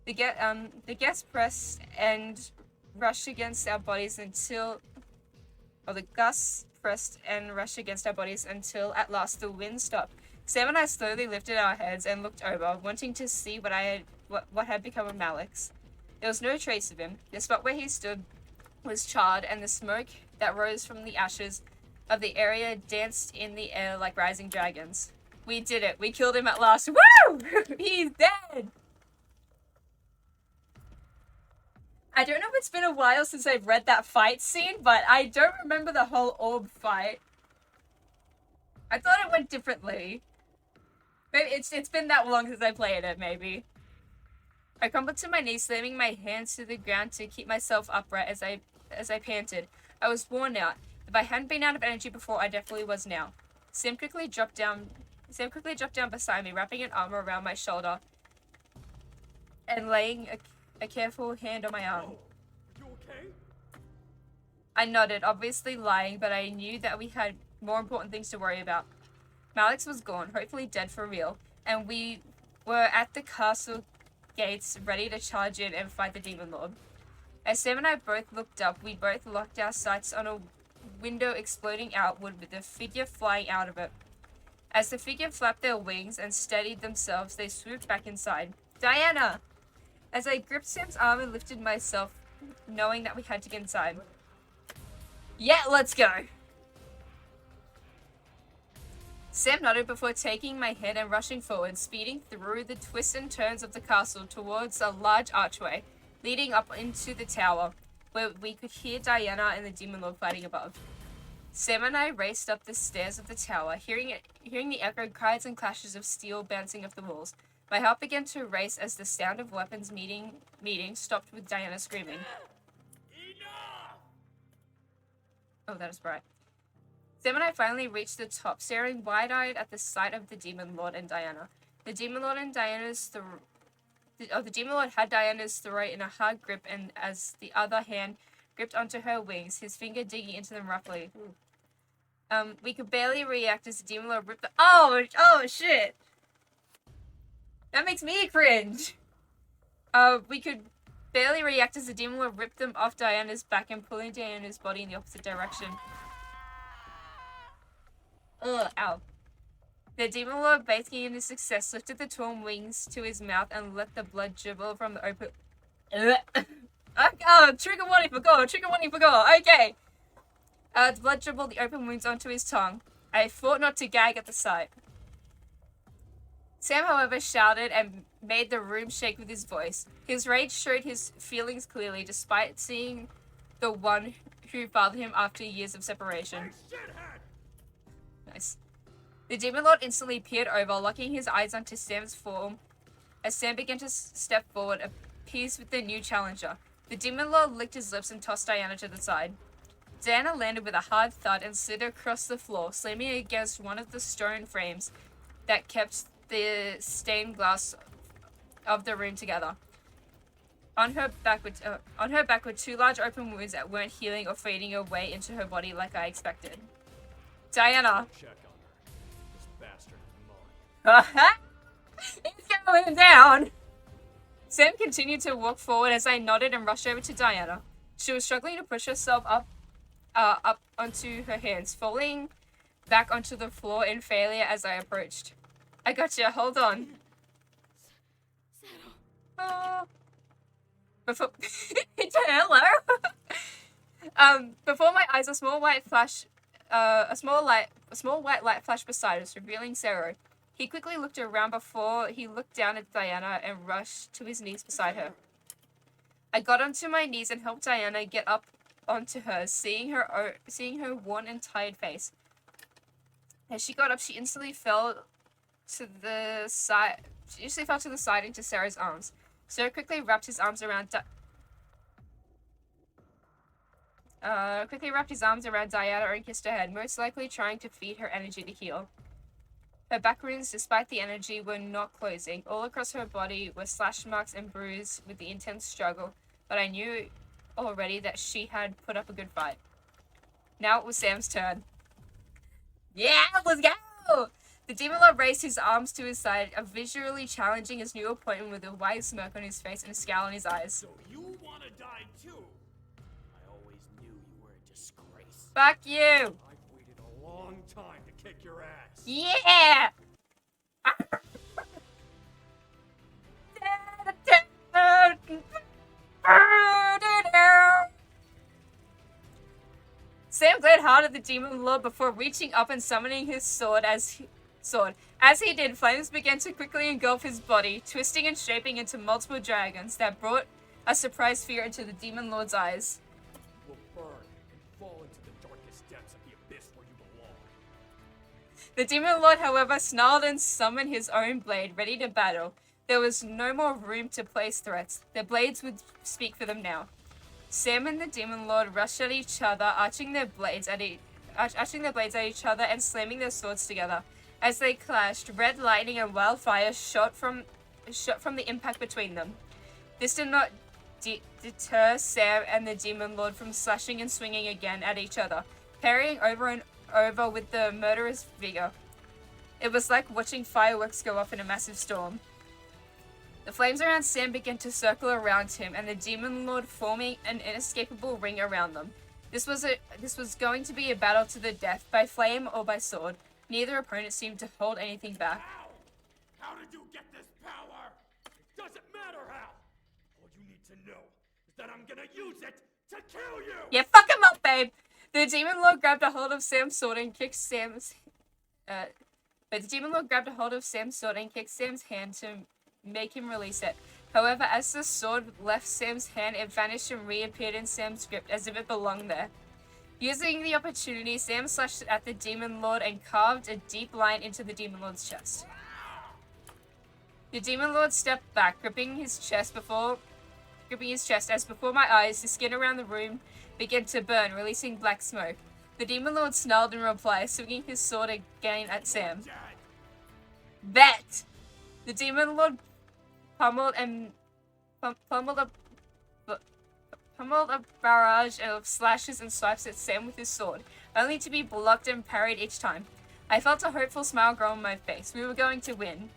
The gas pressed and rushed against our bodies until at last the wind stopped. Sam and I slowly lifted our heads and looked over, wanting to see what had become of Malix. There was no trace of him. The spot where he stood was charred, and the smoke that rose from the ashes of the area danced in the air like rising dragons. We did it. We killed him at last. Woo! He's dead! I don't know if it's been a while since I've read that fight scene, but I don't remember the whole orb fight. I thought it went differently. Maybe it's been that long since I played it, maybe. I crumbled to my knees, slamming my hands to the ground to keep myself upright as I panted. I was worn out. If I hadn't been out of energy before, I definitely was now. Sam quickly dropped down beside me, wrapping an arm around my shoulder and laying a careful hand on my arm. Are you okay? I nodded, obviously lying, but I knew that we had more important things to worry about. Malix was gone, hopefully dead for real, and we were at the castle gates ready to charge in and fight the Demon Lord. As Sam and I both looked up, we both locked our sights on a window exploding outward with a figure flying out of it. As the figure flapped their wings and steadied themselves, they swooped back inside. Diana! As I gripped Sam's arm and lifted myself, knowing that we had to get inside. Yeah, let's go! Sam nodded before taking my head and rushing forward, speeding through the twists and turns of the castle towards a large archway leading up into the tower, where we could hear Diana and the Demon Lord fighting above. Sam and I raced up the stairs of the tower, hearing the echoed cries and clashes of steel bouncing off the walls. My heart began to race as the sound of weapons meeting stopped with Diana screaming. Oh, that is bright. Sam and I finally reached the top, staring wide-eyed at the sight of the Demon Lord and Diana. The Demon Lord had Diana's throat in a hard grip, and as the other hand gripped onto her wings, his finger digging into them roughly. We could barely react as the Demon Lord ripped the— Oh shit! That makes me cringe! We could barely react as the Demon Lord ripped them off Diana's back and pulling Diana's body in the opposite direction. Ugh, ow. The Demon Lord, basking in his success, lifted the torn wings to his mouth and let the blood dribble from the open— trigger warning for gore! Okay! The blood dribbled the open wounds onto his tongue. I fought not to gag at the sight. Sam, however, shouted and made the room shake with his voice. His rage showed his feelings clearly, despite seeing the one who fathered him after years of separation. Nice. The Demon Lord instantly peered over, locking his eyes onto Sam's form. As Sam began to step forward, appeased with the new challenger. The Demon Lord licked his lips and tossed Diana to the side. Diana landed with a hard thud and slid across the floor, slamming against one of the stone frames that kept the stained glass of the room together. On her back were two large open wounds that weren't healing or fading away into her body like I expected. Diana! Check on her. This bastard is mine. It's going down! Sam continued to walk forward as I nodded and rushed over to Diana. She was struggling to push herself up onto her hands, falling back onto the floor in failure as I approached. I gotcha, hold on. Before hello. Before my eyes, a small white light flashed beside us, revealing Zero. He quickly looked around before he looked down at Diana and rushed to his knees beside her. I got onto my knees and helped Diana get up onto her, seeing her worn and tired face. As she got up, she instantly fell to the side. She instantly fell to the side into Sarah's arms. Sarah quickly wrapped his arms around Diana and kissed her head, most likely trying to feed her energy to heal. Her back wounds, despite the energy, were not closing. All across her body were slash marks and bruises with the intense struggle, but I knew already that she had put up a good fight. Now it was Sam's turn. Yeah, let's go! The Demon Lord raised his arms to his side, visually challenging his new opponent with a wide smirk on his face and a scowl in his eyes. So you want to die too? I always knew you were a disgrace. Fuck you! I've waited a long time to kick your ass. Yeah! Sam glared hard at the Demon Lord before reaching up and summoning his sword. As he did, flames began to quickly engulf his body, twisting and shaping into multiple dragons that brought a surprise fear into the Demon Lord's eyes. You will burn and fall into the darkest depths of the abyss where you belong. The Demon Lord, however, snarled and summoned his own blade, ready to battle. There was no more room to place threats. Their blades would speak for them now. Sam and the Demon Lord rushed at each other, arching their blades at ashing their blades at each other and slamming their swords together. As they clashed, red lightning and wildfire shot from the impact between them. This did not deter Sam and the Demon Lord from slashing and swinging again at each other, parrying over and over with the murderous vigor. It was like watching fireworks go off in a massive storm. The flames around Sam began to circle around him, and the Demon Lord forming an inescapable ring around them. This was going to be a battle to the death, by flame or by sword. Neither opponent seemed to hold anything back. How did you get this power? It doesn't matter how. All you need to know is that I'm gonna use it to kill you. Yeah, fuck him up, babe. The Demon Lord grabbed a hold of Sam's sword and kicked Sam's. But the Demon Lord grabbed a hold of Sam's sword and kicked Sam's hand to make him release it. However, as the sword left Sam's hand, it vanished and reappeared in Sam's grip as if it belonged there. Using the opportunity, Sam slashed at the Demon Lord and carved a deep line into the Demon Lord's chest. The Demon Lord stepped back, gripping his chest as before my eyes, the skin around the room began to burn, releasing black smoke. The Demon Lord snarled in reply, swinging his sword again at Sam. Bet! The Demon Lord pummeled a barrage of slashes and swipes at Sam with his sword, only to be blocked and parried each time. I felt a hopeful smile grow on my face. We were going to win.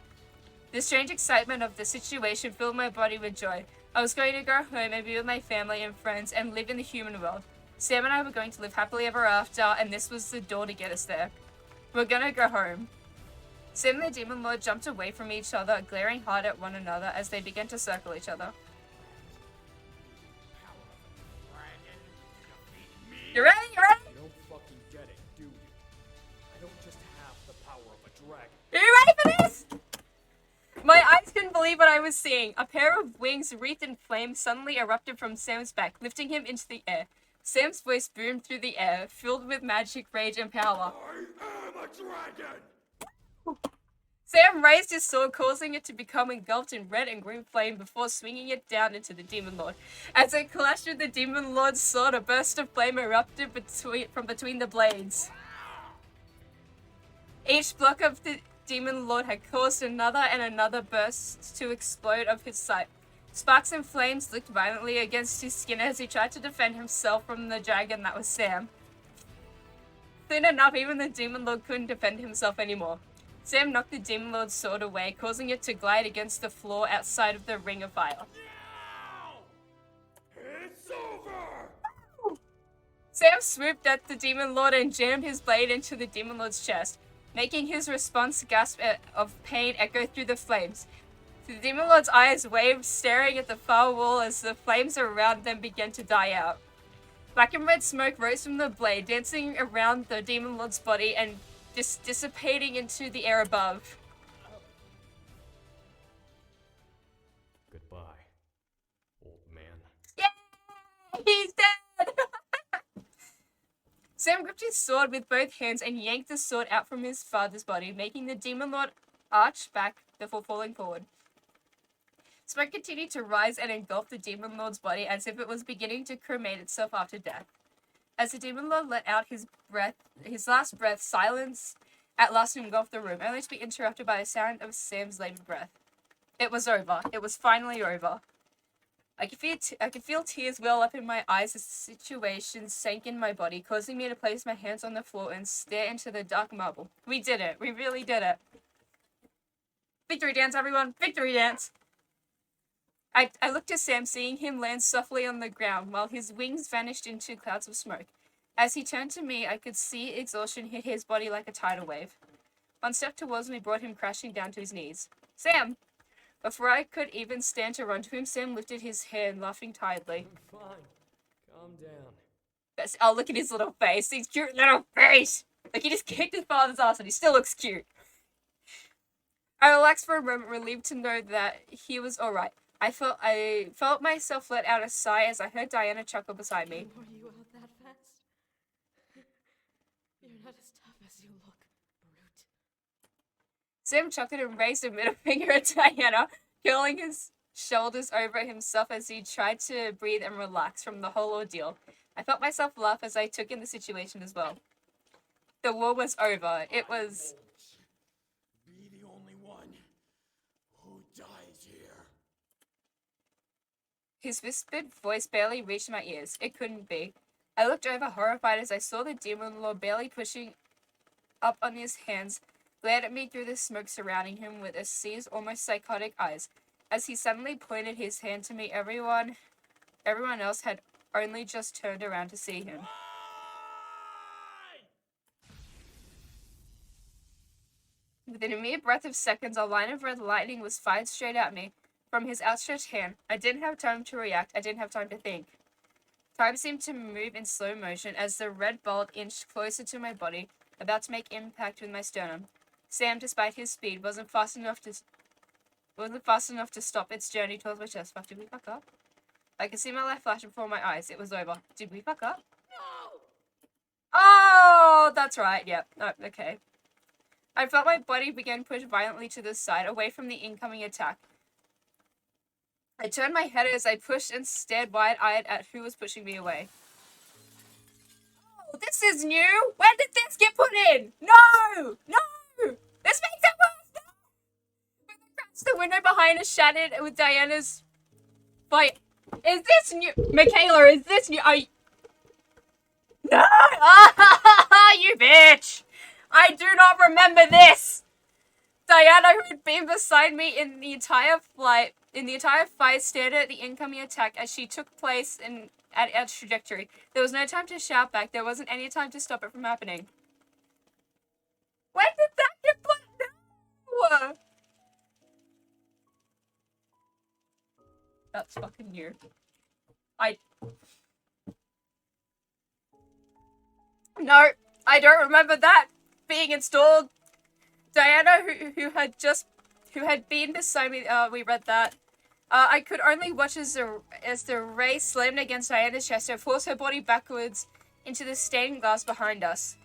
The strange excitement of the situation filled my body with joy. I was going to go home and be with my family and friends and live in the human world. Sam and I were going to live happily ever after, and this was the door to get us there. We're gonna go home. Sam and the Demon Lord jumped away from each other, glaring hard at one another as they began to circle each other. You ready? You ready? You don't fucking get it, do you? I don't just have the power of a dragon. Are you ready for this? My eyes couldn't believe what I was seeing. A pair of wings wreathed in flame suddenly erupted from Sam's back, lifting him into the air. Sam's voice boomed through the air, filled with magic, rage, and power. I am a dragon! Sam raised his sword, causing it to become engulfed in red and green flame before swinging it down into the Demon Lord. As it clashed with the Demon Lord's sword, a burst of flame erupted from between the blades. Each block of the Demon Lord had caused another and another burst to explode of his sight. Sparks and flames licked violently against his skin as he tried to defend himself from the dragon that was Sam. Soon enough, even the Demon Lord couldn't defend himself anymore. Sam knocked the Demon Lord's sword away, causing it to glide against the floor outside of the ring of fire. It's over! Sam swooped at the Demon Lord and jammed his blade into the Demon Lord's chest, making his response gasp of pain echo through the flames. The Demon Lord's eyes waved, staring at the far wall as the flames around them began to die out. Black and red smoke rose from the blade, dancing around the Demon Lord's body and dissipating into the air above. Goodbye, old man. Yay! He's dead! Sam gripped his sword with both hands and yanked the sword out from his father's body, making the Demon Lord arch back before falling forward. Smoke continued to rise and engulf the Demon Lord's body as if it was beginning to cremate itself after death. As the Demon Lord let out his last breath, silence at last engulfed the room, only to be interrupted by the sound of Sam's labored breath. It was over. It was finally over. I could feel tears well up in my eyes as the situation sank in my body, causing me to place my hands on the floor and stare into the dark marble. We did it. We really did it. Victory dance, everyone! Victory dance! I looked at Sam, seeing him land softly on the ground, while his wings vanished into clouds of smoke. As he turned to me, I could see exhaustion hit his body like a tidal wave. One step towards me brought him crashing down to his knees. Sam! Before I could even stand to run to him, Sam lifted his hand, laughing tiredly. I'm fine. Calm down. Oh, look at his little face. His cute little face! Like, he just kicked his father's ass and he still looks cute. I relaxed for a moment, relieved to know that he was alright. I felt myself let out a sigh as I heard Diana chuckle beside me. Are you out that fast? You're not as tough as you look, brute. Sam chuckled and raised a middle finger at Diana, curling his shoulders over himself as he tried to breathe and relax from the whole ordeal. I felt myself laugh as I took in the situation as well. the war was over. It was... Be the only one who dies here. His whispered voice barely reached my ears. It couldn't be. I looked over, horrified, as I saw the demon lord barely pushing up on his hands, glared at me through the smoke surrounding him with a seized, almost psychotic eyes. As he suddenly pointed his hand to me, everyone else had only just turned around to see him. Within a mere breath of seconds, a line of red lightning was fired straight at me from his outstretched hand. I didn't have time to react. I didn't have time to think. Time seemed to move in slow motion as the red bolt inched closer to my body, about to make impact with my sternum. Sam, despite his speed, wasn't fast enough to stop its journey towards my chest. Fuck, did we fuck up? I could see my life flashing before my eyes. It was over. Did we fuck up? No! Oh, that's right. Yep. Oh, okay. I felt my body begin pushed violently to the side, away from the incoming attack. I turned my head as I pushed and stared wide-eyed at who was pushing me away. Oh, this is new! When did this get put in? No! No! This makes it worse! No! When I crashed, the window behind us shattered with Diana's fight. Is this new? Michaela, is this new? No! You bitch! I do not remember this! Diana, who had been beside me in the entire fight, stared at the incoming attack as she took place at its trajectory. There was no time to shout back. There wasn't any time to stop it from happening. When did that get put? No! That's fucking new. No, I don't remember that being installed. Diana, who had been beside me, we read that. I could only watch as the ray slammed against Diana's chest and forced her body backwards into the stained glass behind us.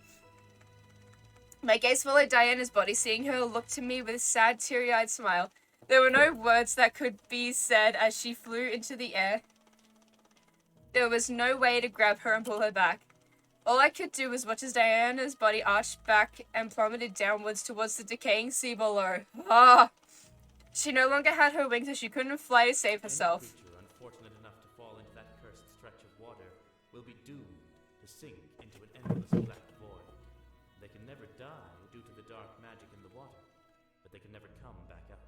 My gaze followed Diana's body, seeing her look to me with a sad, teary-eyed smile. There were no words that could be said as she flew into the air. There was no way to grab her and pull her back. All I could do was watch as Diana's body arched back and plummeted downwards towards the decaying sea below. Ah! She no longer had her wings and she couldn't fly to save herself. Any creature unfortunate enough to fall into that cursed stretch of water will be doomed to sink into an endless black void. They can never die due to the dark magic in the water, but they can never come back up.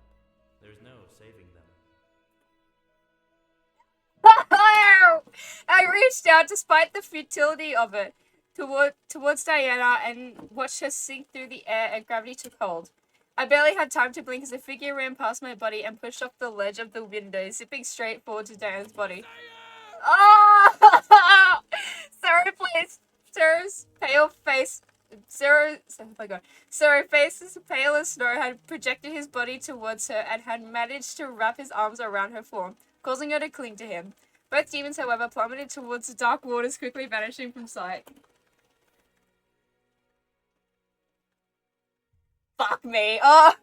There's no saving them. I reached out despite the futility of it towards Diana and watched her sink through the air and gravity took hold. I barely had time to blink as a figure ran past my body and pushed off the ledge of the window, zipping straight forward to Diana's body. Oh! Sarah, please. Sarah's pale face... Sarah's face as pale as snow had projected his body towards her and had managed to wrap his arms around her form, causing her to cling to him. Both demons, however, plummeted towards the dark waters, quickly vanishing from sight. Fuck me. Oh,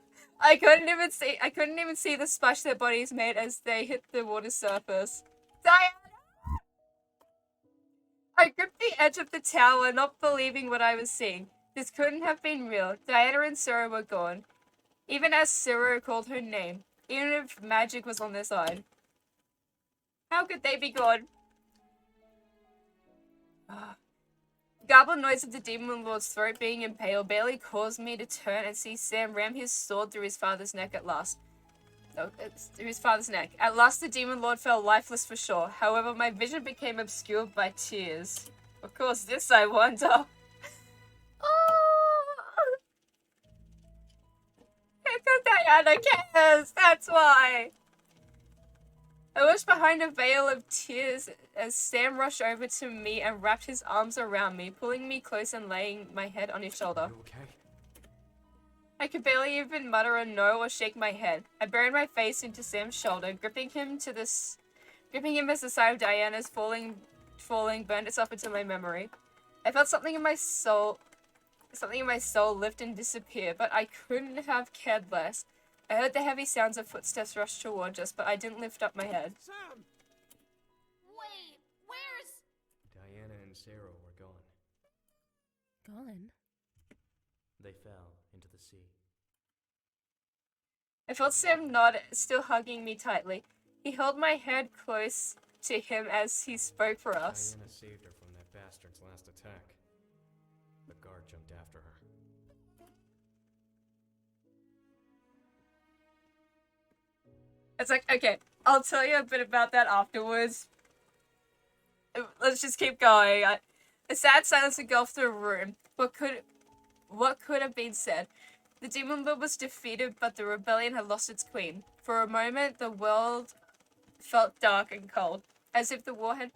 I couldn't even see the splash their bodies made as they hit the water surface. Diana! I gripped the edge of the tower, not believing what I was seeing. This couldn't have been real. Diana and Sarah were gone. Even as Sarah called her name. Even if magic was on their side. How could they be gone? The garbled noise of the demon lord's throat being impaled barely caused me to turn and see Sam ram his sword through his father's neck at last. Through his father's neck. At last the demon lord fell lifeless for sure. However, my vision became obscured by tears. Of course, this I wonder. Oh! Because Diana cares, that's why! I watched behind a veil of tears as Sam rushed over to me and wrapped his arms around me, pulling me close and laying my head on his shoulder. You okay? I could barely even mutter a no or shake my head. I buried my face into Sam's shoulder, gripping him as the sight of Diana's falling burned itself into my memory. I felt something in my soul lift and disappear, but I couldn't have cared less. I heard the heavy sounds of footsteps rush towards us, but I didn't lift up my head. Sam! Wait, where's... Diana and Sarah were gone. Gone? they fell into the sea. I felt Sam nod, still hugging me tightly. He held my head close to him as he spoke for us. Diana saved her from that bastard's last attack. The guard jumped after her. It's like, okay, I'll tell you a bit about that afterwards. Let's just keep going. A sad silence engulfed the room. What could have been said? The demon lord was defeated, but the rebellion had lost its queen. For a moment, the world felt dark and cold, as if the war had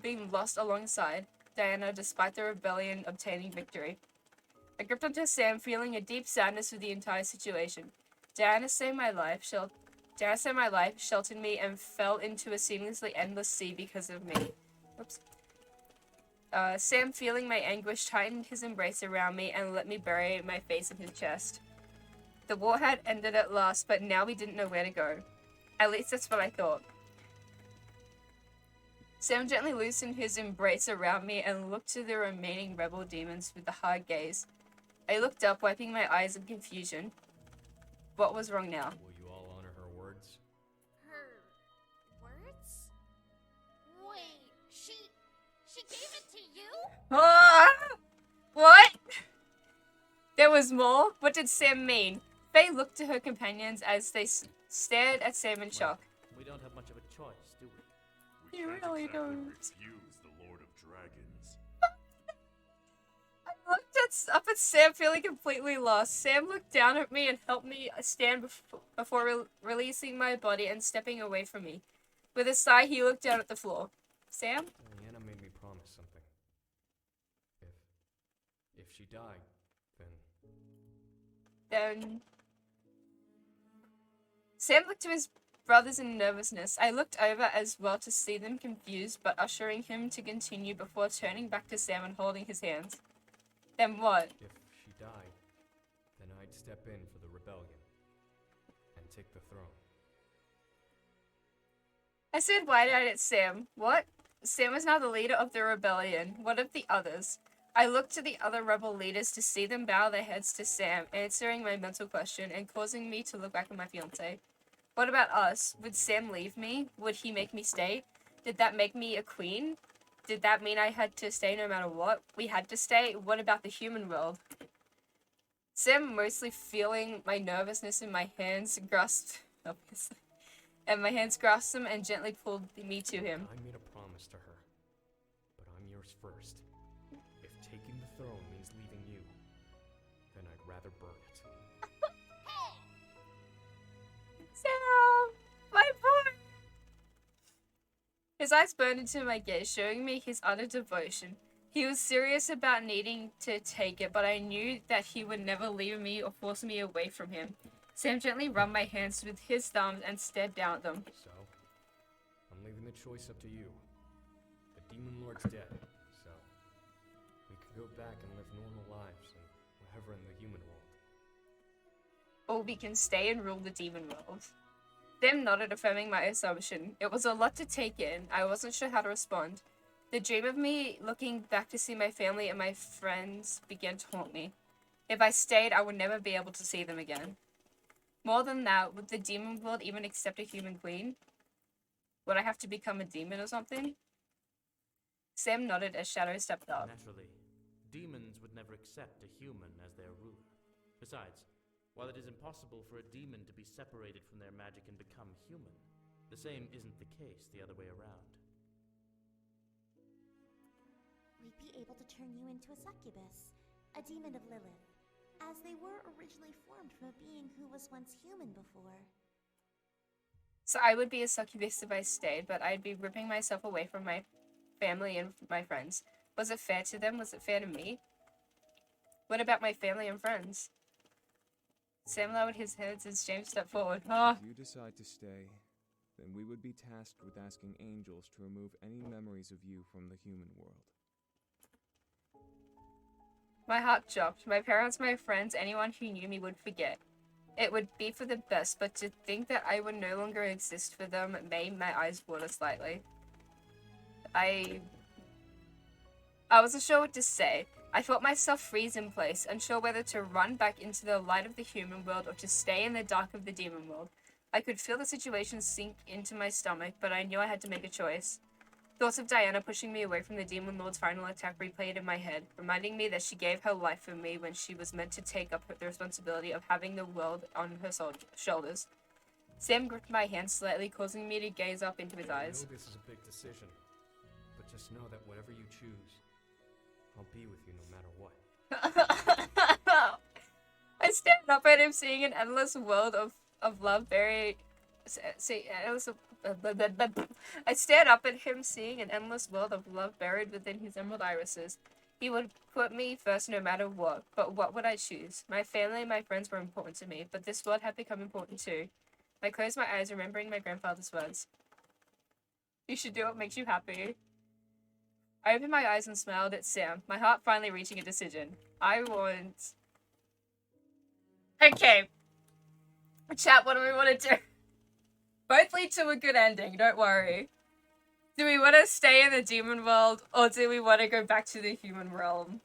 been lost alongside Diana, despite the rebellion obtaining victory. I gripped onto Sam, feeling a deep sadness for the entire situation. Diana saved my life, sheltered me, and fell into a seamlessly endless sea because of me. Oops. Sam, feeling my anguish, tightened his embrace around me and let me bury my face in his chest. The war had ended at last, but now we didn't know where to go. At least that's what I thought. Sam gently loosened his embrace around me and looked to the remaining rebel demons with a hard gaze. I looked up, wiping my eyes in confusion. What was wrong now? Will you all honor her words? Her words? Wait, she gave it to you? Ah! What? There was more? What did Sam mean? Faye looked to her companions as they stared at Sam in shock. We don't have much of a choice, do we? You really don't. Refuse the Lord of Dragons. I looked up at Sam, feeling completely lost. Sam looked down at me and helped me stand before releasing my body and stepping away from me. With a sigh, he looked down at the floor. Sam? Diana made me promise something. If she died, Then... Sam looked to his brothers in nervousness. I looked over as well to see them confused, but ushering him to continue before turning back to Sam and holding his hands. Then what? if she died, then I'd step in for the rebellion and take the throne. I stared wide-eyed at Sam. What? Sam was now the leader of the rebellion. What of the others? I looked to the other rebel leaders to see them bow their heads to Sam, answering my mental question and causing me to look back at my fiancé. What about us? Would Sam leave me? Would he make me stay? Did that make me a queen? Did that mean I had to stay no matter what? We had to stay? What about the human world? Sam, mostly feeling my nervousness in my hands, grasped, obviously, and my hands grasped him and gently pulled me to him. I made a promise to her, but I'm yours first. If taking the throne means leaving you, then I'd rather burn it. Sam, my boy! His eyes burned into my gaze, showing me his utter devotion. He was serious about needing to take it, but I knew that he would never leave me or force me away from him. Sam gently rubbed my hands with his thumbs and stared down at them. So, I'm leaving the choice up to you. The Demon Lord's dead, so we can go back and live normal lives and whatever in the human world. Or we can stay and rule the demon world. Them nodded, affirming my assumption. It was a lot to take in. I wasn't sure how to respond. The dream of me looking back to see my family and my friends began to haunt me. If I stayed, I would never be able to see them again. More than that, would the demon world even accept a human queen? Would I have to become a demon or something? Sam nodded as Shadow stepped up. Naturally, demons would never accept a human as their ruler. Besides, while it is impossible for a demon to be separated from their magic and become human, the same isn't the case the other way around. We'd be able to turn you into a succubus, a demon of Lilith, as they were originally formed from a being who was once human before. So I would be a succubus if I stayed, but I'd be ripping myself away from my family and my friends. Was it fair to them? Was it fair to me? What about my family and friends? Sam lowered his head as James stepped forward. If you decide to stay, then we would be tasked with asking angels to remove any memories of you from the human world. My heart dropped. My parents, my friends, anyone who knew me would forget. It would be for the best, but to think that I would no longer exist for them made my eyes water slightly. I wasn't sure what to say. I felt myself freeze in place, unsure whether to run back into the light of the human world or to stay in the dark of the demon world. I could feel the situation sink into my stomach, but I knew I had to make a choice. Thoughts of Diana pushing me away from the Demon Lord's final attack replayed in my head, reminding me that she gave her life for me when she was meant to take up the responsibility of having the world on her shoulders. Sam gripped my hand slightly, causing me to gaze up into his eyes. I know this is a big decision, but just know that whatever you choose, I'll be with you no matter what. I stared up at him, seeing an endless world of love buried. I stared up at him, seeing an endless world of love buried within his emerald irises. He would put me first no matter what, but what would I choose? My family and my friends were important to me, but this world had become important too. I closed my eyes, remembering my grandfather's words. You should do what makes you happy. I opened my eyes and smiled at Sam, my heart finally reaching a decision. I want... Okay. Chat, what do we want to do? Both lead to a good ending, don't worry. Do we want to stay in the demon world, or do we want to go back to the human realm?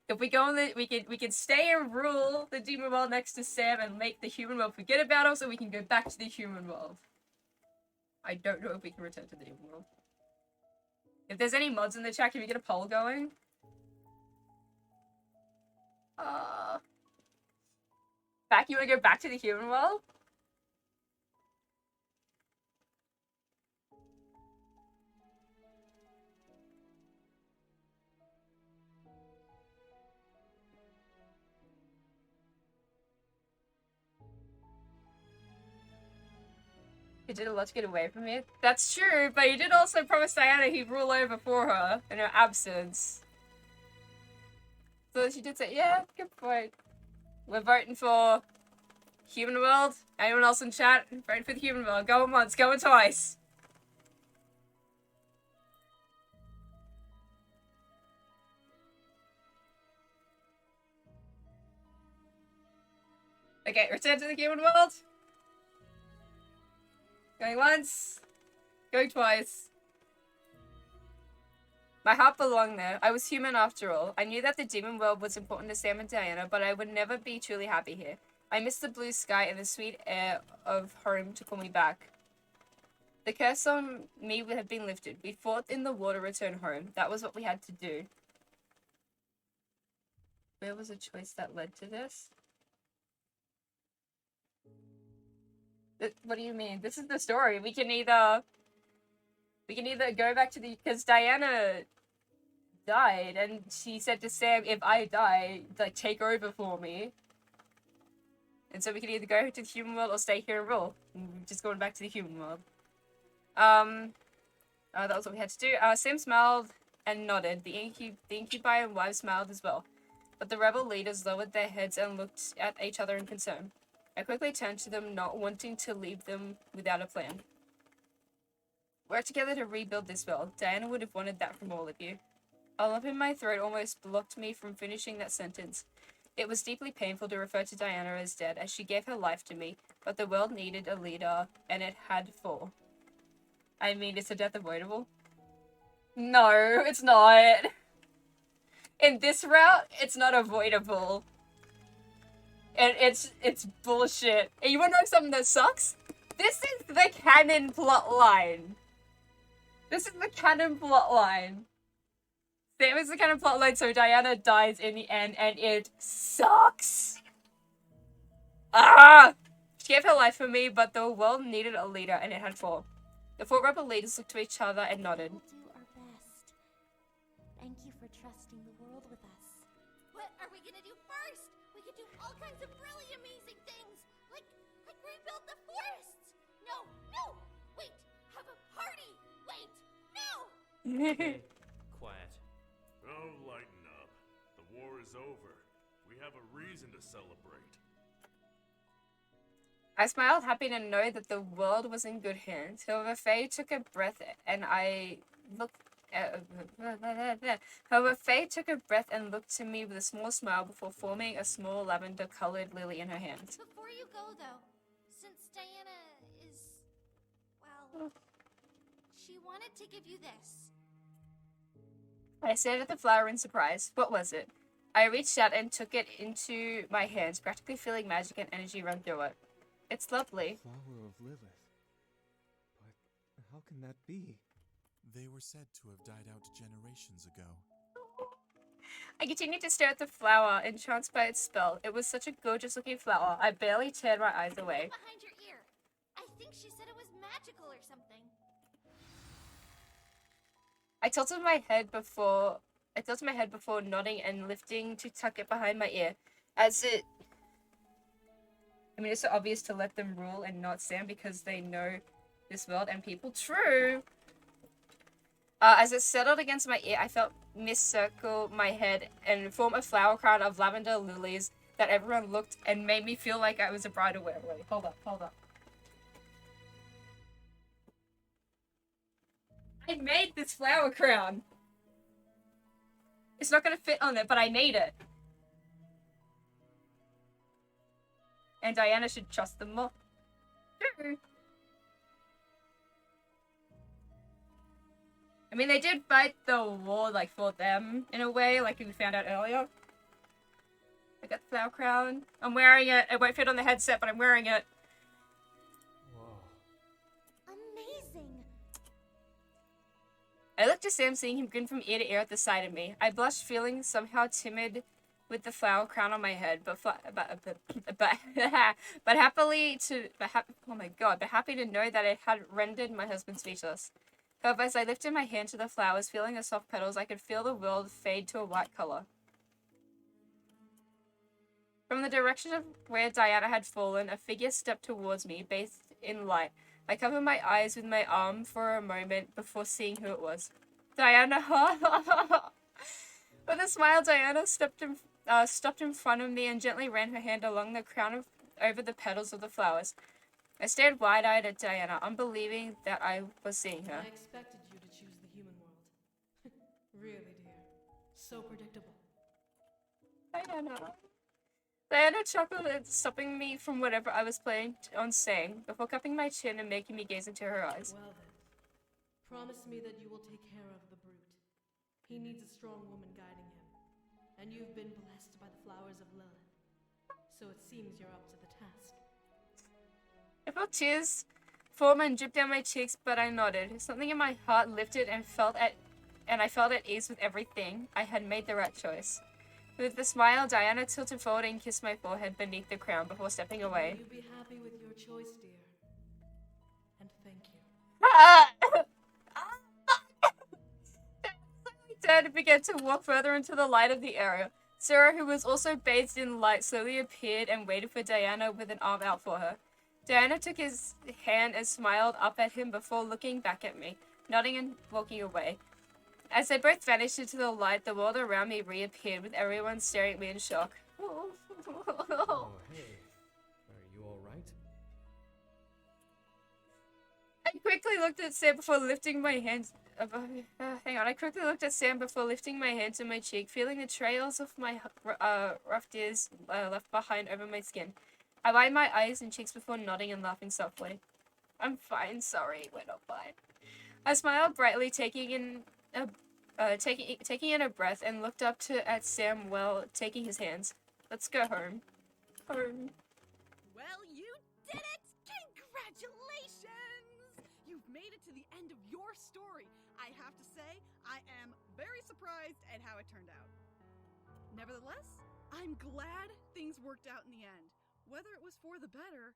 If we go in the, we can stay and rule the demon world next to Sam and make the human world forget about us, or we can go back to the human world. I don't know if we can return to the demon world. If there's any mods in the chat, can we get a poll going? Back, you want to go back to the human world? He did a lot to get away from me. That's true, but he did also promise Diana he'd rule over for her in her absence. So she did say, yeah, good point. We're voting for human world. Anyone else in chat? Voting for the human world. Going once, going twice. Okay, return to the human world. Going once. Going twice. My heart belonged there. I was human after all. I knew that the demon world was important to Sam and Diana, but I would never be truly happy here. I missed the blue sky and the sweet air of home to call me back. The curse on me had been lifted. We fought in the water, return home. That was what we had to do. Where was a choice that led to this? What do you mean? This is the story. We can either go back to the... Because Diana died, and she said to Sam, if I die, like, take over for me. And so we can either go to the human world or stay here and rule. Just going back to the human world. That was what we had to do. Sam smiled and nodded. The incubi and wives smiled as well. But the rebel leaders lowered their heads and looked at each other in concern. I quickly turned to them, not wanting to leave them without a plan. Work together to rebuild this world. Diana would have wanted that from all of you. A lump in my throat almost blocked me from finishing that sentence. It was deeply painful to refer to Diana as dead, as she gave her life to me, but the world needed a leader, and it had four. I mean, is her death avoidable? No, it's not. In this route, it's not avoidable. And it's bullshit. And you wanna know something that sucks? This is the canon plot line. This is the canon plot line. Same as the canon plot line, so Diana dies in the end, and it sucks. Ah! She gave her life for me, but the world needed a leader, and it had four. The four rebel leaders looked to each other and nodded. We'll do our best. Thank you for trusting the world with us. What are we gonna do first? We could do all kinds of really amazing things, like rebuild the forests. No, wait, have a party. Wait, no. Quiet. Oh, lighten up. The war is over. We have a reason to celebrate. I smiled, happy to know that the world was in good hands. However, Faye took a breath and looked to me with a small smile before forming a small lavender-colored lily in her hand. Before you go, though, since Diana is, well, she wanted to give you this. I stared at the flower in surprise. What was it? I reached out and took it into my hands, practically feeling magic and energy run through it. It's lovely. Flower of Lilith. But how can that be? They were said to have died out generations ago. I continued to stare at the flower, entranced by its spell. It was such a gorgeous-looking flower. I barely turned my eyes away. Behind your ear. I think she said it was magical or something. I tilted my head before nodding and lifting to tuck it behind my ear. It's so obvious to let them rule and not Sam because they know this world and people. True. As it settled against my ear, I felt mist circle my head and form a flower crown of lavender lilies that everyone looked and made me feel like I was a bridal wear. Wait, hold up. I made this flower crown. It's not gonna fit on it, but I made it. And Diana should trust them more. I mean, they did fight the war, like, for them, in a way, like we found out earlier. I got the flower crown. I'm wearing it. It won't fit on the headset, but I'm wearing it. Whoa. Amazing. I looked at Sam, seeing him grin from ear to ear at the sight of me. I blushed, feeling somehow timid with the flower crown on my head, but happy to know that it had rendered my husband speechless. However, as I lifted my hand to the flowers, feeling the soft petals, I could feel the world fade to a white color. From the direction of where Diana had fallen, a figure stepped towards me, bathed in light. I covered my eyes with my arm for a moment before seeing who it was. Diana. With a smile, Diana stopped in front of me and gently ran her hand along the crown over the petals of the flowers. I stared wide-eyed at Diana, unbelieving that I was seeing her. I expected you to choose the human world. Really, dear. So predictable. Diana chuckled at stopping me from whatever I was planning on saying, before cupping my chin and making me gaze into her eyes. Well then, promise me that you will take care of the brute. He needs a strong woman guiding him, and you've been blessed by the flowers of Lilith. So it seems you're up to the task. I felt tears form and drip down my cheeks, but I nodded. Something in my heart lifted and I felt at ease with everything. I had made the right choice. With a smile, Diana tilted forward and kissed my forehead beneath the crown before stepping away. Will you be happy with your choice, dear? And thank you. Diana began to walk further into the light of the area. Sarah, who was also bathed in light, slowly appeared and waited for Diana with an arm out for her. Diana took his hand and smiled up at him before looking back at me, nodding and walking away. As they both vanished into the light, the world around me reappeared, with everyone staring at me in shock. Oh, hey. Are you alright? I quickly looked at Sam before lifting my hands... I quickly looked at Sam before lifting my hand to my cheek, feeling the trails of my rough tears left behind over my skin. I wiped my eyes and cheeks before nodding and laughing softly. I'm fine, sorry, we're not fine. I smiled brightly, taking in a breath, and looked up at Sam while taking his hands. Let's go home. Home. Well, you did it! Congratulations! You've made it to the end of your story. I have to say, I am very surprised at how it turned out. Nevertheless, I'm glad things worked out in the end, whether it was for the better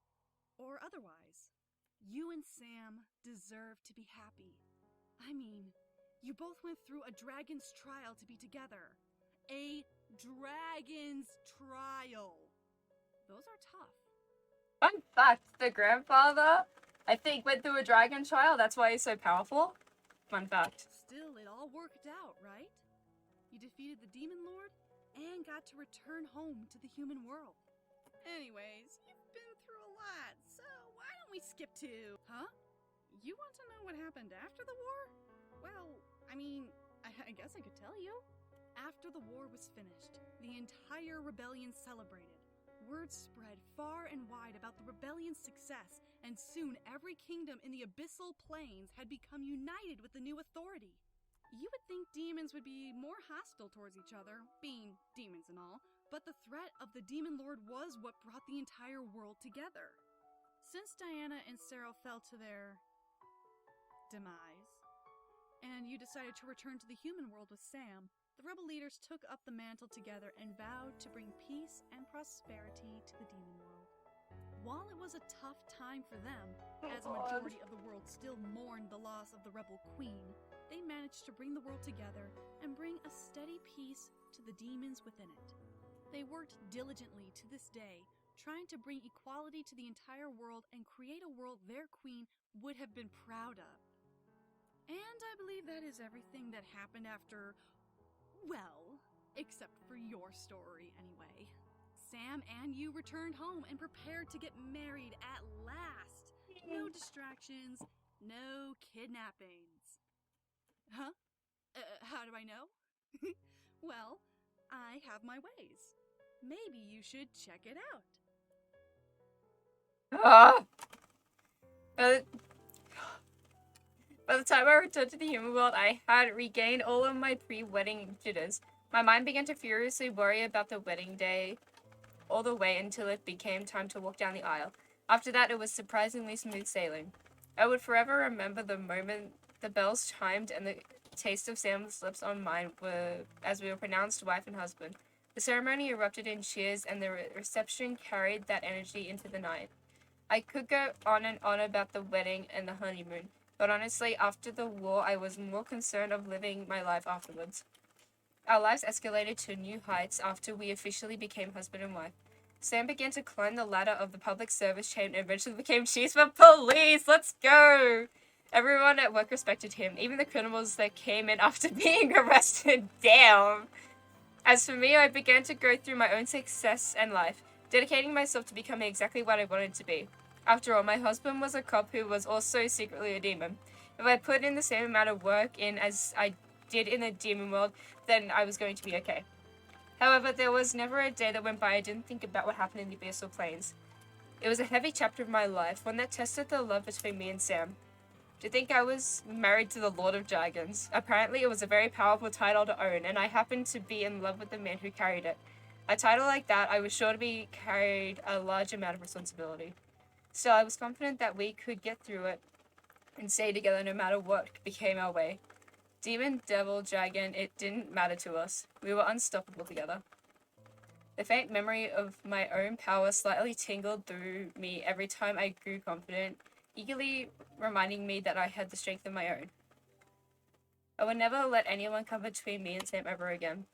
or otherwise. You and Sam deserve to be happy. I mean, you both went through a dragon's trial to be together. A dragon's trial. Those are tough. Fun fact, the grandfather, I think, went through a dragon trial. That's why he's so powerful. Fun fact. Still, it all worked out, right? You defeated the Demon Lord and got to return home to the human world. Anyways, you've been through a lot, so why don't we skip to... Huh? You want to know what happened after the war? Well, I mean, I guess I could tell you. After the war was finished, the entire rebellion celebrated. Word spread far and wide about the rebellion's success, and soon every kingdom in the abyssal plains had become united with the new authority. You would think demons would be more hostile towards each other, being demons and all, but the threat of the Demon Lord was what brought the entire world together. Since Diana and Cyril fell to their demise, and you decided to return to the human world with Sam, the rebel leaders took up the mantle together and vowed to bring peace and prosperity to the demon world. While it was a tough time for them, as a majority of the world still mourned the loss of the rebel queen, they managed to bring the world together and bring a steady peace to the demons within it. They worked diligently to this day, trying to bring equality to the entire world and create a world their queen would have been proud of. And I believe that is everything that happened after, well, except for your story anyway. Sam and you returned home and prepared to get married at last. No distractions, no kidnappings. Huh? How do I know? Well, I have my ways. Maybe you should check it out. By the time I returned to the human world, I had regained all of my pre-wedding jitters. My mind began to furiously worry about the wedding day all the way until it became time to walk down the aisle. After that, it was surprisingly smooth sailing. I would forever remember the moment the bells chimed and the taste of Sam's lips on mine as we were pronounced wife and husband. The ceremony erupted in cheers, and the reception carried that energy into the night. I could go on and on about the wedding and the honeymoon, but honestly, after the war, I was more concerned of living my life afterwards. Our lives escalated to new heights after we officially became husband and wife. Sam began to climb the ladder of the public service chain and eventually became chief of police. Let's go! Everyone at work respected him, even the criminals that came in after being arrested. Damn! As for me, I began to go through my own success and life, dedicating myself to becoming exactly what I wanted to be. After all, my husband was a cop who was also secretly a demon. If I put in the same amount of work in as I did in the demon world, then I was going to be okay. However, there was never a day that went by I didn't think about what happened in the Abyssal Plains. It was a heavy chapter of my life, one that tested the love between me and Sam. To think I was married to the Lord of Dragons. Apparently, it was a very powerful title to own, and I happened to be in love with the man who carried it. A title like that, I was sure to be carried a large amount of responsibility. Still, I was confident that we could get through it and stay together no matter what became our way. Demon, devil, dragon, it didn't matter to us. We were unstoppable together. The faint memory of my own power slightly tingled through me every time I grew confident, eagerly reminding me that I had the strength of my own. I would never let anyone come between me and Sam ever again.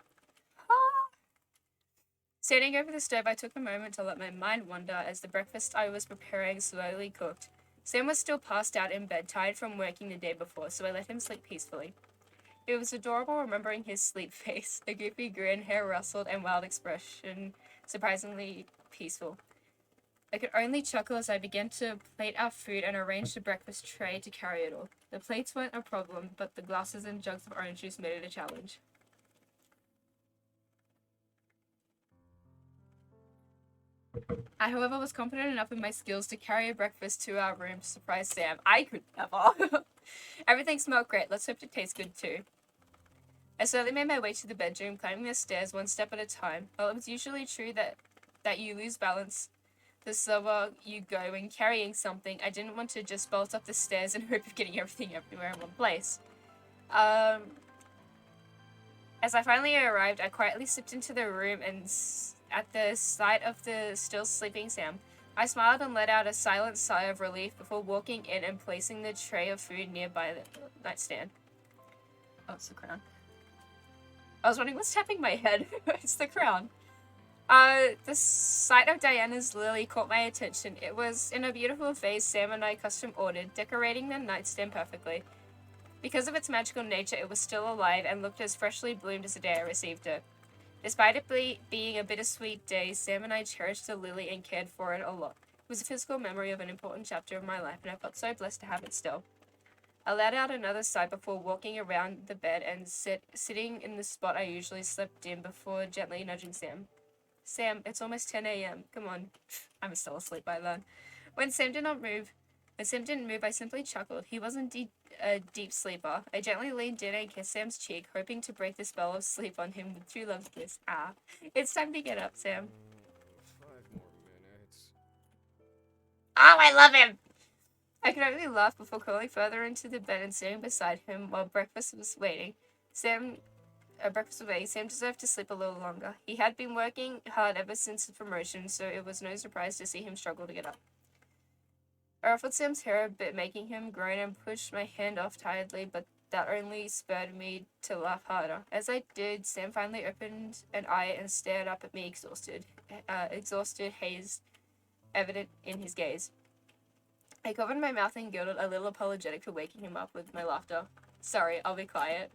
Standing over the stove, I took a moment to let my mind wander as the breakfast I was preparing slowly cooked. Sam was still passed out in bed, tired from working the day before, so I let him sleep peacefully. It was adorable remembering his sleep face, a goofy grin, hair rustled, and wild expression, surprisingly peaceful. I could only chuckle as I began to plate our food and arrange the breakfast tray to carry it all. The plates weren't a problem, but the glasses and jugs of orange juice made it a challenge. I, however, was confident enough in my skills to carry a breakfast to our room to surprise Sam. I could never. Everything smelled great. Let's hope it tastes good too. I slowly made my way to the bedroom, climbing the stairs one step at a time. While it was usually true that you lose balance the slower you go when carrying something, I didn't want to just bolt up the stairs in hope of getting everything everywhere in one place. As I finally arrived, I quietly slipped into the room and at the sight of the still sleeping Sam, I smiled and let out a silent sigh of relief before walking in and placing the tray of food nearby the nightstand. Oh, it's the crown. I was wondering what's tapping my head. It's the crown. The sight of Diana's lily caught my attention. It was in a beautiful vase Sam and I custom ordered, decorating the nightstand perfectly. Because of its magical nature, it was still alive and looked as freshly bloomed as the day I received it. Despite it being a bittersweet day, Sam and I cherished the lily and cared for it a lot. It was a physical memory of an important chapter of my life, and I felt so blessed to have it still. I let out another sigh before walking around the bed and sitting in the spot I usually slept in before gently nudging Sam. Sam, it's almost 10 a.m. Come on. I was still asleep by then. When Sam did not move, When Sam didn't move, I simply chuckled. He wasn't a deep sleeper. I gently leaned in and kissed Sam's cheek, hoping to break the spell of sleep on him with true love's kiss. Ah, it's time to get up, Sam. 5 more minutes. Oh, I love him! I could only laugh before crawling further into the bed and sitting beside him while breakfast was waiting. Sam deserved to sleep a little longer. He had been working hard ever since the promotion, so it was no surprise to see him struggle to get up. I ruffled Sam's hair a bit, making him groan, and pushed my hand off tiredly, but that only spurred me to laugh harder. As I did, Sam finally opened an eye and stared up at me, exhausted haze evident in his gaze. I covered my mouth and giggled, a little apologetic for waking him up with my laughter. Sorry, I'll be quiet.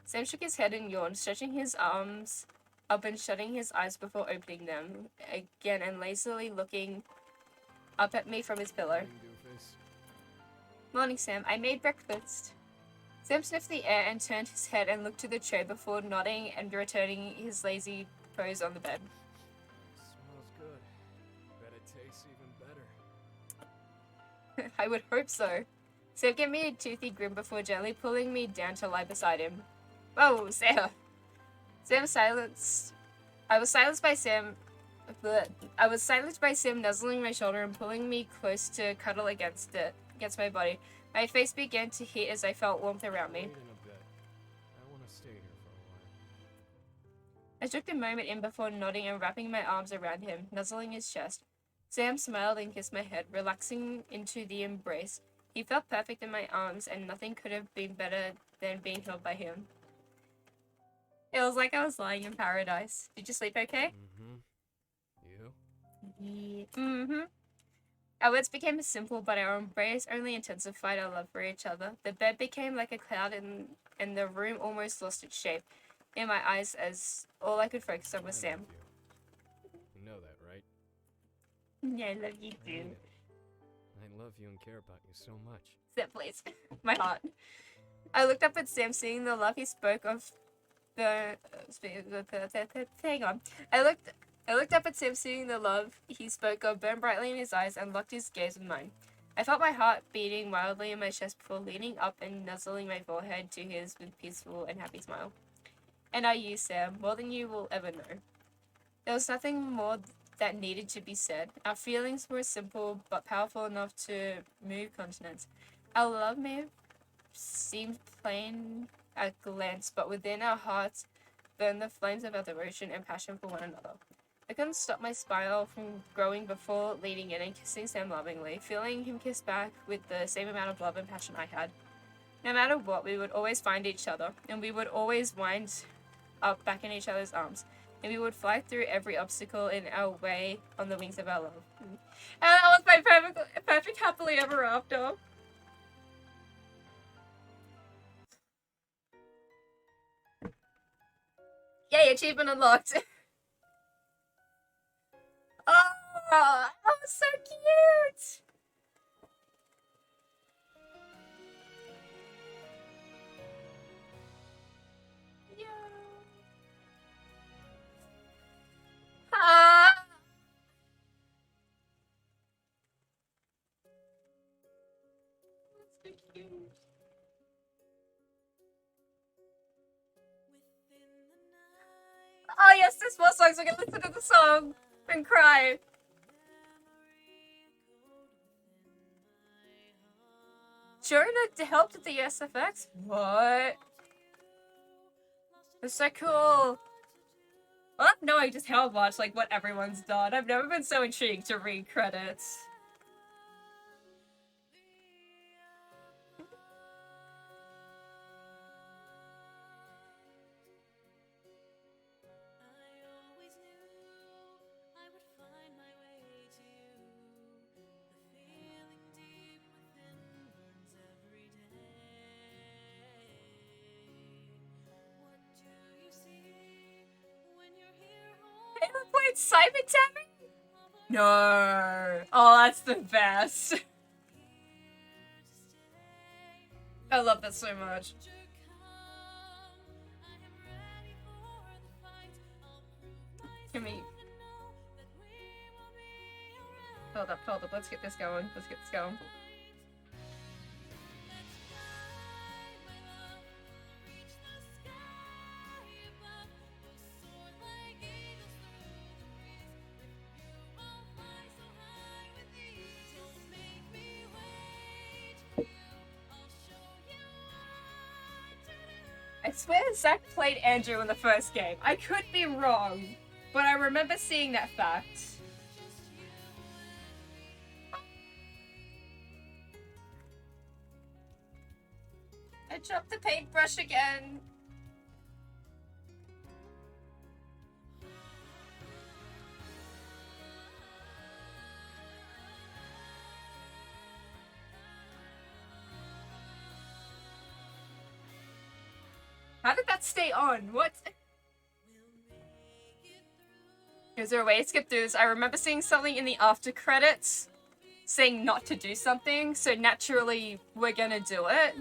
Sam shook his head and yawned, stretching his arms up and shutting his eyes before opening them again and lazily looking up at me from his pillow. Morning, Sam. I made breakfast. Sam sniffed the air and turned his head and looked to the tray before nodding and returning his lazy pose on the bed. Smells good. Bet it tastes even better. I would hope so. Sam gave me a toothy grin before gently pulling me down to lie beside him. Whoa, Sam. I was silenced by Sam nuzzling my shoulder and pulling me close to cuddle against my body. My face began to heat as I felt warmth around me. Wait in a bit. I want to stay here for a while. I took the moment in before nodding and wrapping my arms around him, nuzzling his chest. Sam smiled and kissed my head, relaxing into the embrace. He felt perfect in my arms, and nothing could have been better than being held by him. It was like I was lying in paradise. Did you sleep okay? You? Yeah. Our words became simple, but our embrace only intensified our love for each other. The bed became like a cloud, and the room almost lost its shape in my eyes as all I could focus on was Sam. You know that, right? Yeah, I love you too. I love you and care about you so much. Sam, please. My heart. I looked up at Sam, seeing the love he spoke of. Hang on. I looked up at Sam, seeing the love he spoke of burn brightly in his eyes, and locked his gaze with mine. I felt my heart beating wildly in my chest before leaning up and nuzzling my forehead to his with a peaceful and happy smile. And I you, Sam, more than you will ever know. There was nothing more that needed to be said. Our feelings were simple but powerful enough to move continents. Our love may have seemed plain at a glance, but within our hearts burned the flames of our devotion and passion for one another. I couldn't stop my spiral from growing before leaning in and kissing Sam lovingly, feeling him kiss back with the same amount of love and passion I had. No matter what, we would always find each other, and we would always wind up back in each other's arms, and we would fly through every obstacle in our way on the wings of our love. And that was my perfect happily ever after. Yay, achievement unlocked. Oh, that was so cute. Yeah. Ah. That's so cute. Oh yes, there's more songs. We're gonna listen to the song and cry. Sure, it helped with the SFX? What? It's so cool. I love knowing just how much, like, what everyone's done. I've never been so intrigued to read credits. Ever played Simon Tapping? No. Oh, that's the best. I love that so much. Can we... Hold up. Let's get this going. I swear Zach played Andrew in the first game. I could be wrong, but I remember seeing that fact. I dropped the paintbrush again. How did that stay on? What? Is there a way to skip through this? I remember seeing something in the after credits saying not to do something, so naturally we're gonna do it.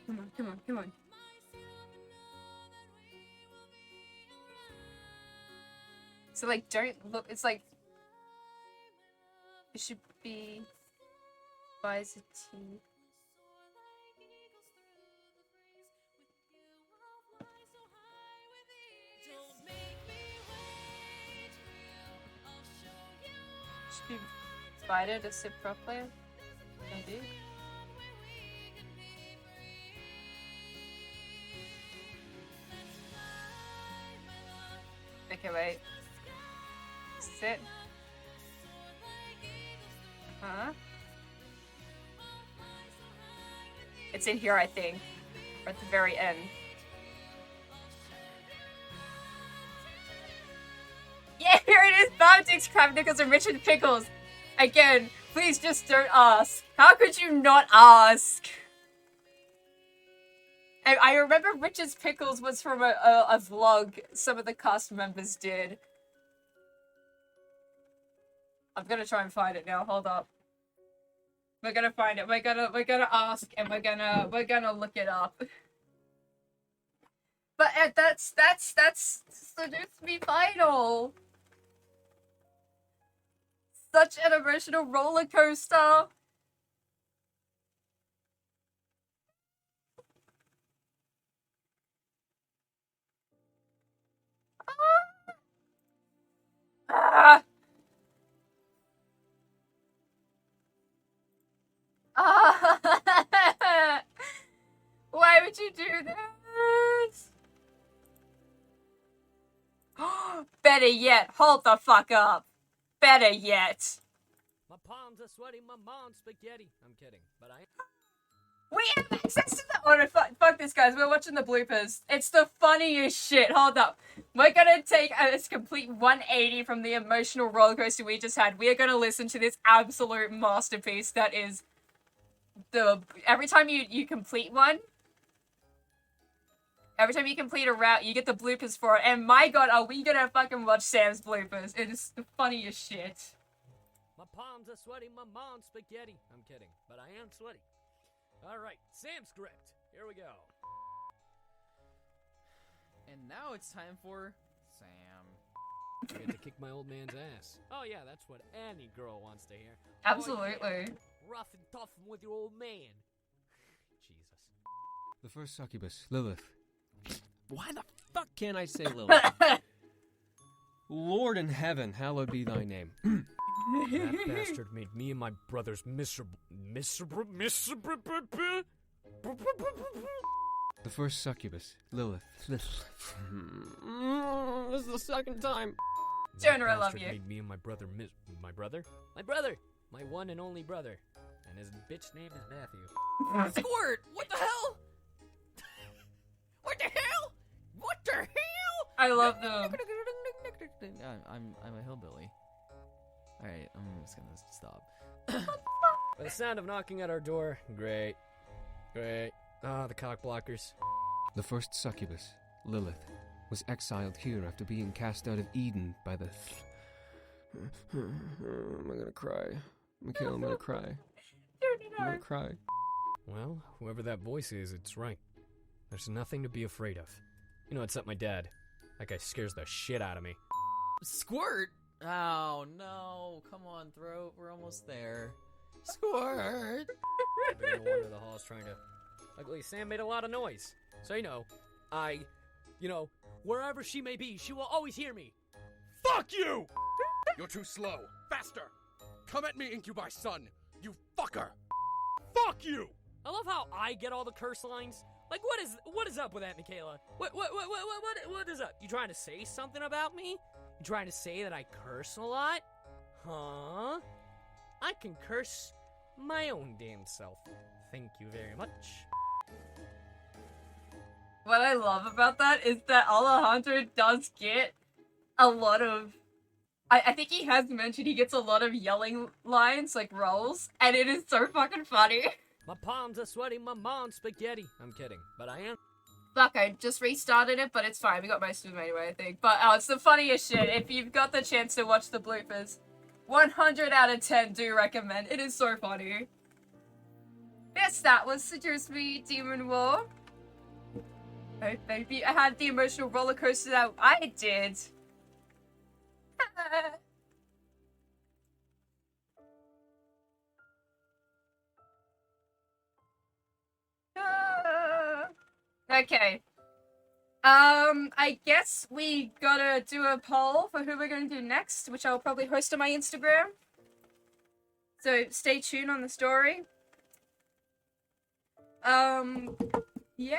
Come on, come on, come on. So like, don't look, it's like, it should be buys a tea. Should be invited to sit properly. Maybe. Okay, wait. Sit. Huh? It's in here, I think. Or at the very end. Yeah, here it is! Bounty's crab nickels and Richard Pickles! Again, please just don't ask. How could you not ask? I remember Richard's Pickles was from a vlog some of the cast members did. I'm gonna try and find it now, hold up. We're gonna find it, we're gonna ask, and we're gonna look it up. But that's Seduce Me final! Such an emotional roller coaster! Ah! Ah! Why would you do this? Better yet, hold the fuck up. Better yet. My palms are sweaty, my mom's spaghetti. I'm kidding, but I... We have access to the... Oh no, fuck this, guys. We're watching the bloopers. It's the funniest shit. Hold up. We're gonna take a complete 180 from the emotional roller coaster we just had. We are gonna listen to this absolute masterpiece that is the... Every time you complete one, every time you complete a route, you get the bloopers for it. And my god, are we gonna fucking watch Sam's bloopers. It is the funniest shit. My palms are sweaty, my mom's spaghetti. I'm kidding, but I am sweaty. Alright, Sam's script. Here we go. And now it's time for Sam. I get to kick my old man's ass. Oh yeah, that's what any girl wants to hear. Absolutely. Oh, yeah. Rough and tough with your old man. Jesus. The first succubus, Lilith. Why the fuck can't I say Lilith? Lord in heaven, hallowed be thy name. That bastard made me and my brothers miserable. The first succubus, Lilith. This is the second time. Turner, I love you. Made me and my brother my brother? My brother! My one and only brother. And his bitch name is Matthew. Squirt! What the hell? What the hell? What the hell? I love them. I'm a hillbilly. Alright, I'm just gonna stop. By the sound of knocking at our door, great. Great. Ah, the cock blockers. The first succubus, Lilith, was exiled here after being cast out of Eden by the... I'm gonna cry. Mikhail, I'm gonna cry. I'm gonna cry. Well, whoever that voice is, it's right. There's nothing to be afraid of. You know, except my dad. That guy scares the shit out of me. Squirt! Oh no, come on, throat, we're almost there. Squirt! No wonder the hall's trying to... Luckily, Sam made a lot of noise. So, wherever she may be, she will always hear me. Fuck you! You're too slow. Faster! come at me, Incubi son! You fucker! Fuck you! I love how I get all the curse lines. Like, what is up with that, Michaela? What is up? You trying to say something about me? You trying to say that I curse a lot? Huh? I can curse my own damn self. Thank you very much. What I love about that is that Alejandro does get a lot of... I think he has mentioned he gets a lot of yelling lines, like roles, and it is so fucking funny. My palms are sweaty, my mom's spaghetti. I'm kidding, but I am. Fuck, I just restarted it, but it's fine. We got most of them anyway, I think. But, oh, it's the funniest shit. If you've got the chance to watch the bloopers, 100 out of 10 do recommend. It is so funny. Yes, that was Seduce Me, Demon War. I hope you had the emotional roller coaster that I did. Okay. I guess we gotta do a poll for who we're gonna do next, which I'll probably post on my Instagram. So stay tuned on the story. Yeah.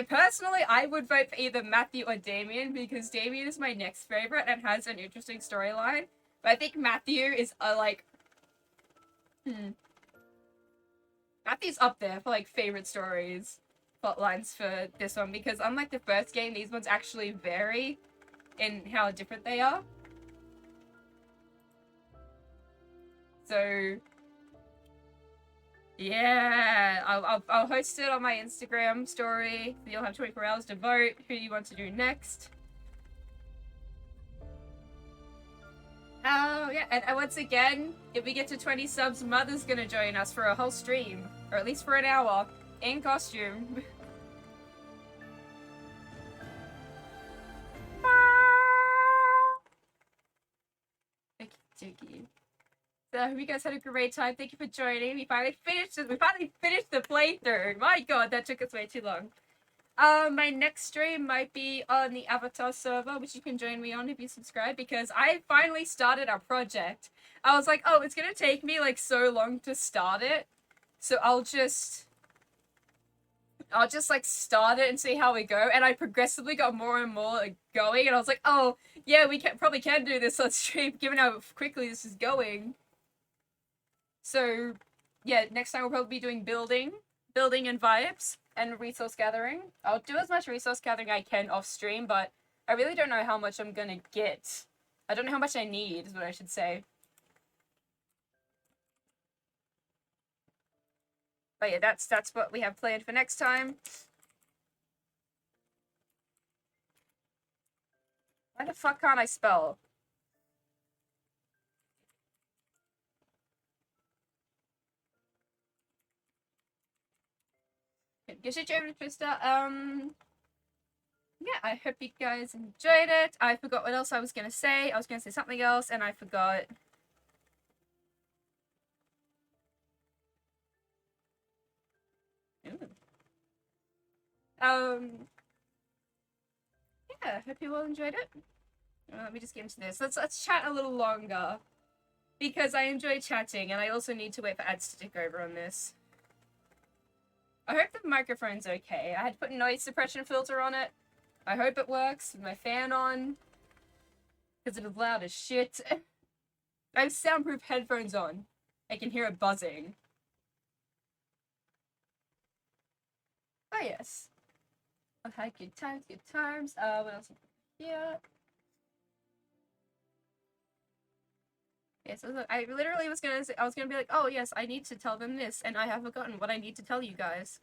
Personally, I would vote for either Matthew or Damien, because Damien is my next favorite and has an interesting storyline. But I think Matthew is, Matthew's up there for, like, favorite stories, plotlines for this one, because unlike the first game, these ones actually vary in how different they are. So... yeah, I'll host it on my Instagram story. You'll have 24 hours to vote who you want to do next. Oh, yeah, and once again, if we get to 20 subs, Mother's gonna join us for a whole stream. Or at least for an hour. In costume. Okie. So I hope you guys had a great time. Thank you for joining. We finally finished it. We finally finished the playthrough. My god, that took us way too long. My next stream might be on the Avatar server, which you can join me on if you subscribe, because I finally started our project. I was like, oh, it's gonna take me, like, so long to start it. So I'll just, like, start it and see how we go. And I progressively got more and more, like, going. And I was like, oh, yeah, we probably can do this on stream, given how quickly this is going. So, yeah, next time we'll probably be doing building and vibes, and resource gathering. I'll do as much resource gathering I can off stream, but I really don't know how much I'm gonna get. I don't know how much I need, is what I should say. But yeah, that's what we have planned for next time. Why the fuck can't I spell? Get your German Twister. Yeah, I hope you guys enjoyed it. I forgot what else I was gonna say. I was gonna say something else, and I forgot. Ooh. Yeah, hope you all enjoyed it. Let me just get into this. Let's chat a little longer, because I enjoy chatting, and I also need to wait for ads to tick over on this. I hope the microphone's okay. I had to put a noise suppression filter on it. I hope it works with my fan on, because it is loud as shit. I have soundproof headphones on. I can hear it buzzing. Oh yes. I've had good times, good times. What else here? Yeah, so look, I literally was gonna say, I was gonna be like, oh yes, I need to tell them this, and I have forgotten what I need to tell you guys.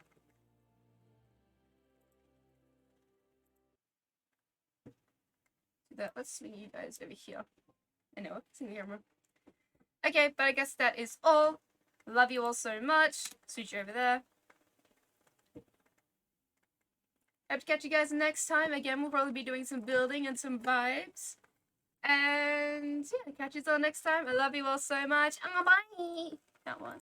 Let's swing you guys over here. I know, swing the camera. Okay, but I guess that is all. Love you all so much. Switch you over there. Hope to catch you guys next time. Again, we'll probably be doing some building and some vibes. And yeah, catch you all next time. I love you all so much. Bye. That one.